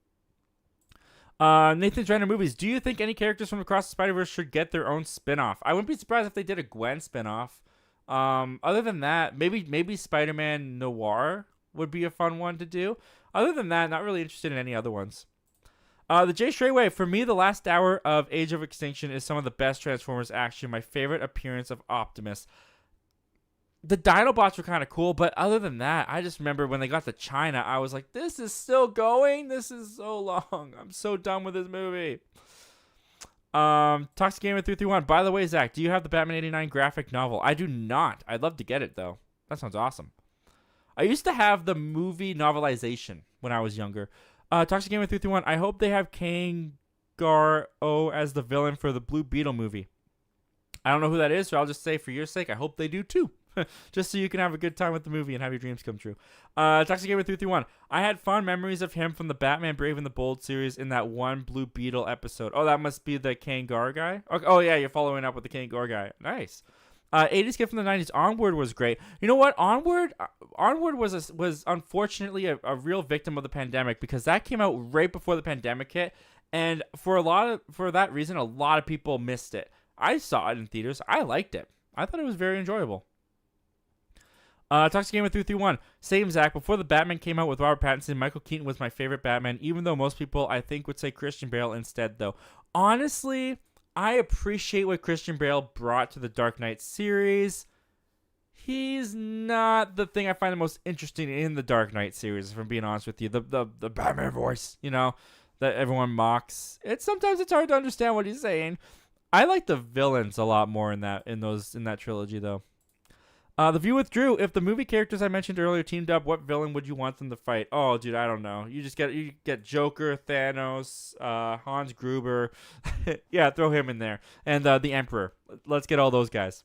Nathan's Random Movies. Do you think any characters from Across the Spider-Verse should get their own spin-off? I wouldn't be surprised if they did a Gwen spin-off. Other than that, maybe Spider-Man Noir would be a fun one to do. Other than that, not really interested in any other ones. The Jay Strayway. For me, the last hour of Age of Extinction is some of the best Transformers action. My favorite appearance of Optimus. The Dinobots were kind of cool, but other than that, I just remember when they got to China, I was like, this is still going? This is so long. I'm so done with this movie. Toxic Gamer 331. By the way, Zach, do you have the Batman 89 graphic novel? I do not. I'd love to get it, though. That sounds awesome. I used to have the movie novelization when I was younger. Toxic Gamer 331. I hope they have Kang-Gar-O as the villain for the Blue Beetle movie. I don't know who that is, so I'll just say for your sake, I hope they do too. Just so you can have a good time with the movie and have your dreams come true. Toxic Gamer 331. I had fond memories of him from the Batman Brave and the Bold series in that one Blue Beetle episode. Oh, that must be the Kang-Gar guy? Okay. Oh, yeah, you're following up with the Kang-Gar guy. Nice. 80s kid from the 90s. Onward was great. You know what? Onward was unfortunately a real victim of the pandemic because that came out right before the pandemic hit, and for that reason, a lot of people missed it. I saw it in theaters. I liked it. I thought it was very enjoyable. Toxic Gamer 331. Same, Zach. Before the Batman came out with Robert Pattinson, Michael Keaton was my favorite Batman, even though most people, I think, would say Christian Bale instead, though. Honestly, I appreciate what Christian Bale brought to the Dark Knight series. He's not the thing I find the most interesting in the Dark Knight series, if I'm being honest with you. The Batman voice, that everyone mocks. Sometimes it's hard to understand what he's saying. I like the villains a lot more in that trilogy, though. The View with Drew. If the movie characters I mentioned earlier teamed up, what villain would you want them to fight? Oh, dude, I don't know. You get Joker, Thanos, Hans Gruber. Yeah, throw him in there. And the Emperor. Let's get all those guys.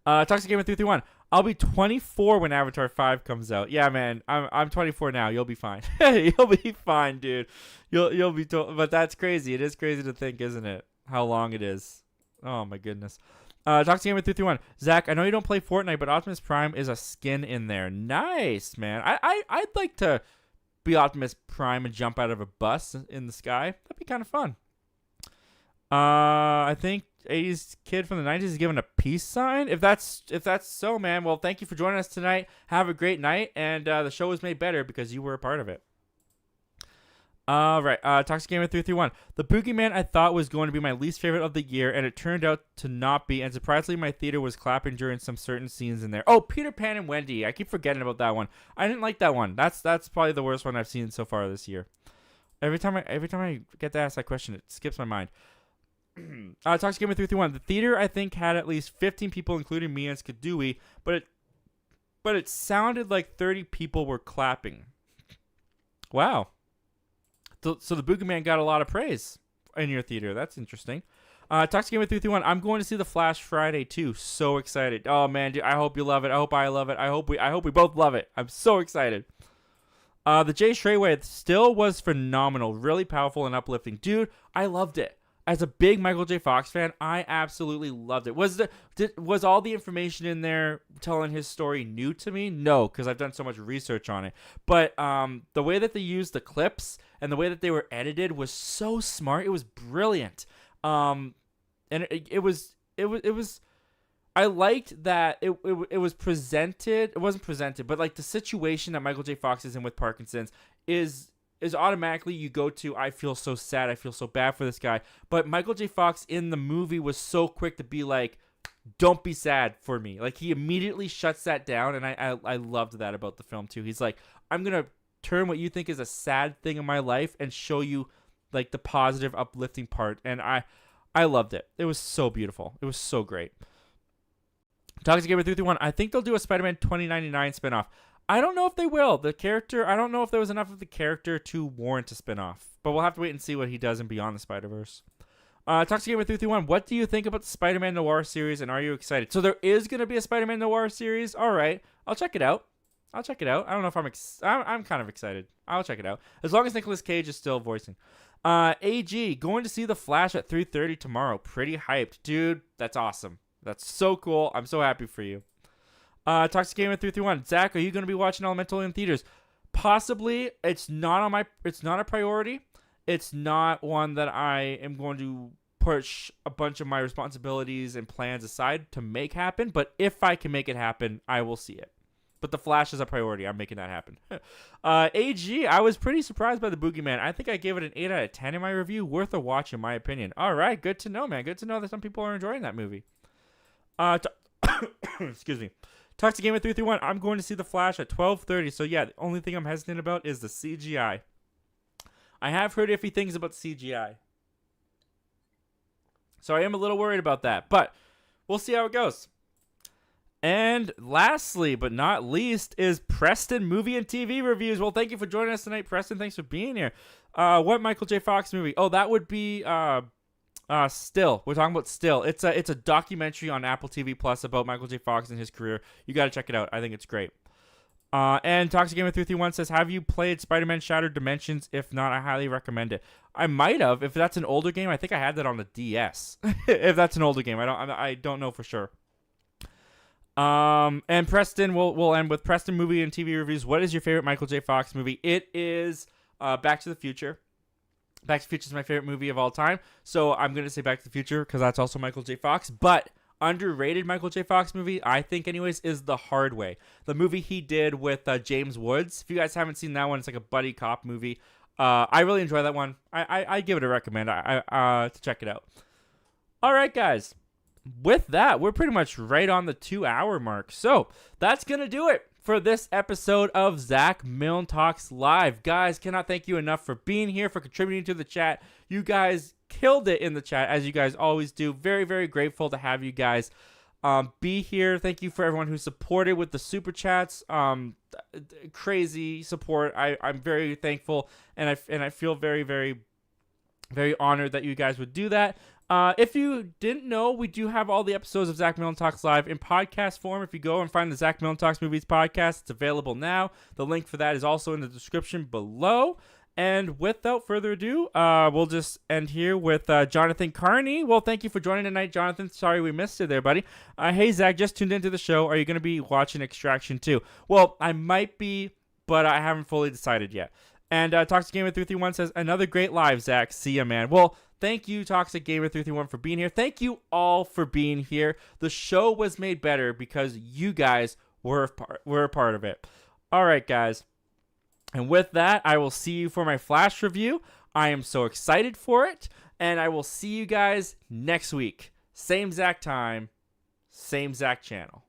Toxic Gamer 331. I'll be 24 when Avatar 5 comes out. Yeah, man. I'm 24 now. You'll be fine. You'll be fine, dude. You'll be but that's crazy. It is crazy to think, isn't it? How long it is. Oh my goodness. Toxic Gamer 331. Zach, I know you don't play Fortnite, but Optimus Prime is a skin in there. Nice, man. I'd like to be Optimus Prime and jump out of a bus in the sky. That'd be kind of fun. I think 80s kid from the 90s is given a peace sign. If that's so, man, well, thank you for joining us tonight. Have a great night, and the show was made better because you were a part of it. Right. Toxic Gamer 331. The Boogeyman I thought was going to be my least favorite of the year, and it turned out to not be. And surprisingly, my theater was clapping during some certain scenes in there. Oh, Peter Pan and Wendy. I keep forgetting about that one. I didn't like that one. That's probably the worst one I've seen so far this year. Every time I get to ask that question, it skips my mind. Toxic Gamer 331. The theater I think had at least 15 people, including me and Skadooey, but it sounded like 30 people were clapping. Wow. So the Boogeyman got a lot of praise in your theater. That's interesting. Toxic Gamer 331. I'm going to see The Flash Friday too. So excited. Oh man, dude, I hope you love it. I hope I love it. I hope we both love it. I'm so excited. The Jay Strayway still was phenomenal. Really powerful and uplifting. Dude, I loved it. As a big Michael J. Fox fan, I absolutely loved it. Was all the information in there telling his story new to me? No, because I've done so much research on it. But the way that they used the clips and the way that they were edited was so smart. It was brilliant. And it was. I liked that it was presented. It wasn't presented, but like the situation that Michael J. Fox is in with Parkinson's is automatically you go to, I feel so sad, I feel so bad for this guy. But Michael J. Fox in the movie was so quick to be like, don't be sad for me. Like, he immediately shuts that down, and I loved that about the film too. He's like, I'm going to turn what you think is a sad thing in my life and show you like the positive, uplifting part. And I loved it. It was so beautiful. It was so great. Toxic Gamer 331. I think they'll do a Spider-Man 2099 spinoff. I don't know if they will. The character, I don't know if there was enough of the character to warrant a spinoff. But we'll have to wait and see what he does in Beyond the Spider-Verse. Toxic Gamer 331. What do you think about the Spider-Man Noir series, and are you excited? So there is going to be a Spider-Man Noir series. All right. I'll check it out. I'll check it out. I don't know if I'm kind of excited. I'll check it out as long as Nicolas Cage is still voicing. AG going to see The Flash at 3:30 tomorrow. Pretty hyped, dude. That's awesome. That's so cool. I'm so happy for you. Toxic Gamer 331. Zach, are you going to be watching Elemental in theaters? Possibly. It's not a priority. It's not one that I am going to push a bunch of my responsibilities and plans aside to make happen. But if I can make it happen, I will see it. But The Flash is a priority. I'm making that happen. AG, I was pretty surprised by The Boogeyman. I think I gave it an 8 out of 10 in my review. Worth a watch, in my opinion. All right. Good to know, man. Good to know that some people are enjoying that movie. Excuse me. Toxic Gamer 331. I'm going to see The Flash at 12:30. So yeah, the only thing I'm hesitant about is the CGI. I have heard iffy things about CGI. So I am a little worried about that, but we'll see how it goes. And lastly, but not least, is Preston movie and TV reviews. Well, thank you for joining us tonight, Preston. Thanks for being here. What Michael J. Fox movie? Oh, that would be Still. We're talking about Still. It's a documentary on Apple TV Plus about Michael J. Fox and his career. You got to check it out. I think it's great. And Toxic Gamer 331 says, have you played Spider-Man Shattered Dimensions? If not, I highly recommend it. I might have. If that's an older game, I think I had that on the DS. If that's an older game, I don't know for sure. And Preston, we'll end with Preston movie and TV reviews. What is your favorite Michael J. Fox movie? It is Back to the Future. Back to the Future is my favorite movie of all time. So I'm going to say Back to the Future because that's also Michael J. Fox. But underrated Michael J. Fox movie, I think anyways, is The Hard Way. The movie he did with James Woods. If you guys haven't seen that one, it's like a buddy cop movie. I really enjoy that one. I give it a recommend to check it out. All right, guys. With that, we're pretty much right on the 2-hour mark. So that's going to do it for this episode of Zach Milne Talks Live. Guys, cannot thank you enough for being here, for contributing to the chat. You guys killed it in the chat, as you guys always do. Very, very grateful to have you guys be here. Thank you for everyone who supported with the super chats. Crazy support. I'm very thankful, and I feel very, very, very honored that you guys would do that. If you didn't know, we do have all the episodes of Zach Milne Talks Live in podcast form. If you go and find the Zach Milne Talks Movies podcast, it's available now. The link for that is also in the description below. And without further ado, we'll just end here with Jonathan Carney. Well, thank you for joining tonight, Jonathan. Sorry we missed you there, buddy. Hey, Zach, just tuned into the show. Are you going to be watching Extraction 2? Well, I might be, but I haven't fully decided yet. And Toxic Gamer 331 says, another great live, Zach. See ya, man. Well, thank you, Toxic Gamer 331, for being here. Thank you all for being here. The show was made better because you guys were a part of it. All right, guys. And with that, I will see you for my Flash review. I am so excited for it. And I will see you guys next week. Same Zach time, same Zach channel.